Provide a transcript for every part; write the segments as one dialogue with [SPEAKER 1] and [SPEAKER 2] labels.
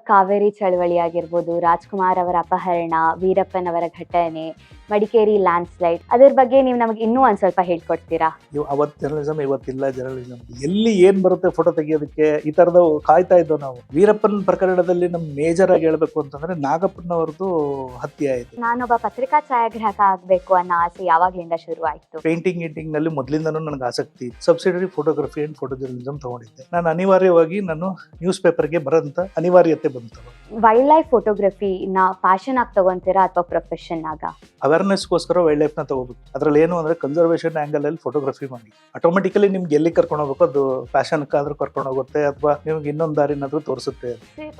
[SPEAKER 1] ಕಾವೇರಿ ಚಳವಳಿ ಆಗಿರ್ಬೋದು, ರಾಜ್‌ಕುಮಾರ್ ಅವರ ಅಪಹರಣ, ವೀರಪ್ಪನವರ ಘಟನೆ, ಮಡಿಕೇರಿ ಲ್ಯಾಂಡ್‌ಸ್ಲೈಡ್ ಅದ್ರ ಬಗ್ಗೆ ನೀವು ನಮಗೆ ಇನ್ನೂ ಒಂದ್ ಸ್ವಲ್ಪ ಹೇಳ್ಕೊಡ್ತೀರಾ?
[SPEAKER 2] ಅವತ್ತು ಜರ್ನಲಿಸಮ್ ಇವತ್ತಿಲ್ಲ ಜರ್ನಲಿಸಮ್. ಎಲ್ಲಿ ಏನ್ ಬರುತ್ತೆ ಫೋಟೋ ತೆಗಿಯೋದಕ್ಕೆ ಈ ತರದ ಕಾಯ್ತಾ ಇದ್ದೋ ನಾವು. ವೀರಪ್ಪನ್ ಪ್ರಕರಣದಲ್ಲಿ ನಮ್ ಮೇಜರ್ ಆಗಿ ಹೇಳ್ಬೇಕು ಅಂತಂದ್ರೆ ನಾಗಪ್ಪನವ್ರದ್ದು ಹತ್ಯೆ ಆಯ್ತು.
[SPEAKER 1] ನಾನೊಬ್ಬ ಪತ್ರಿಕಾ ಛಾಯಾಗ್ರಾಹಕ ಆಗ್ಬೇಕು ಅನ್ನೋ ಆಸೆ ಯಾವಾಗ್ಲಿಂದ ಶುರು ಆಯ್ತು?
[SPEAKER 2] ಪೇಂಟಿಂಗ್ ನಲ್ಲಿ ಮೊದಲಿಂದನೂ ನನಗೆ ಆಸಕ್ತಿ ಇತ್ತು. Subsidiary photography and photo journalism ತಗೊಂಡಿದ್ದೆ. ನಾನು ಅನಿವಾರ್ಯವಾಗಿ ನ್ಯೂಸ್ ಪೇಪರ್ಗೆ ಬರೋಂತ ಅನಿವಾರ್ಯತೆ ಬಂತು.
[SPEAKER 1] ವೈಲ್ಡ್ ಲೈಫ್ ಫೋಟೋಗ್ರಫಿನ ಪ್ಯಾಷನ್ ಆಗಿ ತಗೊಂತೀರಾ ಅಥವಾ ಪ್ರೊಫೆಷನ್ ಆಗ?
[SPEAKER 2] ಅವೇರ್ನೆಸ್ಗೋಸ್ಕರ ವೈಲ್ಡ್ ಲೈಫ್ ನ ತಗೋಬೇಕು. ಅದ್ರಲ್ಲಿ ಏನು ಅಂದ್ರೆ ಕನ್ಸರ್ವೇಷನ್ ಆಂಗಲ್ ಅಲ್ಲಿ ಫೋಟೋಗ್ರಫಿ ಮಾಡಿ ಆಟೋಮೆಟಿಕಲಿ ನಿಮ್ಗೆ ಎಲ್ಲಿ ಕರ್ಕೊಂಡು ಹೋಗ್ಬೇಕು ಅದು ಪ್ಯಾಷನ್ ಆದ್ರೂ ಕರ್ಕೊಂಡು ಹೋಗುತ್ತೆ ಅಥವಾ ನಿಮ್ಗೆ ಇನ್ನೊಂದು ದಾರಿನಾದ್ರೂ ತೋರಿಸುತ್ತೆ.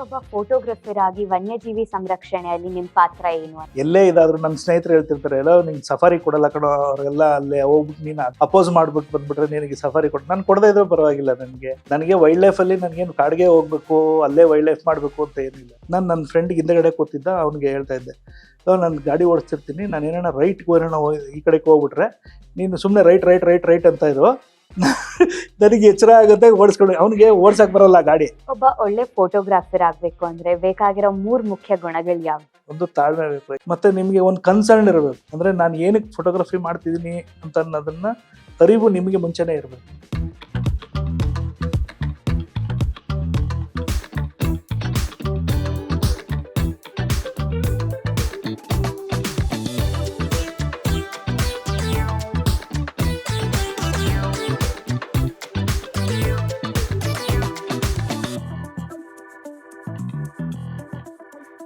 [SPEAKER 1] ಒಬ್ಬ ಫೋಟೋಗ್ರಫರ್ ಆಗಿ ವನ್ಯಜೀವಿ ಸಂರಕ್ಷಣೆಯಲ್ಲಿ ನಿಮ್ ಪಾತ್ರ ಏನು?
[SPEAKER 2] ಎಲ್ಲೇ ಇದಾದ್ರೂ ನನ್ನ ಸ್ನೇಹಿತರು ಹೇಳ್ತಿರ್ತಾರೆ, ಎಲ್ಲ ನಿಂಗೆ ಸಫಾರಿ ಕೊಡಲ್ಲ ಕಣೋ, ಅವರೆಲ್ಲ ಅಲ್ಲೇ ಹೋಗ್ಬಿಟ್ಟು ನೀನು ಅಪೋಸ್ ಮಾಡ್ಬಿಟ್ಟು ಬಂದ್ಬಿಟ್ರೆ ನಿನಗೆ ಸಫಾರಿ ಕೊಟ್ಟು ನಾನು ಕೊಡದೇ ಇದ್ರೂ ಪರವಾಗಿಲ್ಲ. ನನಗೆ ವೈಲ್ಡ್ ಲೈಫ್ ಅಲ್ಲಿ ನನಗೇನು ಕಾಡಿಗೆ ಹೋಗ್ಬೇಕು ಅಲ್ಲೇ ವೈಲ್ಡ್ ಲೈಫ್ ಮಾಡ್ಬೇಕು ಅಂತ ಏನಿಲ್ಲ. ನಾನು ನನ್ನ ಫ್ರೆಂಡ್ಗೆ ಹಿಂದೆಗಡೆ ಕೂತಿದ್ದ, ಅವ್ನಿಗೆ ಹೇಳ್ತಾ ಇದ್ದೆ, ನಾನು ಗಾಡಿ ಓಡಿಸ್ತಿರ್ತೀನಿ, ನಾನು ಏನಾರ ರೈಟ್ಗೆ ಏನಾರ ಈ ಕಡೆಗೆ ಹೋಗ್ಬಿಟ್ರೆ ನೀನು ಸುಮ್ಮನೆ ರೈಟ್ ಅಂತ ಇರು, ನನಗೆ ಎಚ್ಚರ ಆಗುತ್ತೆ ಓಡಿಸ್ಕೊಂಡು. ಅವನಿಗೆ ಓಡ್ಸಕ್ ಬರಲ್ಲ ಗಾಡಿ.
[SPEAKER 1] ಒಬ್ಬ ಒಳ್ಳೆ ಫೋಟೋಗ್ರಾಫರ್ ಆಗ್ಬೇಕು ಅಂದ್ರೆ ಬೇಕಾಗಿರೋ 3 ಮುಖ್ಯ ಗುಣಗಳು ಯಾವು?
[SPEAKER 2] ಒಂದು ತಾಳ್ಮೆ ಬೇಕು, ಮತ್ತೆ ನಿಮಗೆ ಒಂದು ಕನ್ಸರ್ನ್ ಇರಬೇಕು. ಅಂದ್ರೆ ನಾನು ಏನಕ್ಕೆ ಫೋಟೋಗ್ರಫಿ ಮಾಡ್ತಿದ್ದೀನಿ ಅಂತ ಅನ್ನೋದನ್ನ ಅರಿವು ನಿಮಗೆ ಮುಂಚೆನೇ ಇರಬೇಕು.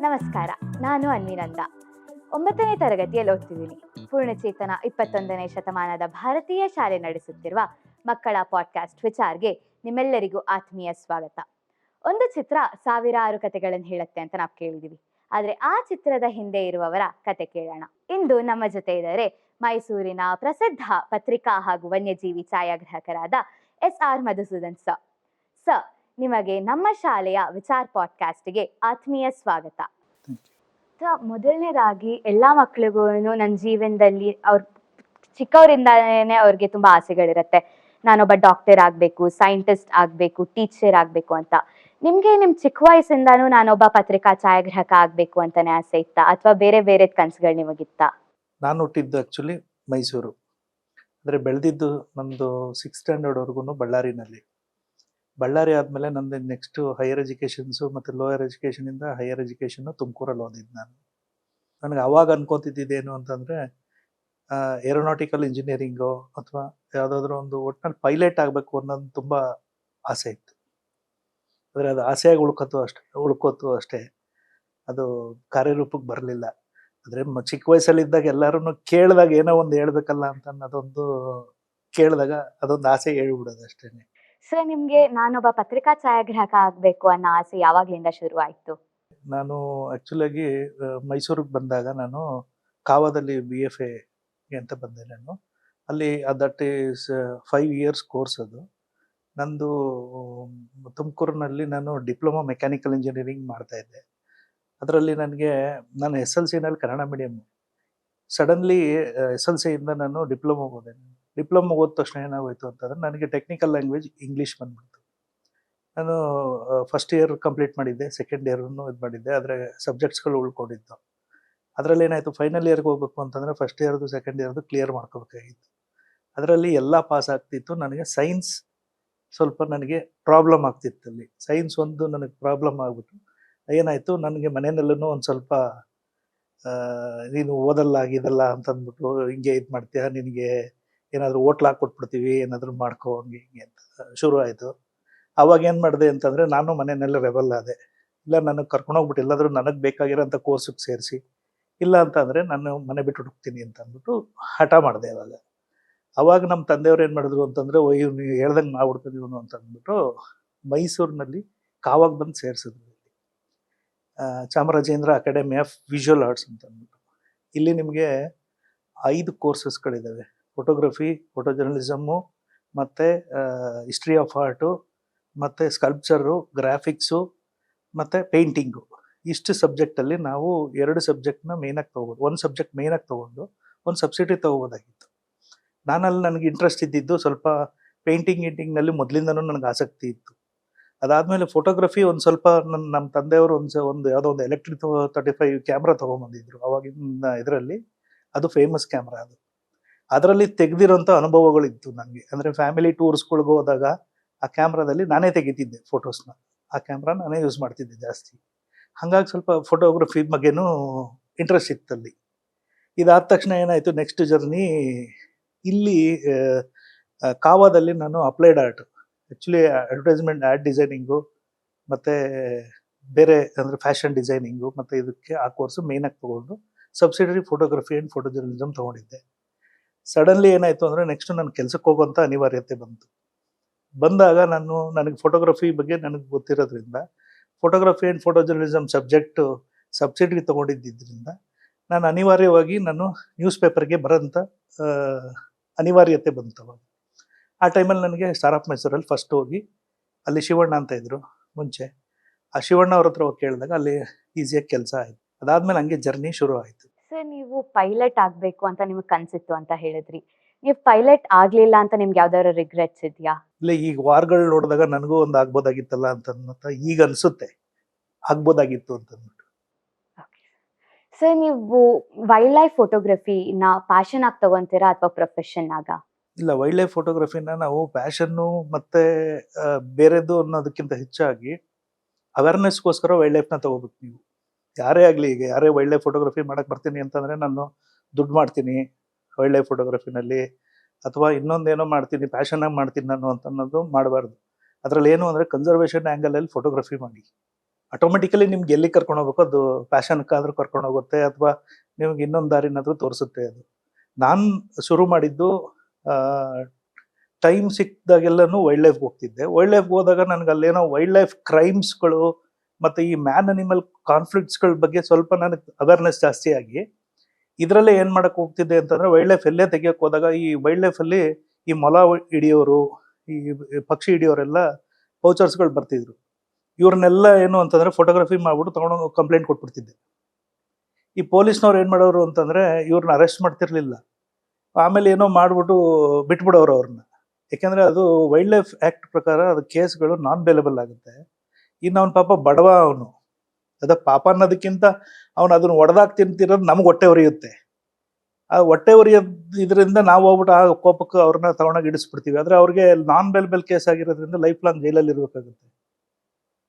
[SPEAKER 1] ನಮಸ್ಕಾರ, ನಾನು ಅನ್ವಿನಂದ. 9ನೇ ತರಗತಿಯಲ್ಲಿ ಓದ್ತಿದ್ದೀನಿ. ಪೂರ್ಣಚೇತನ 21ನೇ ಶತಮಾನದ ಭಾರತೀಯ ಶಾಲೆ ನಡೆಸುತ್ತಿರುವ ಮಕ್ಕಳ ಪಾಡ್ಕಾಸ್ಟ್ ವಿಚಾರ್ಗೆ ನಿಮ್ಮೆಲ್ಲರಿಗೂ ಆತ್ಮೀಯ ಸ್ವಾಗತ. ಒಂದು ಚಿತ್ರ ಸಾವಿರಾರು ಕಥೆಗಳನ್ನು ಹೇಳುತ್ತೆ ಅಂತ ನಾವು ಕೇಳಿದೀವಿ. ಆದ್ರೆ ಆ ಚಿತ್ರದ ಹಿಂದೆ ಇರುವವರ ಕತೆ ಕೇಳೋಣ. ಇಂದು ನಮ್ಮ ಜೊತೆ ಇದ್ದಾರೆ ಮೈಸೂರಿನ ಪ್ರಸಿದ್ಧ ಪತ್ರಿಕಾ ಹಾಗೂ ವನ್ಯಜೀವಿ ಛಾಯಾಗ್ರಾಹಕರಾದ SR ಮಧುಸೂದನ್ ಸರ್, ನಿಮಗೆ ನಮ್ಮ ಶಾಲೆಯ ವಿಚಾರ್ ಪಾಡ್ಕಾಸ್ಟ್ಗೆ ಆತ್ಮೀಯ ಸ್ವಾಗತ. ಮೊದಲನೇದಾಗಿ ಎಲ್ಲಾ ಮಕ್ಳಿಗೂ ನನ್ನ ಜೀವನದಲ್ಲಿ ಅವ್ರ ಚಿಕ್ಕವರಿಂದಾನೇ ಅವ್ರಿಗೆ ತುಂಬಾ ಆಸೆಗಳಿರತ್ತೆ. ನಾನೊಬ್ಬ ಡಾಕ್ಟರ್ ಆಗ್ಬೇಕು, ಸೈಂಟಿಸ್ಟ್ ಆಗ್ಬೇಕು, ಟೀಚರ್ ಆಗ್ಬೇಕು ಅಂತ. ನಿಮ್ಗೆ ನಿಮ್ ಚಿಕ್ಕ ವಯಸ್ಸಿಂದಾನು ನಾನೊಬ್ಬ ಪತ್ರಿಕಾ ಛಾಯಾಗ್ರಾಹಕ ಆಗ್ಬೇಕು ಅಂತಾನೆ ಆಸೆ ಇತ್ತಾ ಅಥವಾ ಬೇರೆ ಬೇರೆ ಕನ್ಸುಗಳು ನಿಮಗಿತ್ತ?
[SPEAKER 2] ನಾನು ಹುಟ್ಟಿದ್ದು ಆಕ್ಚುಲಿ ಮೈಸೂರು, ಅಂದ್ರೆ ಬೆಳೆದಿದ್ದು ನಮ್ದು 6th ಸ್ಟ್ಯಾಂಡರ್ಡ್ ವರ್ಗು ಬಳ್ಳಾರಿ ಆದ್ಮೇಲೆ ನಂದು ನೆಕ್ಸ್ಟ್ ಹೈಯರ್ ಎಜುಕೇಶನ್ಸು ಮತ್ತೆ ಲೋಯರ್ ಎಜುಕೇಶನ್ ಇಂದ ಹೈಯರ್ ಎಜುಕೇಶನ್ ತುಮಕೂರಲ್ಲಿ ಓದಿದ್ದು. ನನಗೆ ಅವಾಗ ಅನ್ಕೋತಿದ್ದೇನು ಅಂತಂದ್ರೆ ಏರೋನಾಟಿಕಲ್ ಇಂಜಿನಿಯರಿಂಗು ಅಥವಾ ಯಾವುದಾದ್ರೂ ಒಂದು ಒಟ್ಟಿನಲ್ಲಿ ಪೈಲಟ್ ಆಗಬೇಕು ಅನ್ನೋದು ತುಂಬಾ ಆಸೆ ಇತ್ತು. ಆದರೆ ಅದು ಆಸೆಯಾಗಿ ಉಳ್ಕೋತು ಅಷ್ಟೇ, ಅದು ಕಾರ್ಯರೂಪಕ್ಕೆ ಬರಲಿಲ್ಲ. ಆದರೆ ಚಿಕ್ಕ ವಯಸ್ಸಲ್ಲಿದ್ದಾಗ ಎಲ್ಲರೂ ಕೇಳಿದಾಗ ಏನೋ ಒಂದು ಹೇಳ್ಬೇಕಲ್ಲ ಅಂತ ಅನ್ನೋದೊಂದು ಕೇಳಿದಾಗ ಅದೊಂದು ಆಸೆ ಹೇಳ್ಬಿಡೋದು ಅಷ್ಟೇನೆ.
[SPEAKER 1] ಸರ್, ನಿಮ್ಗೆ ನಾನೊಬ್ಬ ಪತ್ರಿಕಾ ಛಾಯಾಗ್ರಾಹಕ ಆಗ್ಬೇಕು ಅನ್ನೋ ಆಸೆ ಯಾವಾಗ್ಲಿಂದ ಶುರು ಆಯ್ತು?
[SPEAKER 2] ನಾನು ಆಕ್ಚುಲಾಗಿ ಮೈಸೂರಿಗೆ ಬಂದಾಗ ನಾನು ಕಾವಾದಲ್ಲಿ BFA ಅಂತ ಬಂದೆ. ನಾನು ಅಲ್ಲಿ ದಟ್ ಈಸ್ 5 years ಕೋರ್ಸ್. ಅದು ನಂದು ತುಮಕೂರಿನಲ್ಲಿ ನಾನು ಡಿಪ್ಲೊಮಾ ಮೆಕ್ಯಾನಿಕಲ್ ಇಂಜಿನಿಯರಿಂಗ್ ಮಾಡ್ತಾ ಇದ್ದೆ. ಅದರಲ್ಲಿ ನಾನು SLC ನಲ್ಲಿ ಕನ್ನಡ ಮೀಡಿಯಮ್. ಸಡನ್ಲಿ SLC ಇಂದ ನಾನು ಡಿಪ್ಲೊಮಾ ಹೋದೆ. ಡಿಪ್ಲೊಮಾ ಓದ ತಕ್ಷಣ ಏನಾಗೋಯ್ತು ಅಂತಂದ್ರೆ ನನಗೆ ಟೆಕ್ನಿಕಲ್ ಲ್ಯಾಂಗ್ವೇಜ್ ಇಂಗ್ಲೀಷ್ ಬಂದ್ಬಿಡ್ತು. ನಾನು ಫಸ್ಟ್ ಇಯರ್ ಕಂಪ್ಲೀಟ್ ಮಾಡಿದ್ದೆ, ಸೆಕೆಂಡ್ ಇಯರ್ನು ಇದು ಮಾಡಿದ್ದೆ, ಆದರೆ ಸಬ್ಜೆಕ್ಟ್ಸ್ಗಳು ಉಳ್ಕೊಂಡಿದ್ದು. ಅದರಲ್ಲಿ ಏನಾಯಿತು, ಫೈನಲ್ ಇಯರ್ಗೆ ಹೋಗ್ಬೇಕು ಅಂತಂದರೆ ಫಸ್ಟ್ ಇಯರ್ದು ಸೆಕೆಂಡ್ ಇಯರ್ದು ಕ್ಲಿಯರ್ ಮಾಡ್ಕೋಬೇಕಾಗಿತ್ತು. ಅದರಲ್ಲಿ ಎಲ್ಲ ಪಾಸ್ ಆಗ್ತಿತ್ತು. ನನಗೆ ಸೈನ್ಸ್ ಸ್ವಲ್ಪ ನನಗೆ ಪ್ರಾಬ್ಲಮ್ ಆಗ್ತಿತ್ತು. ಅಲ್ಲಿ ಸೈನ್ಸ್ ಒಂದು ನನಗೆ ಪ್ರಾಬ್ಲಮ್ ಆಗ್ಬಿಟ್ಟು ಏನಾಯಿತು, ನನಗೆ ಮನೆಯಲ್ಲೂ ಒಂದು ಸ್ವಲ್ಪ ನೀನು ಓದಲ್ಲ ಆಗಿದಲ್ಲ ಅಂತಂದ್ಬಿಟ್ಟು ಹಿಂಗೆ ಇದು ಮಾಡ್ತೀಯ, ನಿನಗೆ ಏನಾದರೂ ಹೋಟ್ಲ್ ಹಾಕ್ಕೊಟ್ಬಿಡ್ತೀವಿ, ಏನಾದರೂ ಮಾಡ್ಕೋ ಹಂಗೆ ಹಿಂಗೆ ಅಂತ ಶುರು ಆಯಿತು. ಅವಾಗ ಏನು ಮಾಡಿದೆ ಅಂತಂದರೆ ನಾನು ಮನೆಯಲ್ಲೆಲ್ಲ ರೆಬಲ್ ಆದೆ. ಇಲ್ಲ, ನನಗೆ ಕರ್ಕೊಂಡೋಗ್ಬಿಟ್ಟು ಎಲ್ಲಾದರೂ ನನಗೆ ಬೇಕಾಗಿರೋಂಥ ಕೋರ್ಸಿಗೆ ಸೇರಿಸಿ, ಇಲ್ಲ ಅಂತಂದರೆ ನಾನು ಮನೆ ಬಿಟ್ಟು ಹೋಗ್ತೀನಿ ಅಂತ ಅಂದ್ಬಿಟ್ಟು ಹಠ ಮಾಡಿದೆ. ಅವಾಗ ನಮ್ಮ ತಂದೆಯವ್ರು ಏನು ಮಾಡಿದ್ರು ಅಂತಂದರೆ, ಇವ್ನು ಹೇಳ್ದಂಗೆ ಮಾಡ್ಬಿಡ್ತೀನಿ ಇವನು ಅಂತ ಅಂದ್ಬಿಟ್ಟು ಮೈಸೂರಿನಲ್ಲಿ ಕಾವಾಗ ಬಂದು ಸೇರಿಸಿದ್ರು. Chamarajendra academy of visual arts ಅಂತ ಅಂದ್ಬಿಟ್ಟು. ಇಲ್ಲಿ ನಿಮಗೆ 5 ಕೋರ್ಸಸ್ಗಳಿದ್ದಾವೆ: ಫೋಟೋಗ್ರಫಿ, ಫೋಟೋ ಜರ್ನಲಿಸಮ್ಮು, ಮತ್ತು ಹಿಸ್ಟ್ರಿ ಆಫ್ ಆರ್ಟು, ಮತ್ತು ಸ್ಕಲ್ಪ್ಚರು, ಗ್ರಾಫಿಕ್ಸು ಮತ್ತು ಪೇಂಟಿಂಗು. ಇಷ್ಟು ಸಬ್ಜೆಕ್ಟಲ್ಲಿ ನಾವು 2 ಸಬ್ಜೆಕ್ಟ್ನ ಮೇಯ್ನಾಗಿ ತೊಗೋಬೋದು. ಒಂದು ಸಬ್ಜೆಕ್ಟ್ ಮೇಯ್ನಾಗಿ ತೊಗೊಂಡು ಒಂದು ಸಬ್ಸಿಡಿ ತೊಗೋಬೋದಾಗಿತ್ತು. ನನಗೆ ಇಂಟ್ರೆಸ್ಟ್ ಇದ್ದಿದ್ದು ಸ್ವಲ್ಪ ಪೇಂಟಿಂಗ್ನಲ್ಲಿ ಮೊದಲಿಂದನೂ ನನಗೆ ಆಸಕ್ತಿ ಇತ್ತು. ಅದಾದ್ಮೇಲೆ ಫೋಟೋಗ್ರಫಿ ಒಂದು ಸ್ವಲ್ಪ ನಮ್ಮ ತಂದೆಯವರು ಒಂದು ಯಾವುದೋ ಒಂದು ಎಲೆಕ್ಟ್ರಿಕ್ 35 ಕ್ಯಾಮ್ರಾ ತೊಗೊಂಬಂದಿದ್ರು ಅವಾಗಿನ ಇದರಲ್ಲಿ. ಅದು ಫೇಮಸ್ ಕ್ಯಾಮ್ರಾ ಅದು. ಅದರಲ್ಲಿ ತೆಗೆದಿರೋಂಥ ಅನುಭವಗಳಿತ್ತು ನನಗೆ. ಅಂದರೆ ಫ್ಯಾಮಿಲಿ ಟೂರ್ಸ್ಗಳಿಗೆ ಹೋದಾಗ ಆ ಕ್ಯಾಮ್ರಾದಲ್ಲಿ ನಾನೇ ತೆಗಿತಿದ್ದೆ ಫೋಟೋಸ್ನ. ಆ ಕ್ಯಾಮ್ರಾ ನಾನೇ ಯೂಸ್ ಮಾಡ್ತಿದ್ದೆ ಜಾಸ್ತಿ. ಹಾಗಾಗಿ ಸ್ವಲ್ಪ ಫೋಟೋಗ್ರಫಿ ಬಗ್ಗೆನೂ ಇಂಟ್ರೆಸ್ಟ್ ಇತ್ತಲ್ಲಿ. ಇದಾದ ತಕ್ಷಣ ಏನಾಯಿತು, ನೆಕ್ಸ್ಟ್ ಜರ್ನಿ ಇಲ್ಲಿ ಕಾವಾದಲ್ಲಿ ನಾನು applied art, actually advertisement add designing ಮತ್ತು ಬೇರೆ ಅಂದರೆ ಫ್ಯಾಷನ್ ಡಿಸೈನಿಂಗು ಮತ್ತು ಇದಕ್ಕೆ ಆ ಕೋರ್ಸು ಮೇಯ್ನಾಗಿ ತೊಗೊಂಡು subsidiary photography and photo journalism ತೊಗೊಂಡಿದ್ದೆ. ಸಡನ್ಲಿ ಏನಾಯಿತು ಅಂದರೆ ನೆಕ್ಸ್ಟ್ ನಾನು ಕೆಲ್ಸಕ್ಕೆ ಹೋಗುವಂಥ ಅನಿವಾರ್ಯತೆ ಬಂತು. ಬಂದಾಗ ನನಗೆ ಫೋಟೋಗ್ರಫಿ ಬಗ್ಗೆ ನನಗೆ ಗೊತ್ತಿರೋದ್ರಿಂದ photography and photojournalism subject subsidiary ತೊಗೊಂಡಿದ್ದರಿಂದ ನಾನು ಅನಿವಾರ್ಯವಾಗಿ ನ್ಯೂಸ್ ಪೇಪರ್ಗೆ ಬರೋಂಥ ಅನಿವಾರ್ಯತೆ ಬಂತು ಅವಾಗ. ಆ ಟೈಮಲ್ಲಿ ನನಗೆ ಸ್ಟಾರ್ ಆಫ್ ಮೈಸೂರಲ್ಲಿ ಫಸ್ಟ್ ಹೋಗಿ ಅಲ್ಲಿ ಶಿವಣ್ಣ ಅಂತ ಇದ್ದರು ಮುಂಚೆ. ಆ ಶಿವಣ್ಣ ಅವ್ರ ಹತ್ರ ಹೋಗಿ ಕೇಳಿದಾಗ ಅಲ್ಲಿ ಈಸಿಯಾಗಿ ಕೆಲಸ ಆಯಿತು. ಅದಾದಮೇಲೆ ಹಂಗೆ ಜರ್ನಿ ಶುರು ಆಯಿತು.
[SPEAKER 1] ಸರ್, ನೀವು ಪೈಲಟ್ ಆಗಬೇಕು ಅಂತ ನಿಮಗೆ ಕನಸಿತ್ತು ಅಂತ ಹೇಳಿದ್ರಿ. ನೀವು ಪೈಲಟ್ ಆಗಲಿಲ್ಲ ಅಂತ ನಿಮ್ಗೆ ಯಾವ್ದಾದ್ರು ರಿಗ್ರೆಟ್ಸ್ ಇದೆಯಾ?
[SPEAKER 2] ಇಲ್ಲ, ಈಗ ವಾರ್ಗಳು ನೋಡಿದಾಗ ನನಗೂ ಒಂದು ಆಗ್ಬೋದಾಗಿತ್ತಲ್ಲ ಅಂತ ಈಗ ಅನಿಸುತ್ತೆ, ಆಗ್ಬೋದಾಗಿತ್ತು ಅಂತಂದ್ಬಿಟ್ಟು.
[SPEAKER 1] ಸರ್, ನೀವು ವೈಲ್ಡ್ ಲೈಫ್ ಫೋಟೋಗ್ರಫಿನ ಪ್ಯಾಷನ್ ಆಗಿ ತಗೊಂತೀರಾ ಅಥವಾ ಪ್ರೊಫೆಷನ್ ಆಗ?
[SPEAKER 2] ಇಲ್ಲ, ವೈಲ್ಡ್ ಲೈಫ್ ಫೋಟೋಗ್ರಫಿನ ನಾವು ಪ್ಯಾಷನ್ನು ಮತ್ತು ಬೇರೆದು ಅನ್ನೋದಕ್ಕಿಂತ ಹೆಚ್ಚಾಗಿ ಅವೇರ್ನೆಸ್ಗೋಸ್ಕರ ವೈಲ್ಡ್ ಲೈಫ್ನ ತಗೋಬೇಕು. ನೀವು ಯಾರೇ ಆಗಲಿ, ಈಗ ಯಾರೇ ವೈಲ್ಡ್ ಲೈಫ್ ಫೋಟೋಗ್ರಫಿ ಮಾಡೋಕ್ಕೆ ಬರ್ತೀನಿ ಅಂತಂದರೆ ನಾನು ದುಡ್ಡು ಮಾಡ್ತೀನಿ ವೈಲ್ಡ್ ಲೈಫ್ ಫೋಟೋಗ್ರಫಿನಲ್ಲಿ, ಅಥವಾ ಇನ್ನೊಂದೇನೋ ಮಾಡ್ತೀನಿ ಪ್ಯಾಷನಾಗಿ ಮಾಡ್ತೀನಿ ನಾನು ಅಂತ ಅನ್ನೋದು ಮಾಡಬಾರ್ದು. ಅದರಲ್ಲಿ ಏನು ಅಂದರೆ ಕನ್ಸರ್ವೇಷನ್ ಆ್ಯಂಗಲಲ್ಲಿ ಫೋಟೋಗ್ರಫಿ ಮಾಡಿ. ಆಟೋಮೆಟಿಕಲಿ ನಿಮ್ಗೆ ಎಲ್ಲಿ ಕರ್ಕೊಂಡು ಹೋಗ್ಬೇಕು, ಅದು ಪ್ಯಾಷನ್ಕಾದ್ರೂ ಕರ್ಕೊಂಡು ಹೋಗುತ್ತೆ ಅಥವಾ ನಿಮ್ಗೆ ಇನ್ನೊಂದು ದಾರಿನಾದರೂ ತೋರಿಸುತ್ತೆ ಅದು. ನಾನು ಶುರು ಮಾಡಿದ್ದು ಟೈಮ್ ಸಿಕ್ಕಿದಾಗೆಲ್ಲನೂ ವೈಲ್ಡ್ ಲೈಫ್ಗೆ ಹೋಗ್ತಿದ್ದೆ. ವೈಲ್ಡ್ ಲೈಫ್ಗೆ ಹೋದಾಗ ನನಗೆ ಅಲ್ಲೇನೋ ವೈಲ್ಡ್ ಲೈಫ್ ಕ್ರೈಮ್ಸ್ಗಳು ಮತ್ತು ಈ ಮ್ಯಾನ್ ಅನಿಮಲ್ ಕಾನ್ಫ್ಲಿಕ್ಟ್ಸ್ಗಳ ಬಗ್ಗೆ ಸ್ವಲ್ಪ ನನಗೆ ಅವೇರ್ನೆಸ್ ಜಾಸ್ತಿ ಆಗಿ ಇದರಲ್ಲೇ ಏನು ಮಾಡೋಕ್ಕೆ ಹೋಗ್ತಿದ್ದೆ ಅಂತಂದರೆ, ವೈಲ್ಡ್ ಲೈಫ್ ಎಲ್ಲೇ ತೆಗಿಯೋಕ್ಕೆ ಹೋದಾಗ ಈ ವೈಲ್ಡ್ ಲೈಫಲ್ಲಿ ಈ ಮೊಲ ಹಿಡಿಯೋರು, ಈ ಪಕ್ಷಿ ಹಿಡಿಯೋರೆಲ್ಲ ಪೌಚರ್ಸ್ಗಳು ಬರ್ತಿದ್ರು. ಇವ್ರನ್ನೆಲ್ಲ ಏನು ಅಂತಂದರೆ ಫೋಟೋಗ್ರಫಿ ಮಾಡಿಬಿಟ್ಟು ತೊಗೊಂಡೋಗಿ ಕಂಪ್ಲೇಂಟ್ ಕೊಟ್ಬಿಡ್ತಿದ್ದೆ. ಈ ಪೊಲೀಸ್ನವ್ರು ಏನು ಮಾಡೋರು ಅಂತಂದರೆ ಇವ್ರನ್ನ ಅರೆಸ್ಟ್ ಮಾಡ್ತಿರ್ಲಿಲ್ಲ, ಆಮೇಲೆ ಏನೋ ಮಾಡಿಬಿಟ್ಟು ಬಿಟ್ಬಿಡೋರು ಅವ್ರನ್ನ. ಯಾಕೆಂದರೆ ಅದು ವೈಲ್ಡ್ ಲೈಫ್ ಆ್ಯಕ್ಟ್ ಪ್ರಕಾರ ಅದು ಕೇಸ್ಗಳು ನಾನ್ ಬೇಲೆಬಲ್ ಆಗುತ್ತೆ. ಇನ್ನು ಅವ್ನ ಪಾಪ ಬಡವ, ಅವನು ಪಾಪ ಅನ್ನೋದಕ್ಕಿಂತ ಅವನು ಅದನ್ನು ಹೊಡೆದಾಕ್ ತಿಂತಿರೋದು ನಮ್ಗೆ ಹೊಟ್ಟೆ ಉರಿಯುತ್ತೆ. ಆ ಹೊಟ್ಟೆ ಉರಿಯೋದು ಇದರಿಂದ ನಾವು ಹೋಗ್ಬಿಟ್ಟು ಆ ಕೋಪಕ್ಕೆ ಅವ್ರನ್ನ ತಗೊಂಡೋಗಿ ಇಡಿಸ್ಬಿಡ್ತೀವಿ. ಆದರೆ ಅವ್ರಿಗೆ ನಾನ್ ಬೇಲೆಬಲ್ ಕೇಸ್ ಆಗಿರೋದ್ರಿಂದ ಲೈಫ್ ಲಾಂಗ್ ಜೈಲಲ್ಲಿ ಇರಬೇಕಾಗುತ್ತೆ.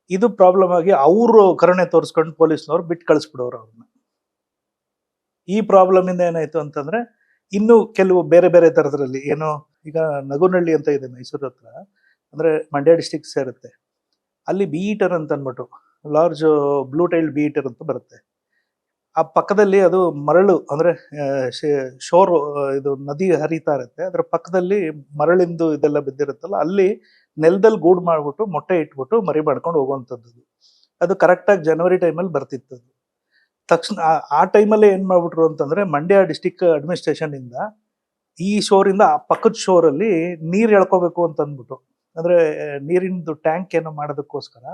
[SPEAKER 2] ಇದು ಪ್ರಾಬ್ಲಮ್ ಆಗಿ ಅವರು ಕರುಣೆ ತೋರಿಸ್ಕೊಂಡು ಪೊಲೀಸ್ನವ್ರು ಬಿಟ್ಟು ಕಳಿಸ್ಬಿಡೋರು ಅವ್ರನ್ನ. ಈ ಪ್ರಾಬ್ಲಮಿಂದ ಏನಾಯಿತು ಅಂತಂದರೆ ಇನ್ನೂ ಕೆಲವು ಬೇರೆ ಬೇರೆ ಥರದ್ರಲ್ಲಿ ಏನೋ, ಈಗ ನಗುನಹಳ್ಳಿ ಅಂತ ಇದೆ ಮೈಸೂರು ಹತ್ರ, ಅಂದರೆ ಮಂಡ್ಯ ಡಿಸ್ಟಿಕ್ ಸೇರುತ್ತೆ. ಅಲ್ಲಿ ಬಿ ಈಟರ್ ಅಂತ ಅಂದ್ಬಿಟ್ಟು large blue tailed B eater ಅಂತ ಬರುತ್ತೆ. ಆ ಪಕ್ಕದಲ್ಲಿ ಅದು ಮರಳು, ಅಂದರೆ ಶೋರ್, ಇದು ನದಿ ಹರಿತಾ ಇರುತ್ತೆ, ಅದರ ಪಕ್ಕದಲ್ಲಿ ಮರಳಿಂದು ಇದೆಲ್ಲ ಬಿದ್ದಿರುತ್ತಲ್ಲ, ಅಲ್ಲಿ ನೆಲದಲ್ಲಿ ಗೂಡು ಮಾಡಿಬಿಟ್ಟು ಮೊಟ್ಟೆ ಇಟ್ಬಿಟ್ಟು ಮರಿ ಮಾಡ್ಕೊಂಡು ಹೋಗುವಂಥದ್ದು. ಅದು ಕರೆಕ್ಟಾಗಿ ಜನವರಿ ಟೈಮಲ್ಲಿ ಬರ್ತಿತ್ತು. ಅದು ತಕ್ಷಣ ಆ ಟೈಮಲ್ಲೇ ಏನು ಮಾಡ್ಬಿಟ್ರು ಅಂತಂದರೆ, ಮಂಡ್ಯ ಡಿಸ್ಟಿಕ್ ಅಡ್ಮಿನಿಸ್ಟ್ರೇಷನಿಂದ ಈ ಶೋರಿಂದ ಆ ಪಕ್ಕದ ಶೋರಲ್ಲಿ ನೀರು ಎಳ್ಕೋಬೇಕು ಅಂತ ಅಂದ್ಬಿಟ್ಟು, ಅಂದರೆ ನೀರಿಂದು ಟ್ಯಾಂಕ್ ಏನೋ ಮಾಡೋದಕ್ಕೋಸ್ಕರ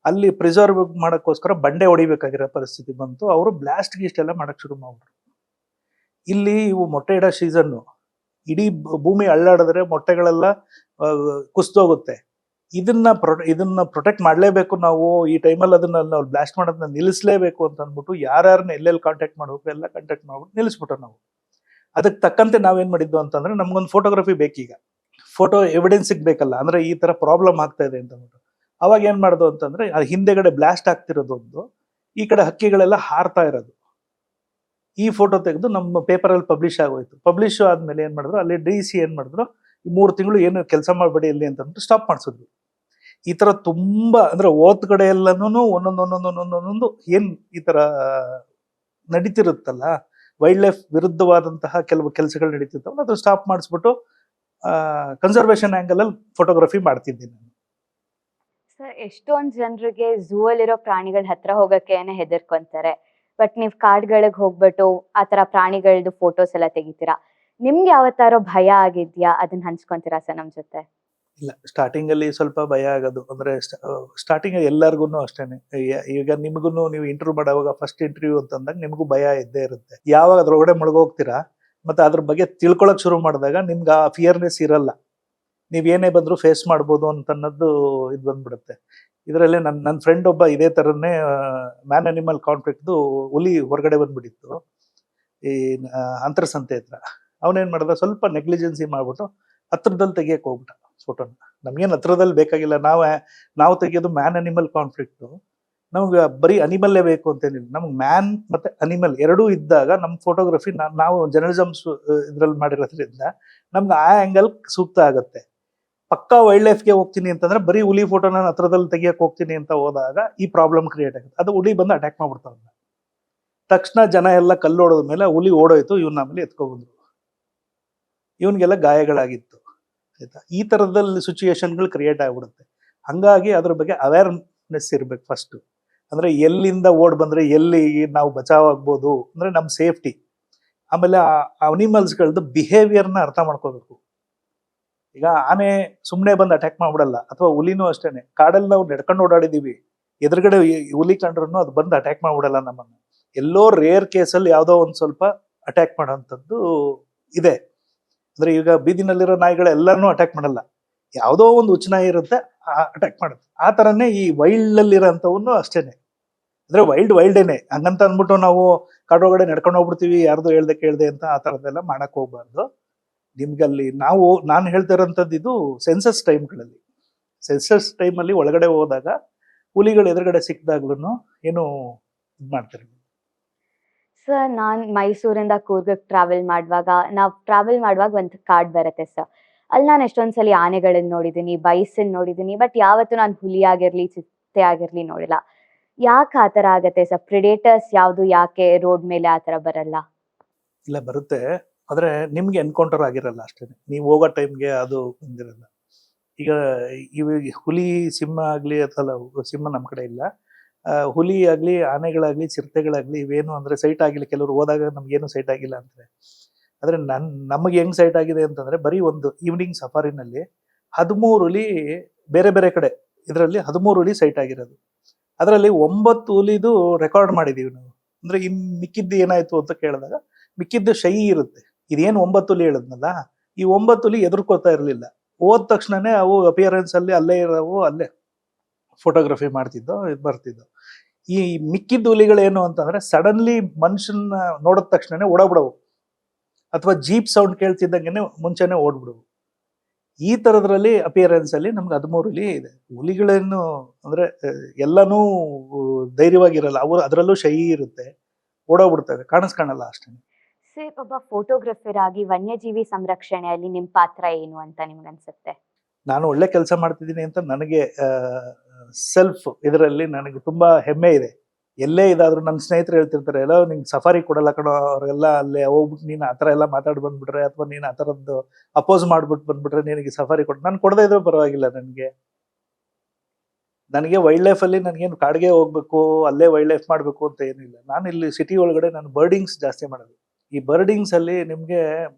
[SPEAKER 2] ಅಲ್ಲಿ ಪ್ರಿಸರ್ವ್ ಮಾಡೋಕ್ಕೋಸ್ಕರ ಬಂಡೆ ಹೊಡಿಬೇಕಾಗಿರೋ ಪರಿಸ್ಥಿತಿ ಬಂತು. ಅವರು ಬ್ಲಾಸ್ಟ್ ಗೀಸ್ಟ್ ಎಲ್ಲ ಮಾಡೋಕ್ಕೆ ಶುರು ಮಾಡಿಬಿಟ್ರು. ಇಲ್ಲಿ ಇವು ಮೊಟ್ಟೆ ಇಡೋ ಸೀಸನ್ನು, ಇಡೀ ಭೂಮಿ ಅಳ್ಳಾಡಿದ್ರೆ ಮೊಟ್ಟೆಗಳೆಲ್ಲ ಕುಸಿದೋಗುತ್ತೆ. ಇದನ್ನ ಪ್ರೊಟೆಕ್ಟ್ ಮಾಡಲೇಬೇಕು ನಾವು. ಈ ಟೈಮಲ್ಲಿ ಅದನ್ನ ನಾವು ಬ್ಲಾಸ್ಟ್ ಮಾಡೋದನ್ನ ನಿಲ್ಲಿಸಲೇಬೇಕು ಅಂತ ಅಂದ್ಬಿಟ್ಟು ಯಾರ್ಯಾರನ್ನ ಎಲ್ಲೆಲ್ಲಿ ಕಾಂಟ್ಯಾಕ್ಟ್ ಮಾಡಬೇಕು ಎಲ್ಲ ಕಾಂಟ್ಯಾಕ್ಟ್ ಮಾಡ್ಬಿಟ್ಟು ನಿಲ್ಲಿಸ್ಬಿಟ್ಟು ನಾವು ಅದಕ್ಕೆ ತಕ್ಕಂತೆ ನಾವೇನು ಮಾಡಿದ್ದು ಅಂತಂದರೆ, ನಮ್ಗೊಂದು ಫೋಟೋಗ್ರಫಿ ಬೇಕೀಗ, ಫೋಟೋ ಎವಿಡೆನ್ಸ್ ಸಿಗ್ಬೇಕಲ್ಲ, ಅಂದರೆ ಈ ಥರ ಪ್ರಾಬ್ಲಮ್ ಆಗ್ತಾ ಇದೆ ಅಂತ ಅಂದ್ಬಿಟ್ಟು. ಅವಾಗ ಏನು ಮಾಡೋದು ಅಂತಂದರೆ, ಅದು ಹಿಂದೆಗಡೆ ಬ್ಲಾಸ್ಟ್ ಆಗ್ತಿರೋದೊಂದು, ಈ ಕಡೆ ಹಕ್ಕಿಗಳೆಲ್ಲ ಹಾರ್ತಾ ಇರೋದು. ಈ ಫೋಟೋ ತೆಗೆದು ನಮ್ಮ ಪೇಪರಲ್ಲಿ ಪಬ್ಲಿಷ್ ಆಗೋಯ್ತು. ಪಬ್ಲಿಷ್ ಆದಮೇಲೆ ಏನು ಮಾಡಿದ್ರು, ಅಲ್ಲಿ DEC ಏನು ಮಾಡಿದ್ರು, 3 ತಿಂಗಳು ಏನು ಕೆಲಸ ಮಾಡಬೇಡಿ ಇಲ್ಲಿ ಅಂತಂದ್ಬಿಟ್ಟು ಸ್ಟಾಪ್ ಮಾಡಿಸಿದ್ರು. ಈ ಥರ ತುಂಬ, ಅಂದರೆ ಓದ್ ಕಡೆ ಎಲ್ಲನೂ ಒಂದೊಂದು ಏನು ಈ ಥರ ನಡೀತಿರುತ್ತಲ್ಲ, ವೈಲ್ಡ್ ಲೈಫ್ ವಿರುದ್ಧವಾದಂತಹ ಕೆಲವು ಕೆಲಸಗಳು ನಡೀತಿರ್ತಾವಲ್ಲ, ಅದು ಸ್ಟಾಪ್ ಮಾಡಿಸ್ಬಿಟ್ಟು ಕನ್ಸರ್ವೇಷನ್ ಆ್ಯಂಗಲಲ್ಲಿ ಫೋಟೋಗ್ರಫಿ ಮಾಡ್ತಿದ್ದೀನಿ ನಾನು.
[SPEAKER 1] ಸರ್, ಎಷ್ಟೊಂದು ಜನರಿಗೆ ಝೂ ಅಲ್ಲಿರೋ ಪ್ರಾಣಿಗಳ ಹತ್ರ ಹೋಗಕ್ಕೆ ಹೆದರ್ಕೊಂತಾರೆ. ಬಟ್ ನೀವು ಕಾಡ್ಗಳಿಗೆ ಹೋಗ್ಬಿಟ್ಟು ಆ ಥರ ಪ್ರಾಣಿಗಳದ್ದು ಫೋಟೋಸ್ ಎಲ್ಲ ತೆಗಿತೀರಾ. ನಿಮ್ಗೆ ಯಾವತ್ತಾರೋ ಭಯ ಆಗಿದ್ಯಾ? ಅದನ್ನ ಹಂಚ್ಕೊಂತೀರಾ ಸರ್ ನಮ್ಮ ಜೊತೆ?
[SPEAKER 2] ಇಲ್ಲ, ಸ್ಟಾರ್ಟಿಂಗಲ್ಲಿ ಸ್ವಲ್ಪ ಭಯ ಆಗೋದು, ಅಂದರೆ ಸ್ಟಾರ್ಟಿಂಗ್ ಎಲ್ಲರಿಗೂ ಅಷ್ಟೇನೆ. ಈಗ ನಿಮಗೂ ನೀವು ಇಂಟರ್ವ್ಯೂ ಮಾಡೋವಾಗ ಫಸ್ಟ್ ಇಂಟರ್ವ್ಯೂ ಅಂತಂದಾಗ ನಿಮಗೂ ಭಯ ಇದ್ದೇ ಇರುತ್ತೆ. ಯಾವಾಗ ಅದ್ರೊಳಗಡೆ ಮುಳುಗೋಗ್ತೀರಾ ಮತ್ತು ಅದ್ರ ಬಗ್ಗೆ ತಿಳ್ಕೊಳಕ್ ಶುರು ಮಾಡಿದಾಗ ನಿಮ್ಗೆ ಆ ಫಿಯರ್ನೆಸ್ ಇರಲ್ಲ. ನೀವೇನೇ ಬಂದರೂ ಫೇಸ್ ಮಾಡ್ಬೋದು ಅಂತ ಅನ್ನೋದು ಇದು ಬಂದ್ಬಿಡುತ್ತೆ. ಇದರಲ್ಲಿ ನನ್ನ ಫ್ರೆಂಡ್ ಒಬ್ಬ ಇದೇ ಥರನೇ ಮ್ಯಾನ್ ಅನಿಮಲ್ ಕಾನ್ಫ್ಲಿಕ್ಟ್ದು ಹುಲಿ ಹೊರಗಡೆ ಬಂದ್ಬಿಟ್ಟಿತ್ತು ಈ ಅಂತರಸಂತೆ ಹತ್ರ. ಅವನೇನು ಮಾಡ್ದ, ಸ್ವಲ್ಪ ನೆಗ್ಲಿಜೆನ್ಸಿ ಮಾಡ್ಬಿಟ್ಟು ಹತ್ರದಲ್ಲಿ ತೆಗಿಯಕ್ಕೆ ಹೋಗ್ಬಿಟ್ಟ ಫೋಟೋನ. ನಮ್ಗೇನು ಹತ್ರದಲ್ಲಿ ಬೇಕಾಗಿಲ್ಲ, ನಾವು ತೆಗಿಯೋದು ಮ್ಯಾನ್ ಅನಿಮಲ್ ಕಾನ್ಫ್ಲಿಕ್ಟು. ನಮ್ಗೆ ಬರೀ ಅನಿಮಲ್ಲೇ ಬೇಕು ಅಂತೇನಿಲ್ಲ, ನಮ್ಗೆ ಮ್ಯಾನ್ ಮತ್ತು ಅನಿಮಲ್ ಎರಡೂ ಇದ್ದಾಗ ನಮ್ಮ ಫೋಟೋಗ್ರಫಿ ನಾವು ಜರ್ನಲಿಸಮ್ ಇದ್ರಲ್ಲಿ ಮಾಡಿರೋದ್ರಿಂದ ನಮ್ಗೆ ಆ ಆ್ಯಂಗಲ್ ಸೂಕ್ತ ಆಗುತ್ತೆ. ಪಕ್ಕಾ ವೈಲ್ಡ್ ಲೈಫ್ಗೆ ಹೋಗ್ತೀನಿ ಅಂತಂದ್ರೆ ಬರೀ ಹುಲಿ ಫೋಟೋನ ಹತ್ರದಲ್ಲಿ ತೆಗಿಯಕ್ಕೆ ಹೋಗ್ತೀನಿ ಅಂತ ಹೋದಾಗ ಈ ಪ್ರಾಬ್ಲಮ್ ಕ್ರಿಯೇಟ್ ಆಗುತ್ತೆ. ಅದು ಹುಲಿ ಬಂದು ಅಟ್ಯಾಕ್ ಮಾಡ್ಬಿಡ್ತಾವೆ. ತಕ್ಷಣ ಜನ ಎಲ್ಲ ಕಲ್ಲೋಡೋದ ಮೇಲೆ ಹುಲಿ ಓಡೋಯ್ತು, ಇವನ್ನ ಆಮೇಲೆ ಎತ್ಕೊಬಂದ್ರು. ಇವನಿಗೆಲ್ಲ ಗಾಯಗಳಾಗಿತ್ತು. ಆಯ್ತಾ, ಈ ಥರದಲ್ಲಿ ಸಿಚುಯೇಷನ್ಗಳು ಕ್ರಿಯೇಟ್ ಆಗಿಬಿಡುತ್ತೆ. ಹಾಗಾಗಿ ಅದ್ರ ಬಗ್ಗೆ ಅವೇರ್ನೆಸ್ ಇರಬೇಕು ಫಸ್ಟು. ಅಂದರೆ ಎಲ್ಲಿಂದ ಓಡ್ ಬಂದರೆ ಎಲ್ಲಿ ನಾವು ಬಚಾವ್ ಆಗ್ಬೋದು ಅಂದರೆ ನಮ್ಮ ಸೇಫ್ಟಿ. ಆಮೇಲೆ ಆ ಅನಿಮಲ್ಸ್ಗಳದ್ದು ಬಿಹೇವಿಯರ್ನ ಅರ್ಥ ಮಾಡ್ಕೋಬೇಕು. ಈಗ ಆನೆ ಸುಮ್ಮನೆ ಬಂದು ಅಟ್ಯಾಕ್ ಮಾಡ್ಬಿಡಲ್ಲ, ಅಥವಾ ಹುಲಿನೂ ಅಷ್ಟೇನೆ. ಕಾಡಲ್ಲಿ ನಾವು ನಡ್ಕೊಂಡು ಓಡಾಡಿದ್ದೀವಿ, ಎದುರುಗಡೆ ಹುಲಿ ಕಂಡ್ರೂ ಅದು ಬಂದು ಅಟ್ಯಾಕ್ ಮಾಡ್ಬಿಡಲ್ಲ ನಮ್ಮನ್ನು. ಎಲ್ಲೋ ರೇರ್ ಕೇಸಲ್ಲಿ ಯಾವುದೋ ಒಂದು ಸ್ವಲ್ಪ ಅಟ್ಯಾಕ್ ಮಾಡೋವಂಥದ್ದು ಇದೆ. ಅಂದರೆ ಈಗ ಬೀದಿನಲ್ಲಿರೋ ನಾಯಿಗಳೆಲ್ಲರನ್ನೂ ಅಟ್ಯಾಕ್ ಮಾಡಲ್ಲ, ಯಾವುದೋ ಒಂದು ಹುಚ್ಚುನಾಯಿ ಇರುತ್ತೆ ಅಟ್ಯಾಕ್ ಮಾಡುತ್ತೆ. ಆ ಥರನೇ ಈ ವೈಲ್ಡಲ್ಲಿರೋಂಥವನ್ನು ಅಷ್ಟೇನೆ. ಅಂದರೆ ವೈಲ್ಡೇನೆ ಹಂಗಂತ ಅಂದ್ಬಿಟ್ಟು ನಾವು ಕಾಡೊಳಗಡೆ ನಡ್ಕೊಂಡು ಹೋಗ್ಬಿಡ್ತೀವಿ ಯಾರ್ದು ಹೇಳ್ದೆ ಕೇಳ್ದೆ ಅಂತ ಆ ಥರದ್ದೆಲ್ಲ ಮಾಡಕ್ಕೆ ಹೋಗ್ಬಾರ್ದು. ನಿಮ್ಗಲ್ಲಿ ನಾನು ಹೇಳ್ತಾ ಇರೋಂಥದ್ದು ಇದು ಸೆನ್ಸಸ್ ಟೈಮ್ಗಳಲ್ಲಿ. ಸೆನ್ಸಸ್ ಟೈಮಲ್ಲಿ ಒಳಗಡೆ ಹೋದಾಗ ಹುಲಿಗಳು ಎದುರುಗಡೆ ಸಿಕ್ಕಿದಾಗ್ಲೂ ಏನು ಇದು ಮಾಡ್ತಾರೆ.
[SPEAKER 1] ಸರ್, ನಾನು ಮೈಸೂರಿಂದ ಕೂರ್ಗಕ್ಕೆ ಟ್ರಾವೆಲ್ ಮಾಡುವಾಗ ಒಂದು ಕಾರ್ಡ್ ಬರುತ್ತೆ ಸರ್. ಅಲ್ಲಿ ನಾನು ಎಷ್ಟೊಂದ್ಸಲಿ ಆನೆಗಳನ್ನ ನೋಡಿದ್ದೀನಿ, ಬೈಸನ್ ನೋಡಿದ್ದೀನಿ, ಬಟ್ ಯಾವತ್ತೂ ನಾನು ಹುಲಿ ಆಗಿರಲಿ ಚಿರತೆ ಆಗಿರಲಿ ನೋಡಿಲ್ಲ. ಯಾಕೆ ಆ ಥರ ಆಗತ್ತೆ ಸರ್? ಪ್ರಿಡೇಟರ್ಸ್ ಯಾವುದು ಯಾಕೆ ರೋಡ್ ಮೇಲೆ ಆ ಥರ ಬರಲ್ಲ?
[SPEAKER 2] ಇಲ್ಲ, ಬರುತ್ತೆ, ಆದರೆ ನಿಮ್ಗೆ ಎನ್ಕೌಂಟರ್ ಆಗಿರಲ್ಲ ಅಷ್ಟೇ. ನೀವು ಹೋಗೋ ಟೈಮ್ಗೆ ಅದು ಬಂದಿರಲ್ಲ. ಈಗ ಇವು ಹುಲಿ ಸಿಂಹ ಆಗಲಿ ಅಥವಾ ಸಿಂಹ ನಮ್ಮ ಕಡೆ ಇಲ್ಲ, ಹುಲಿ ಆಗಲಿ ಆನೆಗಳಾಗಲಿ ಚಿರತೆಗಳಾಗಲಿ ಇವೇನು ಅಂದರೆ ಸೈಟ್ ಆಗಿಲ್ಲ. ಕೆಲವರು ಹೋದಾಗ ನಮಗೇನು ಸೈಟ್ ಆಗಿಲ್ಲ ಅಂತಾರೆ. ಆದರೆ ನಮಗೆ ಹೆಂಗೆ ಸೈಟ್ ಆಗಿದೆ ಅಂತಂದರೆ, ಬರೀ ಒಂದು ಈವ್ನಿಂಗ್ ಸಫಾರಿನಲ್ಲಿ 13 ಹುಲಿ ಬೇರೆ ಬೇರೆ ಕಡೆ, ಇದರಲ್ಲಿ 13 ಹುಲಿ ಸೈಟ್ ಆಗಿರೋದು. ಅದರಲ್ಲಿ 9 ಹುಲಿದು ರೆಕಾರ್ಡ್ ಮಾಡಿದ್ದೀವಿ ನಾವು. ಅಂದರೆ ಇನ್ನು ಮಿಕ್ಕಿದ್ದು ಏನಾಯಿತು ಅಂತ ಕೇಳಿದಾಗ ಮಿಕ್ಕಿದ್ದು ಶೈ ಇರುತ್ತೆ. ಇದೇನು 9 ಹುಲಿ ಹೇಳಿದ್ನಲ್ಲ, ಈ 9 ಹುಲಿ ಎದುರ್ಕೋತಾ ಇರಲಿಲ್ಲ. ಹೋದ ತಕ್ಷಣನೇ ಅವು ಅಪಿಯರೆನ್ಸಲ್ಲಿ ಅಲ್ಲೇ ಇರೋವು, ಅಲ್ಲೇ ಫೋಟೋಗ್ರಫಿ ಮಾಡ್ತಿದ್ದೋ ಬರ್ತಿದ್ದೋ. ಈ ಮಿಕ್ಕಿದ್ದು ಹುಲಿಗಳೇನು ಅಂತಂದರೆ ಸಡನ್ಲಿ ಮನುಷ್ಯನ ನೋಡಿದ ತಕ್ಷಣನೇ ಓಡೋಗ್ಬಿಡವು, ಅಥವಾ ಜೀಪ್ ಸೌಂಡ್ ಕೇಳ್ತಿದ್ದಂಗೆ ಮುಂಚೆನೇ ಓಡ್ಬಿಡವು. ಈ ಥರದ್ರಲ್ಲಿ ಅಪಿಯರೆನ್ಸಲ್ಲಿ ನಮ್ಗೆ 13 ಹುಲಿ ಇದೆ. ಹುಲಿಗಳೇನು ಅಂದರೆ ಎಲ್ಲನೂ ಧೈರ್ಯವಾಗಿರಲ್ಲ, ಅದರಲ್ಲೂ ಶೈ ಇರುತ್ತೆ, ಓಡೋಗ್ಬಿಡ್ತವೆ, ಕಾಣಿಸ್ಕಾಣಲ್ಲ ಅಷ್ಟೇ.
[SPEAKER 1] ಸರ್, ಒಬ್ಬ ಫೋಟೋಗ್ರಫರ್ ಆಗಿ ವನ್ಯಜೀವಿ ಸಂರಕ್ಷಣೆಯಲ್ಲಿ ನಿಮ್ಮ ಪಾತ್ರ ಏನು ಅಂತ ನಿಮ್ಗನ್ಸುತ್ತೆ?
[SPEAKER 2] ನಾನು ಒಳ್ಳೆ ಕೆಲಸ ಮಾಡ್ತಿದ್ದೀನಿ ಅಂತ ನನಗೆ ಸೆಲ್ಫ್ ಇದರಲ್ಲಿ ನನಗೆ ತುಂಬ ಹೆಮ್ಮೆ ಇದೆ. ಎಲ್ಲೇ ಇದಾದರೂ ನನ್ನ ಸ್ನೇಹಿತರು ಹೇಳ್ತಿರ್ತಾರೆ, ಎಲ್ಲೋ ನಿಂಗೆ ಸಫಾರಿ ಕೊಡಲ್ಲ ಕಣೋ, ಅವರೆಲ್ಲ ಅಲ್ಲೇ ಹೋಗ್ಬಿಟ್ಟು ನೀನು ಆ ಥರ ಎಲ್ಲ ಮಾತಾಡಿ ಬಂದ್ಬಿಟ್ರೆ, ಅಥವಾ ನೀನು ಆ ಥರದ್ದು ಅಪೋಸ್ ಮಾಡ್ಬಿಟ್ಟು ಬಂದ್ಬಿಟ್ರೆ ನಿನಗೆ ಸಫಾರಿ ನಾನು ಕೊಡದೇ ಇದ್ರೂ ಪರವಾಗಿಲ್ಲ. ನನಗೆ ವೈಲ್ಡ್ ಲೈಫಲ್ಲಿ ನನಗೇನು ಕಾಡಿಗೆ ಹೋಗ್ಬೇಕು, ಅಲ್ಲೇ ವೈಲ್ಡ್ ಲೈಫ್ ಮಾಡಬೇಕು ಅಂತ ಏನಿಲ್ಲ. ನಾನು ಇಲ್ಲಿ ಸಿಟಿ ಒಳಗಡೆ ನಾನು ಬರ್ಡಿಂಗ್ಸ್ ಜಾಸ್ತಿ ಮಾಡೋದು. ಈ ಬರ್ಡಿಂಗ್ಸಲ್ಲಿ ನಿಮಗೆ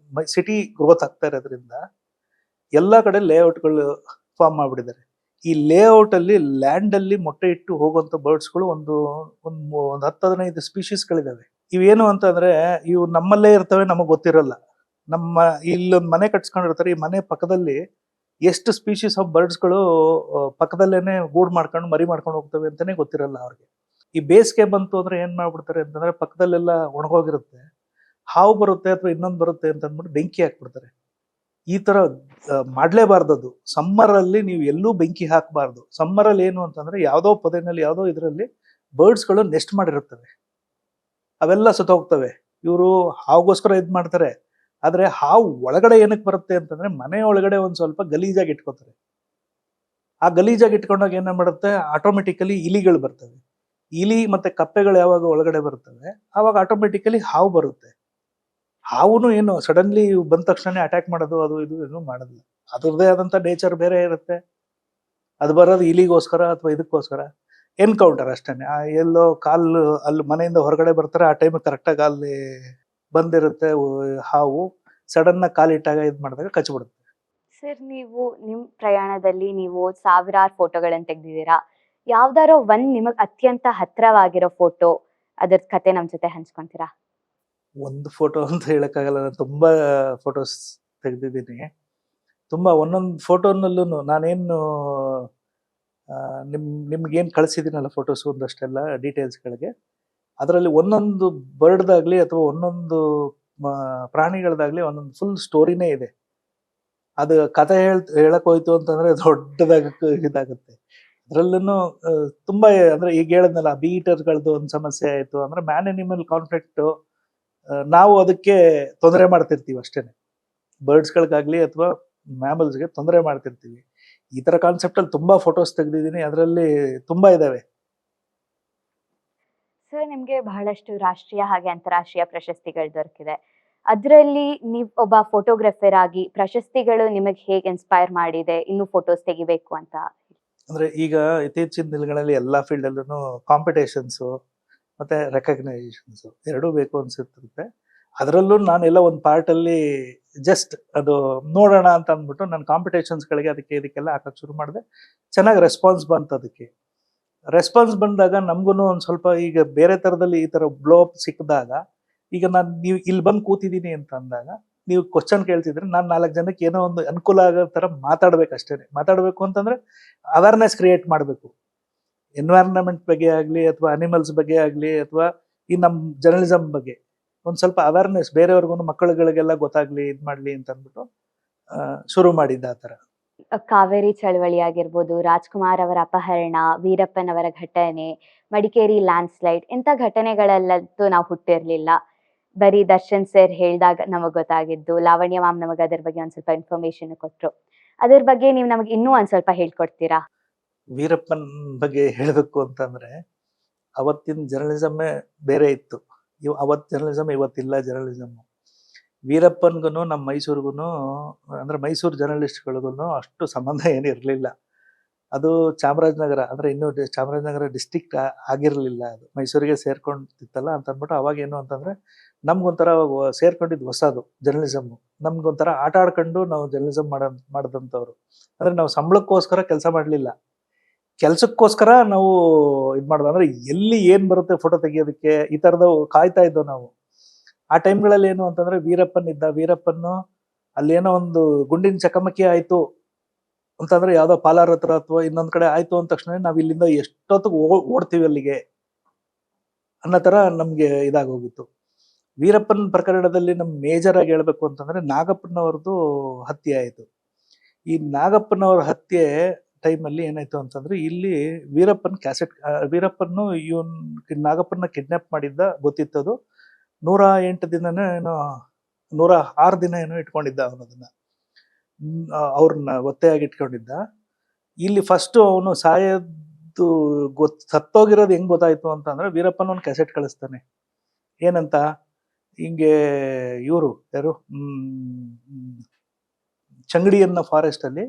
[SPEAKER 2] ಸಿಟಿ ಗ್ರೋತ್ ಆಗ್ತಾ ಇರೋದ್ರಿಂದ ಎಲ್ಲ ಕಡೆ ಲೇಔಟ್ಗಳು ಫಾರ್ಮ್ ಮಾಡಿಬಿಟ್ಟಿದ್ದಾರೆ. ಈ ಲೇಔಟಲ್ಲಿ ಲ್ಯಾಂಡಲ್ಲಿ ಮೊಟ್ಟೆ ಇಟ್ಟು ಹೋಗುವಂಥ ಬರ್ಡ್ಸ್ಗಳು ಒಂದು 10-15 ಸ್ಪೀಷೀಸ್ಗಳಿದ್ದಾವೆ. ಇವೇನು ಅಂತಂದರೆ ಇವು ನಮ್ಮಲ್ಲೇ ಇರ್ತವೆ, ನಮಗೆ ಗೊತ್ತಿರಲ್ಲ. ಇಲ್ಲೊಂದು ಮನೆ ಕಟ್ಸ್ಕೊಂಡಿರ್ತಾರೆ, ಈ ಮನೆ ಪಕ್ಕದಲ್ಲಿ ಎಷ್ಟು ಸ್ಪೀಷೀಸ್ ಆಫ್ ಬರ್ಡ್ಸ್ಗಳು ಪಕ್ಕದಲ್ಲೇ ಗೂಡು ಮಾಡ್ಕೊಂಡು ಮರಿ ಮಾಡ್ಕೊಂಡು ಹೋಗ್ತವೆ ಅಂತಲೇ ಗೊತ್ತಿರಲ್ಲ ಅವ್ರಿಗೆ. ಈ ಬೇಸಿಗೆ ಬಂತು ಅಂದರೆ ಏನು ಮಾಡ್ಬಿಡ್ತಾರೆ ಅಂತಂದರೆ, ಪಕ್ಕದಲ್ಲೆಲ್ಲ ಒಣಗೋಗಿರುತ್ತೆ, ಹಾವು ಬರುತ್ತೆ ಅಥವಾ ಇನ್ನೊಂದು ಬರುತ್ತೆ ಅಂತ ಅಂದ್ಬಿಟ್ಟು ಬೆಂಕಿ ಹಾಕ್ಬಿಡ್ತಾರೆ. ಈ ಥರ ಮಾಡಲೇಬಾರ್ದದು. ಸಮ್ಮರಲ್ಲಿ ನೀವು ಎಲ್ಲೂ ಬೆಂಕಿ ಹಾಕಬಾರ್ದು. ಸಮ್ಮರಲ್ಲಿ ಏನು ಅಂತಂದರೆ ಯಾವುದೋ ಪೊದೆನಲ್ಲಿ ಯಾವುದೋ ಇದರಲ್ಲಿ ಬರ್ಡ್ಸ್ಗಳು ನೆಸ್ಟ್ ಮಾಡಿರುತ್ತವೆ, ಅವೆಲ್ಲ ಸುತ್ತೋಗ್ತವೆ. ಇವರು ಹಾವುಗೋಸ್ಕರ ಇದು ಮಾಡ್ತಾರೆ. ಆದರೆ ಹಾವು ಒಳಗಡೆ ಏನಕ್ಕೆ ಬರುತ್ತೆ ಅಂತಂದರೆ, ಮನೆ ಒಳಗಡೆ ಒಂದು ಸ್ವಲ್ಪ ಗಲೀಜಾಗಿ ಇಟ್ಕೋತಾರೆ. ಆ ಗಲೀಜಾಗಿ ಇಟ್ಕೊಂಡಾಗ ಏನು ಮಾಡುತ್ತೆ, ಆಟೋಮೆಟಿಕಲಿ ಇಲಿಗಳು ಬರ್ತವೆ. ಇಲಿ ಮತ್ತು ಕಪ್ಪೆಗಳು ಯಾವಾಗ ಒಳಗಡೆ ಬರ್ತವೆ ಆವಾಗ ಆಟೋಮೆಟಿಕಲಿ ಹಾವು ಬರುತ್ತೆ. ಹಾವುನು ಏನು ಸಡನ್ಲಿ ಬಂದ ತಕ್ಷಣ ಅಟ್ಯಾಕ್ ಮಾಡೋದು ಅದು ಇದು ಏನು ಮಾಡೋದಿಲ್ಲ. ಅದರದ್ದೇ ಆದಂಥ ನೇಚರ್ ಬೇರೆ ಇರುತ್ತೆ. ಅದು ಬರೋದು ಇಲಿಗೋಸ್ಕರ ಅಥವಾ ಇದಕ್ಕೋಸ್ಕರ ಎನ್ಕೌಂಟರ್ ಅಷ್ಟೇ. ಎಲ್ಲೋ ಕಾಲು ಅಲ್ಲಿ ಮನೆಯಿಂದ ಹೊರಗಡೆ ಬರ್ತಾರೆ, ಆ ಟೈಮಿಗೆ ಕರೆಕ್ಟಾಗಿ ಅಲ್ಲಿ ಬಂದಿರುತ್ತೆ ಹಾವು, ಸಡನ್ನಾಗಿ ಕಾಲಿಟ್ಟಾಗ ಇದು ಮಾಡಿದಾಗ ಕಚ್ಚಿಬಿಡುತ್ತೆ.
[SPEAKER 1] ಸರ್, ನೀವು ನಿಮ್ಮ ಪ್ರಯಾಣದಲ್ಲಿ ನೀವು ಸಾವಿರಾರು ಫೋಟೋಗಳನ್ನು ತೆಗೆದಿದ್ದೀರಾ. ಯಾವ್ದಾರೋ ಒಂದು ನಿಮಗೆ ಅತ್ಯಂತ ಹತ್ರವಾಗಿರೋ ಫೋಟೋ, ಅದ್ರ ಕತೆ ನಮ್ಮ ಜೊತೆ ಹಂಚ್ಕೊಂತೀರಾ?
[SPEAKER 2] ಒಂದು ಫೋಟೋ ಅಂತ ಹೇಳೋಕ್ಕಾಗಲ್ಲ, ನಾನು ತುಂಬ ಫೋಟೋಸ್ ತೆಗೆದಿದ್ದೀನಿ. ತುಂಬ ಒಂದೊಂದು ಫೋಟೋನಲ್ಲೂ ನಾನೇನು ನಿಮ್ಗೇನು ಕಳಿಸಿದ್ದೀನಲ್ಲ ಫೋಟೋಸ್ ಒಂದಷ್ಟೆಲ್ಲ ಡೀಟೇಲ್ಸ್ಗಳಿಗೆ, ಅದರಲ್ಲಿ ಒಂದೊಂದು ಬರ್ಡ್ದಾಗಲಿ ಅಥವಾ ಒಂದೊಂದು ಪ್ರಾಣಿಗಳದಾಗಲಿ ಒಂದೊಂದು ಫುಲ್ ಸ್ಟೋರಿನೇ ಇದೆ. ಅದು ಕತೆ ಹೇಳಕ್ ಹೋಯ್ತು ಅಂತಂದ್ರೆ ದೊಡ್ಡದಾಗ ಇದಾಗುತ್ತೆ. ಅದ್ರಲ್ಲೂ ತುಂಬಾ ಅಂದ್ರೆ ಈಗ ಹೇಳಿದ್ನಲ್ಲ, ಬೀಟರ್ಗಳದ್ದು ಒಂದು ಸಮಸ್ಯೆ ಆಯ್ತು ಅಂದ್ರೆ ಮ್ಯಾನ್ ಅನಿಮಲ್ ಕಾನ್ಫ್ಲಿಕ್ಟ್ ನಾವು ಅದಕ್ಕೆ ತೊಂದರೆ ಮಾಡ್ತಿರ್ತೀವಿ ಅಷ್ಟೇನೆ. ಬರ್ಡ್ಸ್ಗಳಿಗಾಗ್ಲಿ ಅಥವಾ ಮ್ಯಾಮಲ್ಸ್ಗೆ ತೊಂದರೆ ಮಾಡ್ತಿರ್ತೀವಿ. ಈ ತರ ಕಾನ್ಸೆಪ್ಟ್ ಅಲ್ಲಿ ತುಂಬಾ ಫೋಟೋಸ್ ತೆಗೆದಿದ್ದೀನಿ, ಅದರಲ್ಲಿ ತುಂಬಾ ಇದಾವೆ.
[SPEAKER 1] ಸರ್, ನಿಮ್ಗೆ ಬಹಳಷ್ಟು ರಾಷ್ಟ್ರೀಯ ಹಾಗೆ ಅಂತಾರಾಷ್ಟ್ರೀಯ ಪ್ರಶಸ್ತಿಗಳು ದೊರಕಿದೆ. ಅದರಲ್ಲಿ ನೀವು ಒಬ್ಬ ಫೋಟೋಗ್ರಫರ್ ಆಗಿ ಪ್ರಶಸ್ತಿಗಳು ನಿಮಗೆ ಹೇಗೆ ಇನ್ಸ್ಪೈರ್ ಮಾಡಿದೆ ಇನ್ನು ಫೋಟೋಸ್ ತೆಗಿಬೇಕು ಅಂತ?
[SPEAKER 2] ಅಂದ್ರೆ ಈಗ ಇತ್ತೀಚಿನ ದಿನಗಳಲ್ಲಿ ಎಲ್ಲಾ ಫೀಲ್ಡ್ ಅಲ್ಲೂ ಕಾಂಪಿಟೇಷನ್ಸು ಮತ್ತೆ ರೆಕಗ್ನೈಸೇಷನ್ಸ್ ಎರಡೂ ಬೇಕು ಅನ್ಸುತ್ತೆ. ಅದರಲ್ಲೂ ನಾನೆಲ್ಲ ಒಂದು ಪಾರ್ಟ್ ಅಲ್ಲಿ ಜಸ್ಟ್ ಅದು ನೋಡೋಣ ಅಂತ ಅಂದ್ಬಿಟ್ಟು ನಾನು ಕಾಂಪಿಟೇಷನ್ಸ್ಗಳಿಗೆ ಇದಕ್ಕೆಲ್ಲ ಹಾಕಕ್ಕೆ ಶುರು ಮಾಡಿದೆ. ಚೆನ್ನಾಗಿ ರೆಸ್ಪಾನ್ಸ್ ಬಂತು. ಅದಕ್ಕೆ ರೆಸ್ಪಾನ್ಸ್ ಬಂದಾಗ ನಮಗೂ ಒಂದು ಸ್ವಲ್ಪ ಈಗ ಬೇರೆ ಥರದಲ್ಲಿ ಈ ಥರ ಬ್ಲೋ ಅಪ್ ಸಿಕ್ಕಿದಾಗ, ಈಗ ನೀವು ಇಲ್ಲಿ ಬಂದು ಕೂತಿದ್ದೀನಿ ಅಂತ ಅಂದಾಗ ನೀವು ಕ್ವಶನ್ ಕೇಳ್ತಿದ್ರೆ ನಾನು 4 ಜನಕ್ಕೆ ಏನೋ ಒಂದು ಅನುಕೂಲ ಆಗೋ ಥರ ಮಾತಾಡ್ಬೇಕು ಅಷ್ಟೇ. ಮಾತಾಡಬೇಕು ಅಂತಂದ್ರೆ ಅವೇರ್ನೆಸ್ ಕ್ರಿಯೇಟ್ ಮಾಡಬೇಕು. ಎನ್ವೈರನ್ಮೆಂಟ್ ಬಗ್ಗೆ ಆಗಲಿ ಅಥವಾ ಅನಿಮಲ್ಸ್ ಬಗ್ಗೆ ಆಗಲಿ ಅಥವಾ ಈ ನಮ್ಮ ಜರ್ನಲಿಸಮ್ ಬಗ್ಗೆ ಒಂದು ಸ್ವಲ್ಪ ಅವೇರ್ನೆಸ್ ಬೇರೆಯವ್ರಿಗೂ ಮಕ್ಕಳುಗಳಿಗೆಲ್ಲ ಗೊತ್ತಾಗ್ಲಿ, ಇದು ಮಾಡಲಿ ಅಂತ ಅಂದ್ಬಿಟ್ಟು ಶುರು ಮಾಡಿದ್ದ ಆ ಥರ.
[SPEAKER 1] ಕಾವೇರಿ ಚಳವಳಿ ಆಗಿರ್ಬೋದು, ರಾಜ್ಕುಮಾರ್ ಅವರ ಅಪಹರಣ, ವೀರಪ್ಪನವರ ಘಟನೆ, ಮಡಿಕೇರಿ ಲ್ಯಾಂಡ್ ಸ್ಲೈಡ್, ಇಂಥ ಘಟನೆಗಳಲ್ಲಂತೂ ನಾವು ಹುಟ್ಟಿರ್ಲಿಲ್ಲ. ಬರೀ ದರ್ಶನ್ ಸರ್ ಹೇಳಿದಾಗ ನಮಗೆ ಗೊತ್ತಾಗಿದ್ದು. ಲಾವಣ್ಯ ಮ್ಯಾಮ್ ನಮಗೆ ಅದ್ರ ಬಗ್ಗೆ ಒಂದ್ ಸ್ವಲ್ಪ ಇನ್ಫಾರ್ಮೇಶನ್ ಕೊಟ್ರು. ಅದ್ರ ಬಗ್ಗೆ ನೀವು ನಮಗೆ ಇನ್ನೂ ಒಂದ್ ಸ್ವಲ್ಪ ಹೇಳ್ಕೊಡ್ತೀರಾ?
[SPEAKER 2] ವೀರಪ್ಪನ್ ಬಗ್ಗೆ ಹೇಳಬೇಕು ಅಂತಂದ್ರೆ ಅವತ್ತಿನ ಜರ್ನಲಿಸಮ್ಮೇ ಬೇರೆ ಇತ್ತು. ಅವತ್ತು ಜರ್ನಲಿಸಮ್, ಇವತ್ತಿಲ್ಲ ಜರ್ನಲಿಸಮ್. ವೀರಪ್ಪನ್ಗೂ ನಮ್ಮ ಮೈಸೂರಿಗೂ ಅಂದ್ರೆ ಮೈಸೂರು ಜರ್ನಲಿಸ್ಟ್ಗಳಿಗೂ ಅಷ್ಟು ಸಂಬಂಧ ಏನಿರಲಿಲ್ಲ. ಅದು ಚಾಮರಾಜನಗರ ಅಂದ್ರೆ ಇನ್ನೂ ಚಾಮರಾಜನಗರ ಡಿಸ್ಟಿಕ್ಟ್ ಆಗಿರಲಿಲ್ಲ, ಅದು ಮೈಸೂರಿಗೆ ಸೇರ್ಕೊಂಡಿತ್ತಲ್ಲ ಅಂತ ಅಂದ್ಬಿಟ್ಟು ಅವಾಗ ಏನು ಅಂತಂದ್ರೆ ನಮ್ಗೊಂಥರ ಸೇರ್ಕೊಂಡಿದ್ದು ಹೊಸದು ಜರ್ನಲಿಸಮ್. ನಮ್ಗೊಂಥರ ಆಟ ಆಡ್ಕೊಂಡು ನಾವು ಜರ್ನಲಿಸಮ್ ಮಾಡಿದಂಥವ್ರು. ಅಂದ್ರೆ ನಾವು ಸಂಬಳಕ್ಕೋಸ್ಕರ ಕೆಲಸ ಮಾಡಲಿಲ್ಲ, ಕೆಲ್ಸಕ್ಕೋಸ್ಕರ ನಾವು ಇದು ಮಾಡೋದು. ಅಂದ್ರೆ ಎಲ್ಲಿ ಏನ್ ಬರುತ್ತೆ ಫೋಟೋ ತೆಗಿಯೋದಕ್ಕೆ ಈ ಥರದ ಕಾಯ್ತಾ ಇದ್ದೋ ನಾವು. ಆ ಟೈಮ್ಗಳಲ್ಲಿ ಏನು ಅಂತಂದ್ರೆ ವೀರಪ್ಪನ್ ಇದ್ದ, ವೀರಪ್ಪನ್ನು ಅಲ್ಲೇನೋ ಒಂದು ಗುಂಡಿನ ಚಕಮಕಿ ಆಯ್ತು ಅಂತಂದ್ರೆ ಯಾವ್ದೋ ಪಾಲಾರ್ ಹತ್ರ ಅಥವಾ ಇನ್ನೊಂದ್ ಕಡೆ ಆಯ್ತು ಅಂದ ತಕ್ಷಣ ನಾವ್ ಇಲ್ಲಿಂದ ಎಷ್ಟೊತ್ತಿಗೆ ಓಡ್ತೀವಿ ಅಲ್ಲಿಗೆ ಅನ್ನೋ ತರ ನಮ್ಗೆ ಇದಾಗೋಗಿತ್ತು. ವೀರಪ್ಪನ್ ಪ್ರಕರಣದಲ್ಲಿ ನಮ್ ಮೇಜರ್ ಆಗಿ ಹೇಳ್ಬೇಕು ಅಂತಂದ್ರೆ ನಾಗಪ್ಪನವ್ರದ್ದು ಹತ್ಯೆ ಆಯ್ತು. ಈ ನಾಗಪ್ಪನವ್ರ ಹತ್ಯೆ ಟೈಮಲ್ಲಿ ಏನಾಯ್ತು ಅಂತಂದ್ರೆ ಇಲ್ಲಿ ವೀರಪ್ಪನ್ನು ನಾಗಪ್ಪನ ಕಿಡ್ನಾಪ್ ಮಾಡಿದ್ದ ಗೊತ್ತಿತ್ತದು. 108 ದಿನನೋ ಏನೋ 106 ದಿನ ಏನೋ ಇಟ್ಕೊಂಡಿದ್ದ ಅವನದನ್ನ, ಅವ್ರನ್ನ ಒತ್ತೆಯಾಗಿ ಇಟ್ಕೊಂಡಿದ್ದ. ಇಲ್ಲಿ ಫಸ್ಟ್ ಅವನು ಸಾಯೋದು ಸತ್ತೋಗಿರೋದು ಹೆಂಗ್ ಗೊತ್ತಾಯ್ತು ಅಂತಂದ್ರೆ ವೀರಪ್ಪನ ಒಂದು ಕ್ಯಾಸೆಟ್ ಕಳಿಸ್ತಾನೆ. ಏನಂತ, ಹಿಂಗೆ ಇವರು ಯಾರು ಚಂಗಡಿ ಅನ್ನೋ ಫಾರೆಸ್ಟ್ ಅಲ್ಲಿ,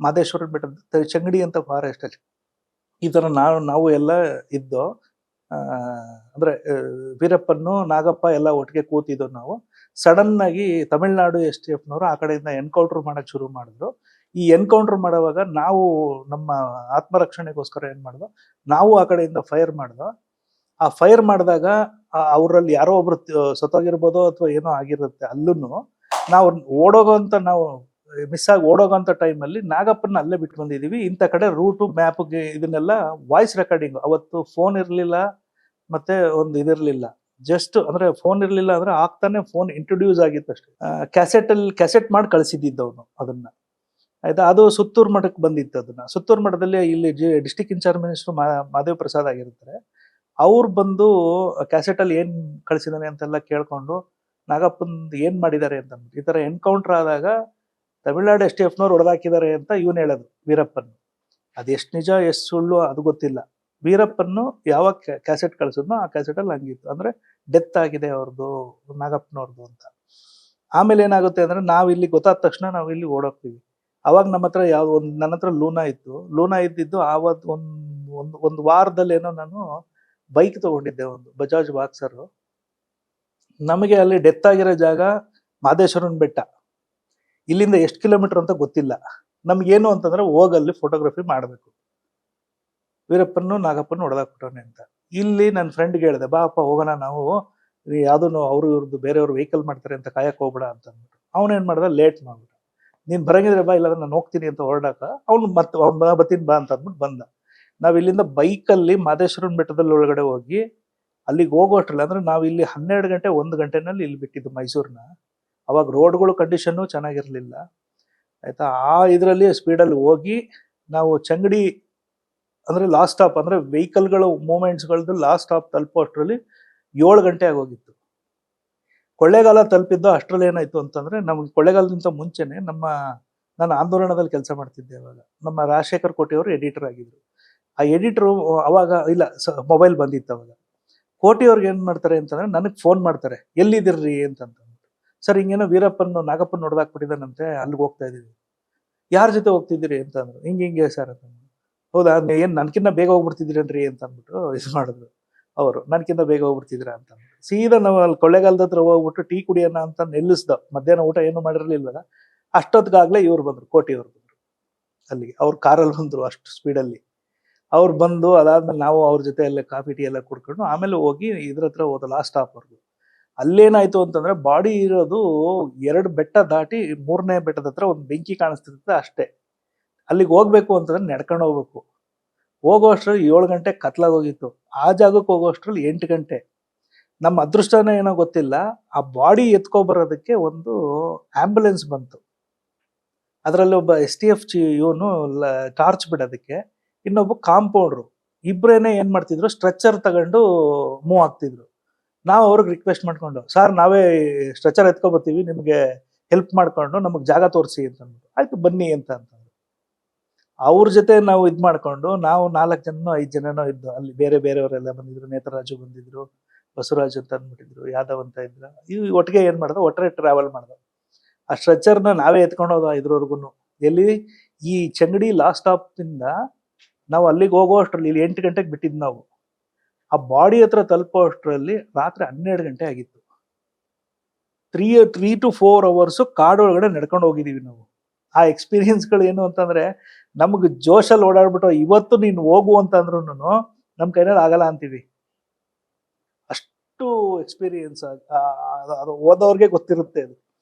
[SPEAKER 2] ಮಾದೇಶ್ವರ ಬೆಟ್ಟದ ಚಂಗಡಿ ಅಂತ ಫಾರೆಸ್ಟ್ ಅಲ್ಲಿ ಈ ತರ ನಾವು ಎಲ್ಲ ಇದ್ದೋ. ಅಂದ್ರೆ ವೀರಪ್ಪನ್ನು ನಾಗಪ್ಪ ಎಲ್ಲ ಒಟ್ಟಿಗೆ ಕೂತಿದ್ದೋ ನಾವು. ಸಡನ್ ಆಗಿ ತಮಿಳ್ನಾಡು STFನವರು ಆ ಕಡೆಯಿಂದ ಎನ್ಕೌಂಟರ್ ಮಾಡಕ್ ಶುರು ಮಾಡಿದ್ರು. ಈ ಎನ್ಕೌಂಟರ್ ಮಾಡುವಾಗ ನಾವು ನಮ್ಮ ಆತ್ಮರಕ್ಷಣೆಗೋಸ್ಕರ ಏನ್ ಮಾಡ್ದೋ, ನಾವು ಆ ಕಡೆಯಿಂದ ಫೈರ್ ಮಾಡ್ದೋ. ಆ ಫೈರ್ ಮಾಡಿದಾಗ ಅವರಲ್ಲಿ ಯಾರೋ ಒಬ್ರು ಸತ್ತೋಗಿರ್ಬೋದೋ ಅಥವಾ ಏನೋ ಆಗಿರುತ್ತೆ. ಅಲ್ಲೂ ನಾವು ಓಡೋಗೋಂತ ನಾವು ಮಿಸ್ ಆಗಿ ಓಡೋಗೋಂಥ ಟೈಮಲ್ಲಿ ನಾಗಪ್ಪನ ಅಲ್ಲೇ ಬಿಟ್ಟು ಬಂದಿದ್ದೀವಿ. ಇಂಥ ಕಡೆ ರೂಟು ಮ್ಯಾಪ್ಗೆ ಇದನ್ನೆಲ್ಲ ವಾಯ್ಸ್ ರೆಕಾರ್ಡಿಂಗ್. ಅವತ್ತು ಫೋನ್ ಇರಲಿಲ್ಲ, ಮತ್ತೆ ಒಂದು ಇದಿರಲಿಲ್ಲ. ಜಸ್ಟ್ ಅಂದ್ರೆ ಫೋನ್ ಇರಲಿಲ್ಲ ಅಂದ್ರೆ ಆಗ್ತಾನೆ ಫೋನ್ ಇಂಟ್ರೊಡ್ಯೂಸ್ ಆಗಿತ್ತು ಅಷ್ಟೇ. ಕ್ಯಾಸೆಟ್ ಮಾಡಿ ಕಳಿಸಿದ್ದವನು ಅದನ್ನ, ಆಯ್ತಾ. ಅದು ಸುತ್ತೂರು ಮಠಕ್ಕೆ ಬಂದಿತ್ತು. ಅದನ್ನ ಸುತ್ತೂರು ಮಠದಲ್ಲಿ ಇಲ್ಲಿ district in charge minister Madev Prasad ಆಗಿರ್ತಾರೆ. ಅವ್ರು ಬಂದು ಕ್ಯಾಸೆಟ್ ಅಲ್ಲಿ ಏನ್ ಕಳಿಸಿದಾನೆ ಅಂತೆಲ್ಲ ಕೇಳ್ಕೊಂಡು ನಾಗಪ್ಪಂದು ಏನ್ ಮಾಡಿದ್ದಾರೆ ಅಂತ ಈ ತರ ಎನ್ಕೌಂಟರ್ ಆದಾಗ ತಮಿಳ್ನಾಡು STFನವ್ರು ಹೊಡೆದಾಕಿದ್ದಾರೆ ಅಂತ ಇವನು ಹೇಳೋದು ವೀರಪ್ಪನ್. ಅದು ಎಷ್ಟು ನಿಜ ಎಷ್ಟು ಸುಳ್ಳು ಅದು ಗೊತ್ತಿಲ್ಲ. ವೀರಪ್ಪನ್ನು ಯಾವಾಗ ಕ್ಯಾಸೆಟ್ ಕಳಿಸಿದ್ನೋ ಆ ಕ್ಯಾಸೆಟ್ ಅಲ್ಲಿ ಹಂಗಿತ್ತು, ಅಂದ್ರೆ ಡೆತ್ ಆಗಿದೆ ಅವ್ರದ್ದು, ನಾಗಪ್ಪನವ್ರದ್ದು ಅಂತ. ಆಮೇಲೆ ಏನಾಗುತ್ತೆ ಅಂದ್ರೆ ನಾವ್ ಇಲ್ಲಿ ಗೊತ್ತಾದ ತಕ್ಷಣ ನಾವು ಇಲ್ಲಿ ಓಡೋಗ್ತೀವಿ. ಅವಾಗ ನಮ್ಮ ಹತ್ರ ನನ್ನ ಹತ್ರ ಲೂನಾ ಇತ್ತು. ಲೂನಾ ಇದ್ದಿದ್ದು ಆವತ್ತು ಒಂದು ವಾರದಲ್ಲಿ ಏನೋ ನಾನು ಬೈಕ್ ತಗೊಂಡಿದ್ದೆ, ಒಂದು ಬಜಾಜ್ ಬಾಕ್ಸರ್. ನಮಗೆ ಅಲ್ಲಿ ಡೆತ್ ಆಗಿರೋ ಜಾಗ ಮಾದೇಶ್ವರನ ಬೆಟ್ಟ, ಇಲ್ಲಿಂದ ಎಷ್ಟು ಕಿಲೋಮೀಟರ್ ಅಂತ ಗೊತ್ತಿಲ್ಲ. ನಮ್ಗೇನು ಅಂತಂದ್ರೆ ಹೋಗಲ್ಲಿ ಫೋಟೋಗ್ರಫಿ ಮಾಡಬೇಕು, ವೀರಪ್ಪನ್ನು ನಾಗಪ್ಪನ ಹೊಡೆದಾಕ್ಬಿಟ್ಟವನೆ ಅಂತ. ಇಲ್ಲಿ ನನ್ನ ಫ್ರೆಂಡ್ಗೆ ಹೇಳಿದೆ, ಬಾಪ ಹೋಗೋಣ ನಾವು, ಯಾವ್ದು ಅವ್ರು ಇವ್ರದ್ದು ಬೇರೆಯವ್ರು ವೆಹಿಕಲ್ ಮಾಡ್ತಾರೆ ಅಂತ ಕಾಯಕ್ ಹೋಗ್ಬೇಡ ಅಂತ ಅಂದ್ಬಿಟ್ಟು. ಅವನೇನ್ ಮಾಡ್ದ, ಲೇಟ್ ಮಾಡ್ಬಿಟ್ಟ. ನೀನು ಬರಂಗಿದ್ರೆ ಬಾ, ಇಲ್ಲಾಂದ್ರೆ ನಾನು ಹೋಗ್ತೀನಿ ಅಂತ ಹೊರಡಾಕ ಅವ್ನು ಮತ್ತೆ ಅವ್ನು ಬರ್ತೀನಿ ಬಾ ಅಂತ ಅಂದ್ಬಿಟ್ಟು ಬಂದ. ನಾವು ಇಲ್ಲಿಂದ ಬೈಕಲ್ಲಿ ಮಾದೇಶ್ವರನ ಬೆಟ್ಟದಲ್ಲಿ ಒಳಗಡೆ ಹೋಗಿ ಅಲ್ಲಿಗೆ ಹೋಗೋಷ್ಟ್ರಲ್ಲಿ, ಅಂದ್ರೆ ನಾವು ಇಲ್ಲಿ 12 ಗಂಟೆ 1 ಗಂಟೆನಲ್ಲಿ ಇಲ್ಲಿ ಬಿಟ್ಟಿದ್ದು ಮೈಸೂರನ್ನ. ಅವಾಗ ರೋಡ್ಗಳು ಕಂಡೀಷನ್ನು ಚೆನ್ನಾಗಿರಲಿಲ್ಲ ಆಯ್ತಾ. ಆ ಇದರಲ್ಲಿ ಸ್ಪೀಡಲ್ಲಿ ಹೋಗಿ ನಾವು ಚಂಗಡಿ ಅಂದರೆ ಲಾಸ್ಟ್ ಸ್ಟಾಪ್, ಅಂದರೆ ವೆಹಿಕಲ್ಗಳು ಮೂಮೆಂಟ್ಸ್ಗಳದ್ದು ಲಾಸ್ಟ್ ಸ್ಟಾಪ್ ತಲುಪೋ ಅಷ್ಟರಲ್ಲಿ 7 ಗಂಟೆ ಆಗೋಗಿತ್ತು. ಕೊಳ್ಳೇಗಾಲ ತಲುಪಿದ್ದು ಅಷ್ಟರಲ್ಲಿ ಏನಾಯಿತು ಅಂತಂದರೆ, ನಮಗೆ ಕೊಳ್ಳೇಗಾಲದಿಂದ ಮುಂಚೆನೆ ನಾನು ಆಂದೋಲನದಲ್ಲಿ ಕೆಲಸ ಮಾಡ್ತಿದ್ದೆ ಅವಾಗ. ನಮ್ಮ ರಾಜಶೇಖರ್ ಕೋಟಿಯವರು ಎಡಿಟರ್ ಆಗಿದ್ರು. ಆ ಎಡಿಟ್ರು ಅವಾಗ ಇಲ್ಲ ಮೊಬೈಲ್ ಬಂದಿತ್ತು ಅವಾಗ. ಕೋಟಿಯವ್ರಿಗೆ ಏನು ಮಾಡ್ತಾರೆ ಅಂತಂದರೆ ನನಗೆ ಫೋನ್ ಮಾಡ್ತಾರೆ, ಎಲ್ಲಿದ್ದೀರ್ರಿ ಅಂತಂದ್ಬಿಟ್ಟು. ಸರ್ ಹಿಂಗೇನೋ ವೀರಪ್ಪನ ನಾಗಪ್ಪನ ಹೊಡೆದಾಕ್ಬಿಟ್ಟಿದ್ದಾನಂತೆ, ಅಲ್ಲಿಗೆ ಹೋಗ್ತಾ ಇದ್ದೀವಿ. ಯಾರ ಜೊತೆ ಹೋಗ್ತಿದ್ದೀರಿ ಅಂತಂದ್ರು. ಹಿಂಗೆ ಸರ್ ಅಂತಂದ್ರು. ಹೌದಾ, ಏನು ನನಗಿನ್ನ ಬೇಗ ಹೋಗ್ಬಿಡ್ತಿದ್ದೀರೇನ್ರಿ ಅಂತ ಅಂದ್ಬಿಟ್ಟು ಇದು ಮಾಡಿದ್ರು ಅವರು. ನನಗಿಂತ ಬೇಗ ಹೋಗ್ಬಿಡ್ತಿದ್ದೀರಾ ಅಂತ ಅಂದ್ಬಿಟ್ಟು ಸೀದಾ ನಾವು ಅಲ್ಲಿ ಕೊಳ್ಳೇಗಾಲದ ಹತ್ರ ಹೋಗ್ಬಿಟ್ಟು ಟೀ ಕುಡಿಯೋಣ ಅಂತ ನಿಲ್ಲಿಸ್ದ. ಮಧ್ಯಾಹ್ನ ಊಟ ಏನು ಮಾಡಿರಲಿಲ್ವಲ್ಲ. ಅಷ್ಟೊತ್ತಿಗಾಗಲೇ ಇವ್ರು ಬಂದರು, ಕೋಟಿಯವ್ರು ಬಂದರು ಅಲ್ಲಿಗೆ. ಅವ್ರು ಕಾರಲ್ಲಿ ಬಂದರು ಅಷ್ಟು ಸ್ಪೀಡಲ್ಲಿ. ಅವ್ರು ಬಂದು ಅದಾದ್ಮೇಲೆ ನಾವು ಅವ್ರ ಜೊತೆ ಎಲ್ಲ ಕಾಫಿ ಟೀ ಎಲ್ಲ ಕುಡ್ಕೊಂಡು ಆಮೇಲೆ ಹೋಗಿ ಇದ್ರ ಹತ್ರ ಹೋದ ಲಾಸ್ಟ್ ಸ್ಟಾಪ್ವರೆಗೂ. ಅಲ್ಲೇನಾಯ್ತು ಅಂತಂದ್ರೆ ಬಾಡಿ ಇರೋದು 2 ಬೆಟ್ಟ ದಾಟಿ 3ನೇ ಬೆಟ್ಟದ ಹತ್ರ ಒಂದು ಬೆಂಕಿ ಕಾಣಿಸ್ತಿರುತ್ತೆ ಅಷ್ಟೇ. ಅಲ್ಲಿಗೆ ಹೋಗ್ಬೇಕು ಅಂತಂದ್ರೆ ನಡ್ಕೊಂಡು ಹೋಗ್ಬೇಕು. ಹೋಗೋ ಅಷ್ಟರಲ್ಲಿ 7 ಗಂಟೆ ಕತ್ಲಾಗೋಗಿತ್ತು. ಆ ಜಾಗಕ್ಕೆ ಹೋಗೋ ಅಷ್ಟರಲ್ಲಿ 8 ಗಂಟೆ. ನಮ್ಮ ಅದೃಷ್ಟನೇ ಏನೋ ಗೊತ್ತಿಲ್ಲ, ಆ ಬಾಡಿ ಎತ್ಕೊಬರೋದಕ್ಕೆ ಒಂದು ಆಂಬ್ಯುಲೆನ್ಸ್ ಬಂತು. ಅದರಲ್ಲಿ ಒಬ್ಬ STF ಇವನು ಟಾರ್ಚ್ ಬಿಡೋದಕ್ಕೆ, ಇನ್ನೊಬ್ಬ ಕಾಂಪೌಂಡ್ರು, ಇಬ್ಬರೇನೆ ಏನು ಮಾಡ್ತಿದ್ರು, ಸ್ಟ್ರೆಚರ್ ತಗೊಂಡು ಮೂವ್ ಆಗ್ತಿದ್ರು. ನಾವು ಅವ್ರಿಗೆ ರಿಕ್ವೆಸ್ಟ್ ಮಾಡ್ಕೊಂಡು, ಸರ್ ನಾವೇ ಸ್ಟ್ರೆಚರ್ ಎತ್ಕೊಬರ್ತೀವಿ, ನಿಮಗೆ ಹೆಲ್ಪ್ ಮಾಡ್ಕೊಂಡು ನಮಗೆ ಜಾಗ ತೋರಿಸಿ ಅಂತ ಅಂದ್ಬಿಟ್ಟು. ಆಯ್ತು ಬನ್ನಿ ಅಂತಂದ್ರು. ಅವ್ರ ಜೊತೆ ನಾವು ಇದು ಮಾಡ್ಕೊಂಡು, ನಾವು 4 ಜನನೋ 5 ಜನನೋ ಇದ್ದು. ಅಲ್ಲಿ ಬೇರೆಯವರೆಲ್ಲ ಬಂದಿದ್ರು. ನೇತರಾಜು ಬಂದಿದ್ರು, ಬಸವರಾಜ್ ಅಂತ ಅಂದ್ಬಿಟ್ಟಿದ್ರು, ಯಾದವ್ ಅಂತ ಇದ್ರ. ಇವು ಒಟ್ಟಿಗೆ ಏನು ಮಾಡ್ದೋ, ಒಟ್ಟರೆ ಟ್ರಾವೆಲ್ ಮಾಡ್ದೋ. ಆ ಸ್ಟ್ರೆಚರ್ನ ನಾವೇ ಎತ್ಕೊಂಡು ಹೋದ ಇದ್ರವರೆಗೂ. ಎಲ್ಲಿ ಈ ಚಂಗಡಿ ಲಾಸ್ಟ್ ಸ್ಟಾಪಿಂದ ನಾವು ಅಲ್ಲಿಗೆ ಹೋಗೋ ಅಷ್ಟರಲ್ಲಿ, ಇಲ್ಲಿ 8 ಗಂಟೆಗೆ ಬಿಟ್ಟಿದ್ದು ನಾವು. ಆ ಬಾಡಿ ಹತ್ರ ತಲುಪೋ ಅಷ್ಟರಲ್ಲಿ ರಾತ್ರಿ 12 ಗಂಟೆ ಆಗಿತ್ತು. 3 to 4 ಅವರ್ಸು ಕಾಡೊಳಗಡೆ ನಡ್ಕೊಂಡು ಹೋಗಿದ್ದೀವಿ ನಾವು. ಆ ಎಕ್ಸ್ಪೀರಿಯನ್ಸ್ಗಳು ಏನು ಅಂತಂದ್ರೆ, ನಮ್ಗೆ ಜೋಶಲ್ಲಿ ಓಡಾಡ್ಬಿಟ್ಟು ಇವತ್ತು ನೀನು ಹೋಗು ಅಂತ ಅಂದ್ರೂ ನಮ್ಮ ಕೈನಲ್ಲಿ ಆಗಲ್ಲ ಅಂತೀವಿ. ಅಷ್ಟು ಎಕ್ಸ್ಪೀರಿಯನ್ಸ್. ಅದು ಓದೋರ್ಗೆ ಗೊತ್ತಿರುತ್ತೆ ಅದು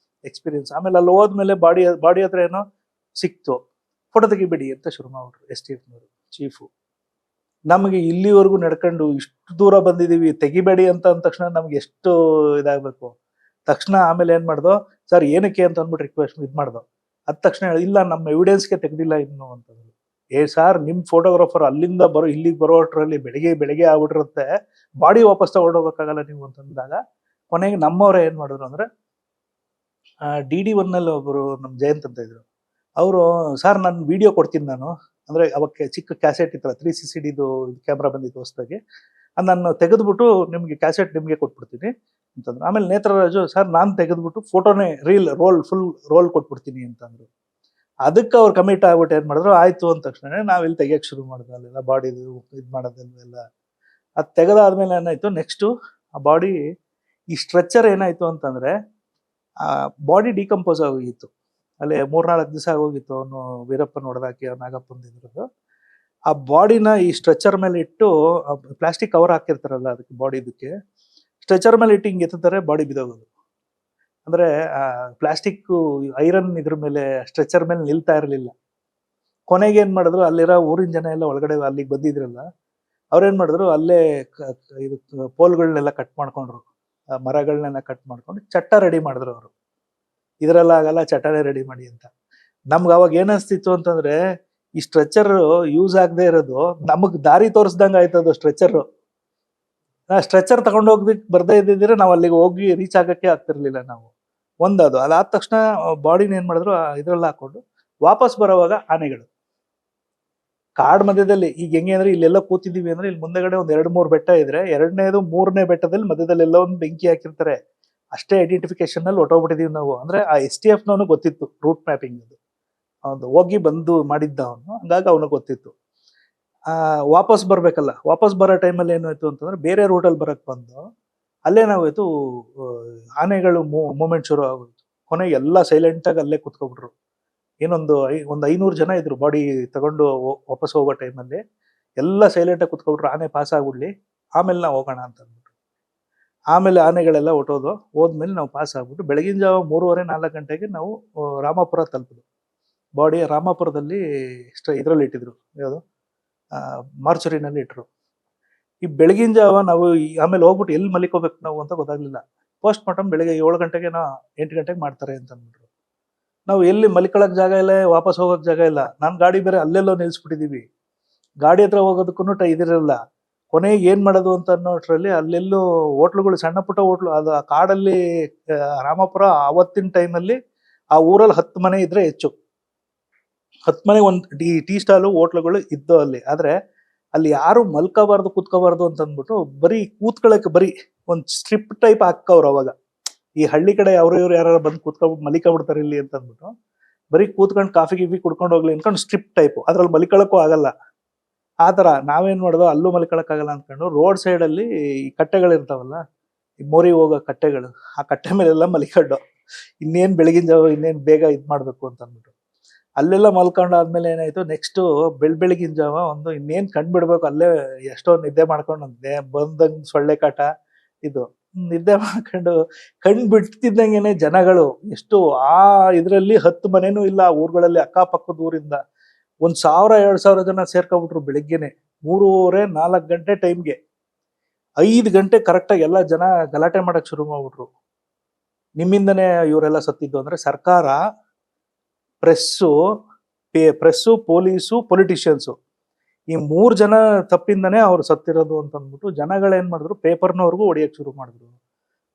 [SPEAKER 2] ಎಕ್ಸ್ಪೀರಿಯನ್ಸ್. ಆಮೇಲೆ ಅಲ್ಲಿ ಹೋದ್ಮೇಲೆ ಬಾಡಿ ಹತ್ರ ಏನೋ ಸಿಕ್ತು, ಫೋಟೋ ತೆಗಿಬೇಡಿ ಅಂತ ಶುರು ಮಾಡ್ಬಿಟ್ರು STFನವರು, ಚೀಫು. ನಮಗೆ ಇಲ್ಲಿವರೆಗೂ ನಡ್ಕೊಂಡು ಇಷ್ಟು ದೂರ ಬಂದಿದ್ದೀವಿ, ತೆಗಿಬೇಡಿ ಅಂತ ಅಂದ ತಕ್ಷಣ ನಮ್ಗೆ ಎಷ್ಟು ಇದಾಗಬೇಕು. ತಕ್ಷಣ ಆಮೇಲೆ ಏನು ಮಾಡ್ದೋ, ಸರ್ ಏನಕ್ಕೆ ಅಂತ ಅಂದ್ಬಿಟ್ಟು ರಿಕ್ವೆಸ್ಟ್ ಇದು ಮಾಡ್ದೋ. ಅದ ತಕ್ಷಣ ಇಲ್ಲ, ನಮ್ಮ ಎವಿಡೆನ್ಸ್ಗೆ ತೆಗ್ದಿಲ್ಲ ಇನ್ನು ಅಂತಂದ್ರು. ಸಾರ್ ನಿಮ್ಮ ಫೋಟೋಗ್ರಾಫರ್ ಅಲ್ಲಿಂದ ಇಲ್ಲಿಗೆ ಬರೋ ಅಷ್ಟರಲ್ಲಿ ಬೆಳಿಗ್ಗೆ ಆಗ್ಬಿಟ್ಟಿರುತ್ತೆ, ಬಾಡಿ ವಾಪಸ್ ತಗೊಂಡೋಗೋಕ್ಕಾಗಲ್ಲ ನೀವು ಅಂತಂದಾಗ, ಕೊನೆಗೆ ನಮ್ಮವರೇ ಏನು ಮಾಡಿದ್ರು ಅಂದರೆ, DD1ನಲ್ಲಿ ಒಬ್ಬರು ನಮ್ಮ ಜಯಂತ್ ಅಂತ ಇದ್ರು. ಅವರು, ಸರ್ ನಾನು ವಿಡಿಯೋ ಕೊಡ್ತೀನಿ ನಾನು, ಅಂದರೆ ಅವಕ್ಕೆ ಚಿಕ್ಕ ಕ್ಯಾಸೆಟ್ ಇತ್ತಲ್ಲ, 360ದು ಕ್ಯಾಮ್ರಾ ಬಂದಿತ್ತು ಹೊಸದಾಗಿ, ನಾನು ತೆಗೆದ್ಬಿಟ್ಟು ನಿಮಗೆ ಕ್ಯಾಸೆಟ್ ನಿಮಗೆ ಕೊಟ್ಬಿಡ್ತೀನಿ ಅಂತಂದ್ರು. ಆಮೇಲೆ ನೇತ್ರರಾಜು, ಸರ್ ನಾನು ತೆಗೆದ್ಬಿಟ್ಟು ಫೋಟೋನೇ ಫುಲ್ ರೋಲ್ ಕೊಟ್ಬಿಡ್ತೀನಿ ಅಂತಂದ್ರು. ಅದಕ್ಕೆ ಅವ್ರು ಕಮಿಟ್ ಆಗ್ಬಿಟ್ಟು ಏನು ಮಾಡಿದ್ರು, ಆಯಿತು ಅಂದ ತಕ್ಷಣ ನಾವಿಲ್ಲಿ ತೆಗಿಯೋಕ್ಕೆ ಶುರು ಮಾಡಿದ್ವಿ. ಅಲ್ಲೆಲ್ಲ ಬಾಡಿದು ಇದು ಮಾಡೋದೆಲ್ಲ ಅದು ತೆಗೆದಾದ್ಮೇಲೆ ಏನಾಯಿತು, ನೆಕ್ಸ್ಟು ಆ ಬಾಡಿ, ಈ ಸ್ಟ್ರೆಚರ್ ಏನಾಯಿತು ಅಂತಂದರೆ, ಬಾಡಿ ಡಿಕಂಪೋಸ್ ಆಗೋಗಿತ್ತು. ಅಲ್ಲಿ 3-4 ದಿವಸ ಆಗೋಗಿತ್ತು. ಅವನು ವೀರಪ್ಪನ ಹೊಡೆದಾಕಿ ನಾಗಪ್ಪನ ಇದ್ರದ್ದು. ಆ ಬಾಡಿನ ಈ ಸ್ಟ್ರೆಚರ್ ಮೇಲೆ ಇಟ್ಟು, ಪ್ಲಾಸ್ಟಿಕ್ ಕವರ್ ಹಾಕಿರ್ತಾರಲ್ಲ ಅದಕ್ಕೆ, ಬಾಡಿದಕ್ಕೆ ಸ್ಟ್ರೆಚರ್ ಮೇಲೆ ಇಟ್ಟು ಹಿಂಗೆ ಎತ್ತಾರೆ, ಬಾಡಿ ಬಿದ್ದೋಗೋದು. ಅಂದರೆ ಪ್ಲಾಸ್ಟಿಕ್ ಐರನ್ ಇದ್ರ ಮೇಲೆ ಸ್ಟ್ರೆಚರ್ ಮೇಲೆ ನಿಲ್ತಾ ಇರಲಿಲ್ಲ. ಕೊನೆಗೆ ಏನು ಮಾಡಿದ್ರು, ಅಲ್ಲಿರೋ ಊರಿನ ಜನ ಎಲ್ಲ ಒಳಗಡೆ ಅಲ್ಲಿಗೆ ಬಂದಿದ್ರಲ್ಲ, ಅವ್ರೇನು ಮಾಡಿದ್ರು, ಅಲ್ಲೇ ಇದು ಪೋಲ್ಗಳನ್ನೆಲ್ಲ ಕಟ್ ಮಾಡ್ಕೊಂಡ್ರು, ಮರಗಳನ್ನೆಲ್ಲ ಕಟ್ ಮಾಡ್ಕೊಂಡು ಚಟ್ಟ ರೆಡಿ ಮಾಡಿದ್ರು ಅವರು. ಇದರೆಲ್ಲ ಆಗಲ್ಲ, ಚಟ್ಟನೇ ರೆಡಿ ಮಾಡಿ ಅಂತ. ನಮ್ಗೆ ಅವಾಗ ಏನಿಸ್ತಿತ್ತು ಅಂತಂದ್ರೆ, ಈ ಸ್ಟ್ರೆಚರ್ ಯೂಸ್ ಆಗದೆ ಇರೋದು ನಮಗೆ ದಾರಿ ತೋರಿಸ್ದಂಗೆ ಆಯ್ತದು ಸ್ಟ್ರೆಚರು. ಸ್ಟ್ರೆಚರ್ ತಗೊಂಡು ಹೋಗ್ಲಿಕ್ಕೆ ಬರ್ದೇ ಇದ್ದಿದ್ರೆ ನಾವು ಅಲ್ಲಿಗೆ ಹೋಗಿ ರೀಚ್ ಆಗಕ್ಕೆ ಆಗ್ತಿರ್ಲಿಲ್ಲ ನಾವು. ಒಂದದು ಅದಾದ ತಕ್ಷಣ ಬಾಡಿನ ಏನು ಮಾಡಿದ್ರು, ಇದ್ರಲ್ಲಿ ಹಾಕೊಂಡು ವಾಪಸ್ ಬರೋವಾಗ ಆನೆಗಳು ಕಾಡ್ ಮಧ್ಯದಲ್ಲಿ. ಈಗ ಹೆಂಗೆ ಅಂದ್ರೆ, ಇಲ್ಲೆಲ್ಲ ಕೂತಿದ್ದೀವಿ ಅಂದ್ರೆ, ಇಲ್ಲಿ ಮುಂದೆಗಡೆ ಒಂದು 2-3 ಬೆಟ್ಟ ಇದ್ರೆ, 2ನೇದು 3ನೇ ಬೆಟ್ಟದಲ್ಲಿ ಮಧ್ಯದಲ್ಲಿ ಎಲ್ಲ ಒಂದು ಬೆಂಕಿ ಹಾಕಿರ್ತಾರೆ. ಅಷ್ಟೇ ಐಡೆಂಟಿಫಿಕೇಶನ್ ಅಲ್ಲಿ ಹೊಟ್ಟೋಗ್ಬಿಟ್ಟಿದೀವಿ ನಾವು. ಅಂದ್ರೆ ಆ STFನವನು ಗೊತ್ತಿತ್ತು ರೂಟ್ ಮ್ಯಾಪಿಂಗ್ ಅದು, ಅವನು ಹೋಗಿ ಬಂದು ಮಾಡಿದ್ದ ಅವನು, ಹಂಗಾಗಿ ಅವನಿಗೆ ಗೊತ್ತಿತ್ತು. ವಾಪಸ್ ಬರ್ಬೇಕಲ್ಲ, ವಾಪಸ್ ಬರೋ ಟೈಮಲ್ಲಿ ಏನಾಯ್ತು ಅಂತಂದ್ರೆ, ಬೇರೆ ರೂಟಲ್ಲಿ ಬರಕ್ ಬಂದು ಅಲ್ಲೇನಾಗೋಯ್ತು, ಆನೆಗಳು ಮೂಮೆಂಟ್ ಶುರು ಆಗೋಯ್ತು. ಕೊನೆಗೆ ಎಲ್ಲ ಸೈಲೆಂಟಾಗಿ ಅಲ್ಲೇ ಕುತ್ಕೊಬಿಟ್ರು. ಒಂದು 500 ಜನ ಇದ್ರು ಬಾಡಿ ತಗೊಂಡು ವಾಪಸ್ ಹೋಗೋ ಟೈಮಲ್ಲಿ. ಎಲ್ಲ ಸೈಲೆಂಟಾಗಿ ಕುತ್ಕೊಬಿಟ್ರು, ಆನೆ ಪಾಸ್ ಆಗ್ಬಿಡ್ಲಿ ಆಮೇಲೆ ನಾವು ಹೋಗೋಣ ಅಂತ ಅಂದ್ಬಿಟ್ಟು. ಆಮೇಲೆ ಆನೆಗಳೆಲ್ಲ ಹೋದ್ಮೇಲೆ ನಾವು ಪಾಸ್ ಆಗ್ಬಿಟ್ಟು ಬೆಳಗಿನ ಜಾವ 3:30-4 ಗಂಟೆಗೆ ನಾವು ರಾಮಾಪುರ ತಲುಪಿದ್ವಿ. ಬಾಡಿ ರಾಮಾಪುರದಲ್ಲಿ ಇದರಲ್ಲಿ ಇಟ್ಟಿದ್ರು, ಯಾವುದು ಮಾರ್ಚುರಿನಲ್ಲಿ ಇಟ್ಟರು. ಈ ಬೆಳಗಿನ ಜಾವ ನಾವು ಆಮೇಲೆ ಹೋಗ್ಬಿಟ್ಟು ಎಲ್ಲಿ ಮಲಿಕೋಬೇಕು ನಾವು ಅಂತ ಗೊತ್ತಾಗ್ಲಿಲ್ಲ. ಪೋಸ್ಟ್ ಮಾರ್ಟಮ್ ಬೆಳಗ್ಗೆ 7 ಗಂಟೆಗೆ 8 ಗಂಟೆಗೆ ಮಾಡ್ತಾರೆ ಅಂತ ಅಂದ್ಬಿಟ್ರು. ನಾವು ಎಲ್ಲಿ ಮಲಿಕೊಳಕ್ ಜಾಗ ಇಲ್ಲ, ವಾಪಸ್ ಹೋಗಕ್ ಜಾಗ ಇಲ್ಲ. ನಾನು ಗಾಡಿ ಬೇರೆ ಅಲ್ಲೆಲ್ಲೋ ನಿಲ್ಸ್ಬಿಟ್ಟಿದೀವಿ. ಗಾಡಿ ಹತ್ರ ಹೋಗೋದಕ್ಕೂ ಇದಿರಲ್ಲ. ಕೊನೆಗೆ ಏನ್ ಮಾಡೋದು ಅಂತ ಅನ್ನೋಟ್ರಲ್ಲಿ ಅಲ್ಲೆಲ್ಲೋ ಹೋಟ್ಲುಗಳು, ಸಣ್ಣ ಪುಟ್ಟ ಹೋಟ್ಲು, ಅದು ಆ ಕಾಡಲ್ಲಿ ರಾಮಾಪುರ ಅವತ್ತಿನ ಟೈಮಲ್ಲಿ ಆ ಊರಲ್ಲಿ 10 ಮನೆ ಇದ್ರೆ ಹೆಚ್ಚು. 10 ಮನೆ ಒಂದು ಟೀ ಸ್ಟಾಲು ಹೋಟ್ಲುಗಳು ಇದ್ದು ಅಲ್ಲಿ. ಆದ್ರೆ ಅಲ್ಲಿ ಯಾರು ಮಲ್ಕೋಬಾರ್ದು ಕೂತ್ಕೋಬಾರ್ದು ಅಂತ ಅಂದ್ಬಿಟ್ಟು ಬರೀ ಕೂತ್ಕೊಳ್ಳಕ್ಕೆ ಬರೀ ಒಂದು ಸ್ಟ್ರಿಪ್ ಟೈಪ್ ಹಾಕವ್ರು. ಅವಾಗ ಈ ಹಳ್ಳಿ ಕಡೆ ಇವ್ರು ಯಾರು ಬಂದು ಕೂತ್ಕೊಂಡ್ಬಿಟ್ಟು ಮಲಿಕೊಬಿಡ್ತಾರೆ ಇಲ್ಲಿ ಅಂತ ಅಂದ್ಬಿಟ್ಟು ಬರೀ ಕೂತ್ಕೊಂಡು ಕಾಫಿ ಗಿಫಿ ಕುಡ್ಕೊಂಡು ಹೋಗ್ಲಿ ಅನ್ಕೊಂಡು ಸ್ಟ್ರಿಪ್ ಟೈಪ್, ಅದ್ರಲ್ಲಿ ಮಲಿಕೊಳಕ್ಕೂ ಆಗಲ್ಲ. ಆ ಥರ ನಾವೇನ್ ಮಾಡೋದು, ಅಲ್ಲೂ ಮಲಿಕೊಳಕ್ಕಾಗಲ್ಲ ಅಂದ್ಕೊಂಡು ರೋಡ್ ಸೈಡ್ ಅಲ್ಲಿ ಈ ಕಟ್ಟೆಗಳಿರ್ತಾವಲ್ಲ, ಈ ಮೋರಿ ಹೋಗೋ ಕಟ್ಟೆಗಳು, ಆ ಕಟ್ಟೆ ಮೇಲೆಲ್ಲ ಮಲಿಕೊಂಡು ಇನ್ನೇನ್ ಬೆಳಗಿನ ಜಾವ ಇನ್ನೇನ್ ಬೇಗ ಮಾಡ್ಬೇಕು ಅಂತ ಅಂದ್ಬಿಟ್ಟು ಅಲ್ಲೆಲ್ಲ ಮಲ್ಕೊಂಡಾದ್ಮೇಲೆ ಏನಾಯ್ತು, ನೆಕ್ಸ್ಟ್ ಬೆಳಗಿನ ಜಾವ ಒಂದು ಇನ್ನೇನ್ ಬಿಡ್ಬೇಕು, ಅಲ್ಲೇ ಎಷ್ಟೋ ನಿದ್ದೆ ಮಾಡ್ಕೊಂಡು ಬಂದಂಗ್ ಸೊಳ್ಳೆ ಕಾಟ ಇದು ನಿದ್ದೆ ಮಾಡ್ಕೊಂಡು ಬಿಡ್ತಿದ್ದಂಗೆನೆ ಜನಗಳು ಎಷ್ಟು ಆ ಇದ್ರಲ್ಲಿ 10 ಮನೆನೂ ಇಲ್ಲ ಆ ಊರುಗಳಲ್ಲಿ, ಅಕ್ಕಪಕ್ಕದ ಊರಿಂದ 1000-2000 ಜನ ಸೇರ್ಕೊಬಿಟ್ರು. ಬೆಳಿಗ್ಗೆನೆ 3:30-4 ಗಂಟೆ ಟೈಮ್ಗೆ 5 ಗಂಟೆ ಕರೆಕ್ಟಾಗಿ ಎಲ್ಲ ಜನ ಗಲಾಟೆ ಮಾಡಕ್ ಶುರು ಮಾಡ್ಬಿಟ್ರು. ನಿಮ್ಮಿಂದನೇ ಇವರೆಲ್ಲ ಸತ್ತಿದ್ದು ಅಂದ್ರೆ ಸರ್ಕಾರ, ಪ್ರೆಸ್ಸು, ಪೊಲೀಸು, ಪೊಲಿಟಿಷಿಯನ್ಸು, ಈ 3 ಜನ ತಪ್ಪಿಂದನೇ ಅವ್ರು ಸತ್ತಿರೋದು ಅಂತ ಅಂದ್ಬಿಟ್ಟು ಜನಗಳೇನ್ ಮಾಡಿದ್ರು, ಪೇಪರ್ನವ್ರಿಗೂ ಹೊಡಿಯಕ್ ಶುರು ಮಾಡಿದ್ರು,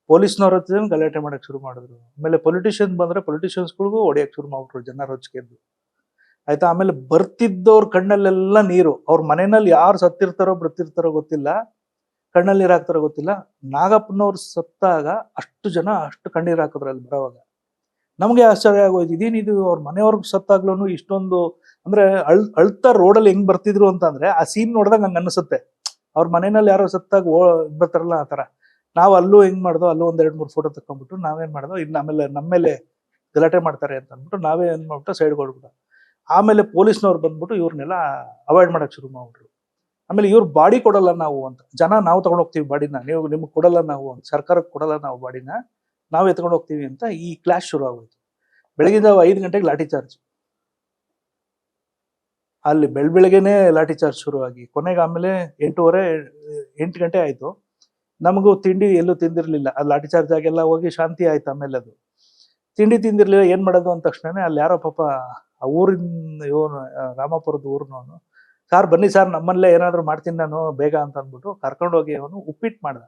[SPEAKER 2] ಪೊಲೀಸ್ನವ್ರ ಹತ್ರ ಗಲಾಟೆ ಮಾಡಕ್ ಶುರು ಮಾಡಿದ್ರು. ಆಮೇಲೆ ಪೊಲಿಟಿಷಿಯನ್ಸ್ ಬಂದ್ರೆ ಪೊಲಿಟಿಷಿಯನ್ಸ್ಗಳಿಗೂ ಹೊಡಿಯಕ್ ಶುರು ಮಾಡ್ಬಿಟ್ರು ಜನ ರೊಚ್ಚಿಗೆದ್ದು. ಆಯ್ತಾ. ಆಮೇಲೆ ಬರ್ತಿದ್ದವ್ರ ಕಣ್ಣಲ್ಲೆಲ್ಲ ನೀರು. ಅವ್ರ ಮನೆಯಲ್ಲಿ ಯಾರು ಸತ್ತಿರ್ತಾರೋ ಬಿಡ್ತಿರ್ತಾರೋ ಗೊತ್ತಿಲ್ಲ, ಕಣ್ಣಲ್ಲಿ ನೀರು ಹಾಕ್ತಾರೋ ಗೊತ್ತಿಲ್ಲ. ನಾಗಪ್ಪನವ್ರು ಸತ್ತಾಗ ಅಷ್ಟು ಜನ ಅಷ್ಟು ಕಣ್ಣೀರು ಹಾಕಿದ್ರು ಅಲ್ಲಿ ಬರೋವಾಗ. ನಮ್ಗೆ ಆಶ್ಚರ್ಯ ಆಗೋಯ್ತು, ಇದೇನಿದು ಅವ್ರ ಮನೆಯವ್ರಿಗೆ ಸತ್ತಾಗ್ಲೂ ಇಷ್ಟೊಂದು ಅಂದ್ರೆ ಅಳ್ತಾ ರೋಡಲ್ಲಿ ಹೆಂಗ್ ಬರ್ತಿದ್ರು ಅಂತ ಅಂದ್ರೆ ಆ ಸೀನ್ ನೋಡಿದಾಗ ಹಂಗ ಅನ್ಸುತ್ತೆ. ಅವ್ರ ಮನೆಯಲ್ಲಿ ಯಾರೋ ಸತ್ತಾಗ ಬರ್ತಾರಲ್ಲ ಆ ತರ. ನಾವು ಅಲ್ಲೂ ಹೆಂಗ್ ಮಾಡ್ದೋ, ಅಲ್ಲೂ 1-2-3 ಫೋಟೋ ತಕೊಂಡ್ಬಿಟ್ಟು ನಾವೇನ್ ಮಾಡ್ದೋ, ಇನ್ನು ಆಮೇಲೆ ನಮ್ಮೇಲೆ ಗಲಾಟೆ ಮಾಡ್ತಾರೆ ಅಂತ ಅಂದ್ಬಿಟ್ಟು ನಾವೇ ಏನ್ ಮಾಡ್ಬಿಟ್ಟು ಸೈಡ್ ಕೊಡ್ಬಿಟ್ಟು, ಆಮೇಲೆ ಪೊಲೀಸ್ನವ್ರು ಬಂದ್ಬಿಟ್ಟು ಇವ್ರನ್ನೆಲ್ಲ ಅವಾಯ್ಡ್ ಮಾಡಕ್ ಶುರು ಮಾಡ್ಬಿಟ್ರು. ಆಮೇಲೆ ಇವ್ರು ಬಾಡಿ ಕೊಡಲ್ಲ ನಾವು ಅಂತ, ಜನ ನಾವು ತಗೊಂಡ್ ಹೋಗ್ತೀವಿ ಬಾಡಿನ, ನಿಮ್ಗೆ ಕೊಡಲ್ಲ ನಾವು ಅಂತ, ಸರ್ಕಾರಕ್ಕೆ ಕೊಡಲ್ಲ ನಾವು ಬಾಡಿನ, ನಾವು ಎತ್ಕೊಂಡು ಹೋಗ್ತೀವಿ ಅಂತ ಈ ಕ್ಲಾಶ್ ಶುರು ಆಗೋಯ್ತು. ಬೆಳಗಿನ 5 ಗಂಟೆಗೆ ಲಾಠಿ ಚಾರ್ಜ್, ಅಲ್ಲಿ ಬೆಳಗ್ಗೆನೆ ಲಾಠಿ ಚಾರ್ಜ್ ಶುರುವಾಗಿ ಕೊನೆಗೆ ಆಮೇಲೆ 8 ಗಂಟೆ ಆಯ್ತು. ನಮಗೂ ತಿಂಡಿ ಎಲ್ಲೂ ತಿಂದಿರ್ಲಿಲ್ಲ, ಅಲ್ಲಿ ಲಾಠಿ ಚಾರ್ಜ್ ಆಗೆಲ್ಲ ಹೋಗಿ ಶಾಂತಿ ಆಯ್ತು. ಆಮೇಲೆ ಅದು ತಿಂಡಿ ತಿಂದಿರ್ಲಿಲ್ಲ, ಏನ್ ಮಾಡೋದು ಅಂದ ತಕ್ಷಣ ಅಲ್ಲಿ ಯಾರೋ ಪಾಪ ಆ ಊರಿನ ಇವನು ರಾಮಾಪುರದ ಊರಿನವನು, ಸಾರ್ ಬನ್ನಿ ಸಾರ್ ನಮ್ಮಲ್ಲೇ ಏನಾದ್ರು ಮಾಡ್ತೀನಿ ನಾನು ಬೇಗ ಅಂತ ಅಂದ್ಬಿಟ್ಟು ಕರ್ಕೊಂಡೋಗಿ ಅವನು ಉಪ್ಪಿಟ್ಟು ಮಾಡ್ದ.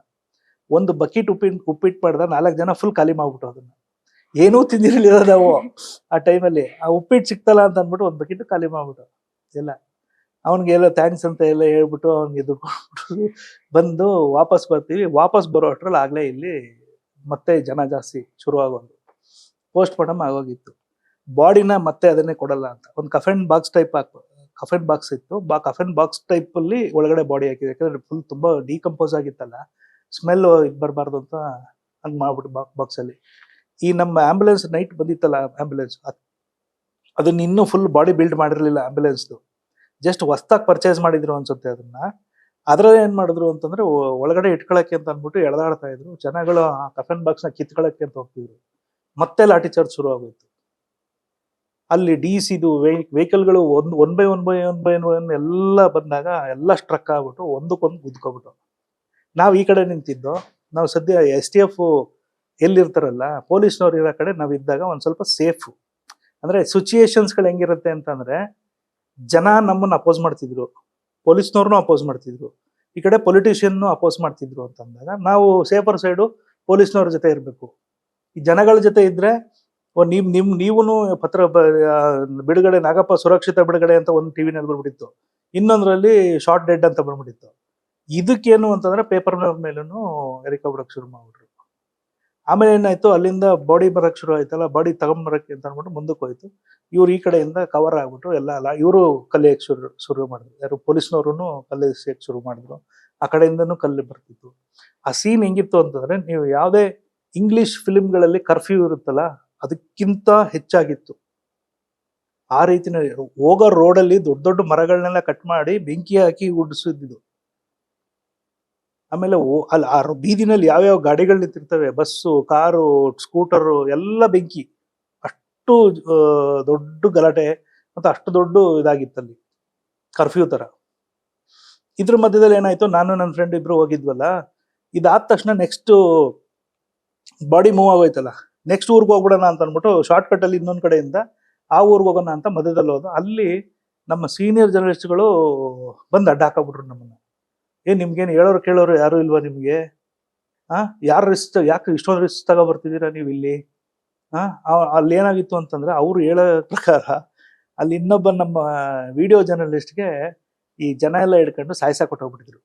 [SPEAKER 2] ಒಂದು ಬಕೆಟ್ ಉಪ್ಪಿಟ್ಟು ಮಾಡ್ದ. 4 ಜನ ಫುಲ್ ಖಾಲಿ ಮಾಡ್ಬಿಟ್ಟು ಅದನ್ನ, ಏನೂ ತಿಂದಿರ್ಲಿಲ್ಲ ನಾವು ಆ ಟೈಮಲ್ಲಿ. ಆ ಉಪ್ಪಿಟ್ಟು ಸಿಕ್ತಲ್ಲ ಅಂತ ಅಂದ್ಬಿಟ್ಟು ಒಂದು ಬಕೆಟ್ ಖಾಲಿ ಮಾಡ್ಬಿಟ್ಟು ಎಲ್ಲ ಅವನಿಗೆ ಎಲ್ಲ ಥ್ಯಾಂಕ್ಸ್ ಅಂತ ಎಲ್ಲ ಹೇಳ್ಬಿಟ್ಟು ಅವ್ನಿಗೆ ದುಡ್ಡು ಬಂದು ವಾಪಸ್ ಬರ್ತೀವಿ. ವಾಪಸ್ ಬರೋ ಅಷ್ಟ್ರಲ್ಲಿ ಆಗ್ಲೇ ಇಲ್ಲಿ ಮತ್ತೆ ಜನ ಜಾಸ್ತಿ ಶುರುವಾಗೋದು, ಪೋಸ್ಟ್ ಮಾರ್ಟಮ್ ಆಗೋಗಿತ್ತು. ಬಾಡಿನ ಮತ್ತೆ ಅದನ್ನೇ ಕೊಡಲ್ಲ ಅಂತ ಒಂದು ಕಫನ್ ಬಾಕ್ಸ್ ಇತ್ತು. ಕಫನ್ ಬಾಕ್ಸ್ ಟೈಪ್ ಅಲ್ಲಿ ಒಳಗಡೆ ಬಾಡಿ ಹಾಕಿದೆ, ಯಾಕಂದ್ರೆ ಫುಲ್ ತುಂಬಾ ಡಿಕಂಪೋಸ್ ಆಗಿತ್ತಲ್ಲ, ಸ್ಮೆಲ್ ಇದು ಬರಬಾರ್ದು ಅಂತ ಹಂಗ್ ಮಾಡ್ಬಿಟ್ಟು ಬಾಕ್ಸ್ ಅಲ್ಲಿ. ಈ ನಮ್ಮ ಆಂಬುಲೆನ್ಸ್ ನೈಟ್ ಬಂದಿತ್ತಲ್ಲ ಆಂಬುಲೆನ್ಸ್, ಅದನ್ನ ಇನ್ನೂ ಫುಲ್ ಬಾಡಿ ಬಿಲ್ಡ್ ಮಾಡಿರ್ಲಿಲ್ಲ ಆಂಬುಲೆನ್ಸ್ದು, ಜಸ್ಟ್ ಹೊಸ್ದಾಗಿ ಪರ್ಚೇಸ್ ಮಾಡಿದ್ರು ಅನ್ಸುತ್ತೆ ಅದನ್ನ. ಅದ್ರಲ್ಲಿ ಏನ್ ಮಾಡಿದ್ರು ಅಂತಂದ್ರೆ ಒಳಗಡೆ ಇಟ್ಕೊಳಕ್ಕೆ ಅಂತ ಅಂದ್ಬಿಟ್ಟು ಎಳೆದಾಡ್ತಾ ಇದ್ರು ಜನಗಳು. ಆ ಕಫನ್ ಬಾಕ್ಸ್ ನ ಕಿತ್ಕೊಳಕ್ಕೆ ಅಂತ ಹೋಗ್ತಿದ್ರು. ಮತ್ತೆ ಲಾಠಿ ಚಾರ್ಜ್ ಶುರು ಆಗೋಯ್ತು. ಅಲ್ಲಿ ಡಿಸಿದು ವೆಹಿಕಲ್ಗಳು ಒನ್ ಬೈ ಒನ್ ಎಲ್ಲ ಬಂದಾಗ ಎಲ್ಲ ಸ್ಟ್ರಕ್ ಆಗ್ಬಿಟ್ಟು ಒಂದಕ್ಕೊಂದು ಗುದ್ಕೊಬಿಟ್ಟು. ನಾವು ಈ ಕಡೆ ನಿಂತಿದ್ದು, ನಾವು ಸದ್ಯ STF ಎಲ್ಲಿರ್ತಾರಲ್ಲ ಪೊಲೀಸ್ನವ್ರು ಇರೋ ಕಡೆ ನಾವು ಇದ್ದಾಗ ಒಂದ್ ಸ್ವಲ್ಪ ಸೇಫ್. ಅಂದ್ರೆ ಸಿಚುಯೇಷನ್ಸ್ಗಳು ಹೆಂಗಿರುತ್ತೆ ಅಂತಂದ್ರೆ, ಜನ ನಮ್ಮನ್ನ ಅಪೋಸ್ ಮಾಡ್ತಿದ್ರು, ಪೊಲೀಸ್ನವ್ರನ್ನೂ ಅಪೋಸ್ ಮಾಡ್ತಿದ್ರು, ಈ ಕಡೆ ಪೊಲಿಟಿಷಿಯನ್ ಅಪೋಸ್ ಮಾಡ್ತಿದ್ರು ಅಂತಂದಾಗ ನಾವು ಸೇಫರ್ ಸೈಡು ಪೊಲೀಸ್ನವ್ರ ಜೊತೆ ಇರಬೇಕು. ಈ ಜನಗಳ ಜೊತೆ ಇದ್ರೆ ನೀವುನು ಪತ್ರ ಬಿಡುಗಡೆ, ನಾಗಪ್ಪ ಸುರಕ್ಷಿತ ಬಿಡುಗಡೆ ಅಂತ ಒಂದು ಟಿವಿನಲ್ಲಿ ಬಂದ್ಬಿಟ್ಟಿತ್ತು, ಇನ್ನೊಂದ್ರಲ್ಲಿ ಶಾರ್ಟ್ ಡೆಡ್ ಅಂತ ಬಂದ್ಬಿಟ್ಟಿತ್ತು. ಇದಕ್ಕೇನು ಅಂತಂದ್ರೆ ಪೇಪರ್ನವ್ರ ಮೇಲೂ ಎರಿಕೊಬಿಡಕ್ ಶುರು ಮಾಡ್ಬಿಟ್ರು. ಆಮೇಲೆ ಏನಾಯ್ತು, ಅಲ್ಲಿಂದ ಬಾಡಿ ಬರಕ್ ಶುರು ಆಯ್ತಲ್ಲ, ಬಾಡಿ ತಗೊಂಬರಕ್ಕೆ ಅಂತ ಅಂದ್ಬಿಟ್ಟು ಮುಂದಕ್ಕೆ ಹೋಯ್ತು. ಇವ್ರು ಈ ಕಡೆಯಿಂದ ಕವರ್ ಆಗ್ಬಿಟ್ರು ಎಲ್ಲ ಇವರು ಕಲಿಯಕ್ಕೆ ಶುರು ಮಾಡಿದ್ರು. ಯಾರು ಪೊಲೀಸ್ನವ್ರು ಕಲಿಸಕ್ಕೆ ಶುರು ಮಾಡಿದ್ರು, ಆ ಕಡೆಯಿಂದನೂ ಕಲ್ಲು ಬರ್ತಿತ್ತು. ಆ ಸೀನ್ ಹೆಂಗಿತ್ತು ಅಂತಂದ್ರೆ, ನೀವು ಯಾವುದೇ ಇಂಗ್ಲಿಷ್ ಫಿಲ್ಮ್ಗಳಲ್ಲಿ ಕರ್ಫ್ಯೂ ಇರುತ್ತಲ್ಲ ಅದಕ್ಕಿಂತ ಹೆಚ್ಚಾಗಿತ್ತು. ಆ ರೀತಿನ ಹೋಗೋ ರೋಡಲ್ಲಿ ದೊಡ್ಡ ದೊಡ್ಡ ಮರಗಳನ್ನೆಲ್ಲ ಕಟ್ ಮಾಡಿ ಬೆಂಕಿ ಹಾಕಿ ಉಡ್ಸಿದ್ದು. ಆಮೇಲೆ ಅಲ್ಲಿ ಆ ಬೀದಿನಲ್ಲಿ ಯಾವ್ಯಾವ ಗಾಡಿಗಳು ನಿಂತಿರ್ತವೆ, ಬಸ್ಸು, ಕಾರು, ಸ್ಕೂಟರು ಎಲ್ಲ ಬೆಂಕಿ. ಅಷ್ಟು ದೊಡ್ಡ ಗಲಾಟೆ. ಮತ್ತು ಅಷ್ಟು ದೊಡ್ಡ ಇದಾಗಿತ್ತಲ್ಲಿ, ಕರ್ಫ್ಯೂ ಥರ. ಇದ್ರ ಮಧ್ಯದಲ್ಲಿ ಏನಾಯ್ತು, ನಾನು ನನ್ನ ಫ್ರೆಂಡ್ ಇಬ್ರು ಹೋಗಿದ್ವಲ್ಲ, ಇದಾದ ತಕ್ಷಣ ನೆಕ್ಸ್ಟ್ ಬಾಡಿ ಮೂವ್ ಆಗೋಯ್ತಲ್ಲ, ನೆಕ್ಸ್ಟ್ ಊರಿಗೆ ಹೋಗ್ಬಿಡೋಣ ಅಂತ ಅಂದ್ಬಿಟ್ಟು ಶಾರ್ಟ್ ಕಟ್ ಅಲ್ಲಿ ಇನ್ನೊಂದು ಕಡೆಯಿಂದ ಆ ಊರಿಗೆ ಹೋಗೋಣ ಅಂತ ಮಧ್ಯದಲ್ಲಿ ಹೋದ. ಅಲ್ಲಿ ನಮ್ಮ ಸೀನಿಯರ್ ಜರ್ನಲಿಸ್ಟ್ಗಳು ಬಂದು ಅಡ್ಡ ಹಾಕಬಿಟ್ರು ನಮ್ಮನ್ನ. ನಿಮ್ಗೇನು ಹೇಳೋರು ಕೇಳೋರು ಯಾರು ಇಲ್ವಾ ನಿಮ್ಗೆ? ಯಾರು ರಿಸ್ಕ್, ಯಾಕೆ ಇಷ್ಟೊಂದು ರಿಸ್ಕ್ ತಗೋ ಬರ್ತಿದ್ದೀರಾ ನೀವು ಇಲ್ಲಿ? ಅಲ್ಲಿ ಏನಾಗಿತ್ತು ಅಂತಂದ್ರೆ, ಅವ್ರು ಹೇಳೋ ಪ್ರಕಾರ ಅಲ್ಲಿ ಇನ್ನೊಬ್ಬ ನಮ್ಮ ವಿಡಿಯೋ ಜರ್ನಲಿಸ್ಟ್ಗೆ ಈ ಜನ ಎಲ್ಲ ಹಿಡ್ಕೊಂಡು ಸಾಯ್ಸಾಕ್ ಕೊಟ್ಟೋಗ್ಬಿಟ್ಟಿದ್ರು.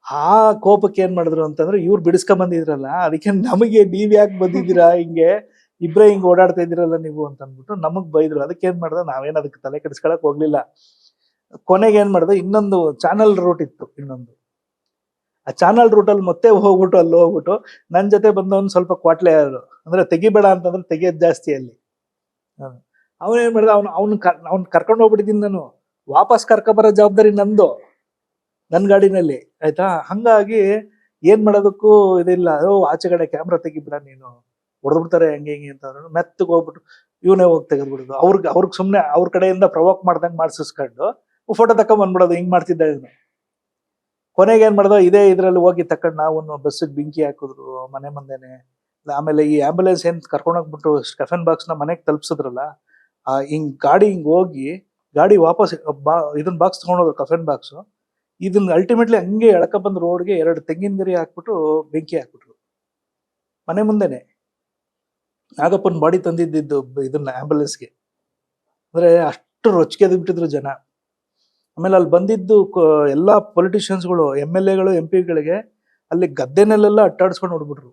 [SPEAKER 2] ಆ ಕೋಪಕ್ಕೆ ಏನ್ ಮಾಡಿದ್ರು ಅಂತಂದ್ರೆ, ಇವ್ರು ಬಿಡಿಸ್ಕೊಂಡ್ ಬಂದಿದ್ರಲ್ಲ, ಅದಕ್ಕೆ ನಮಗೆ ನೀವ್ ಯಾಕೆ ಬಂದಿದ್ದೀರಾ, ಹಿಂಗೆ ಇಬ್ರೇ ಹಿಂಗ್ ಓಡಾಡ್ತಾ ಇದ್ದೀರಲ್ಲ ನೀವು ಅಂತ ಅಂದ್ಬಿಟ್ಟು ನಮಗ್ ಬೈದ್ರು. ಅದಕ್ಕೆ ಏನ್ ಮಾಡ್ದ, ನಾವೇನ್ ಅದಕ್ಕೆ ತಲೆ ಕೆಡಿಸ್ಕೊಳಕ್ ಹೋಗ್ಲಿಲ್ಲ. ಕೊನೆಗೆ ಏನ್ ಮಾಡ್ದೆ, ಇನ್ನೊಂದು ಚಾನಲ್ ರೂಟ್ ಇತ್ತು, ಇನ್ನೊಂದು ಆ ಚಾನಲ್ ರೂಟಲ್ಲಿ ಮತ್ತೆ ಹೋಗ್ಬಿಟ್ಟು ಅಲ್ಲಿ ಹೋಗ್ಬಿಟ್ಟು ನನ್ನ ಜೊತೆ ಬಂದವನು ಸ್ವಲ್ಪ ಕ್ವಾಟ್ಲೆ ಯಾರು ಅಂದ್ರೆ ತೆಗಿಬೇಡ ಅಂತಂದ್ರೆ ತೆಗಿಯೋದು ಜಾಸ್ತಿ ಅಲ್ಲಿ. ಅವನೇನ್ ಮಾಡಿದ, ಅವ್ನು ಕರ್ಕೊಂಡು ಹೋಗ್ಬಿಟ್ಟಿದ್ದೀನಿ ನಾನು, ವಾಪಸ್ ಕರ್ಕೊಬರೋ ಜವಾಬ್ದಾರಿ ನಂದು, ನನ್ನ ಗಾಡಿನಲ್ಲಿ, ಆಯ್ತಾ. ಹಂಗಾಗಿ ಏನ್ ಮಾಡೋದಕ್ಕೂ ಇದಿಲ್ಲ. ಆಚೆ ಕಡೆ ಕ್ಯಾಮ್ರಾ ತೆಗಿಬಿಡ ನೀನು, ಹೊಡೆದ್ಬಿಡ್ತಾರೆ ಹೆಂಗೆ ಹಿಂಗೆ ಅಂತ ಅಂದ್ರು. ಮೆತ್ತಗೆ ಹೋಗ್ಬಿಟ್ಟು ಇವನೇ ಹೋಗಿ ತೆಗೆದ್ಬಿಡೋದು. ಅವ್ರಿಗೆ ಸುಮ್ಮನೆ ಅವ್ರ ಕಡೆಯಿಂದ ಪ್ರವೋಕ್ ಮಾಡ್ದಂಗೆ ಮಾಡ್ಸಿಸ್ಕೊಂಡು ಫೋಟೋ ತಕೊಂಡ್ ಬಂದ್ಬಿಡೋದು. ಹಿಂಗ್ ಮಾಡ್ತಿದ್ದ ಇವನು. ಕೊನೆಗೆ ಏನ್ ಮಾಡ್ದೋ, ಇದ್ರಲ್ಲಿ ಹೋಗಿ ತಕೊಂಡ್ ನಾವು ಬಸ್ಸಿಗೆ ಬೆಂಕಿ ಹಾಕಿದ್ರು ಮನೆ ಮುಂದೆನೆ. ಆಮೇಲೆ ಈ ಆಂಬುಲೆನ್ಸ್ ಏನ್ ಕರ್ಕೊಂಡೋಗ್ಬಿಟ್ಟು ಕಫನ್ ಬಾಕ್ಸ್ ನ ಮನೆಗೆ ತಲುಪಿಸಿದ್ರಲ್ಲ, ಹಿಂಗ್ ಗಾಡಿ ಹಿಂಗ್ ಹೋಗಿ ಗಾಡಿ ವಾಪಸ್ ಇದನ್ನ ಬಾಕ್ಸ್ ತಗೊಂಡೋದ್ರು, ಕಫನ್ ಬಾಕ್ಸ್. ಇದನ್ನ ಅಲ್ಟಿಮೇಟ್ಲಿ ಹಂಗೆ ಎಳಕ ಬಂದ್ ರೋಡ್ಗೆ 2 ತೆಂಗಿನ ಗರಿ ಹಾಕ್ಬಿಟ್ಟು ಬೆಂಕಿ ಹಾಕ್ಬಿಟ್ರು ಮನೆ ಮುಂದೆನೆ. ನಾಗಪ್ಪನ ಬಾಡಿ ತಂದಿದ್ದು ಇದನ್ನ ಆಂಬುಲೆನ್ಸ್ಗೆ. ಅಂದ್ರೆ ಅಷ್ಟು ರೊಚ್ಚಿಗೆ ಬಿಟ್ಟಿದ್ರು ಜನ. ಆಮೇಲೆ ಅಲ್ಲಿ ಬಂದಿದ್ದು ಎಲ್ಲಾ ಪೊಲಿಟಿಷಿಯನ್ಸ್ಗಳು, MLA ಗಳು, MP ಗಳಿಗೆ ಅಲ್ಲಿ ಗದ್ದೆನಲ್ಲೆಲ್ಲ ಅಟ್ಟಾಡ್ಸ್ಕೊಂಡು ಹೊಡ್ಬಿಟ್ರು.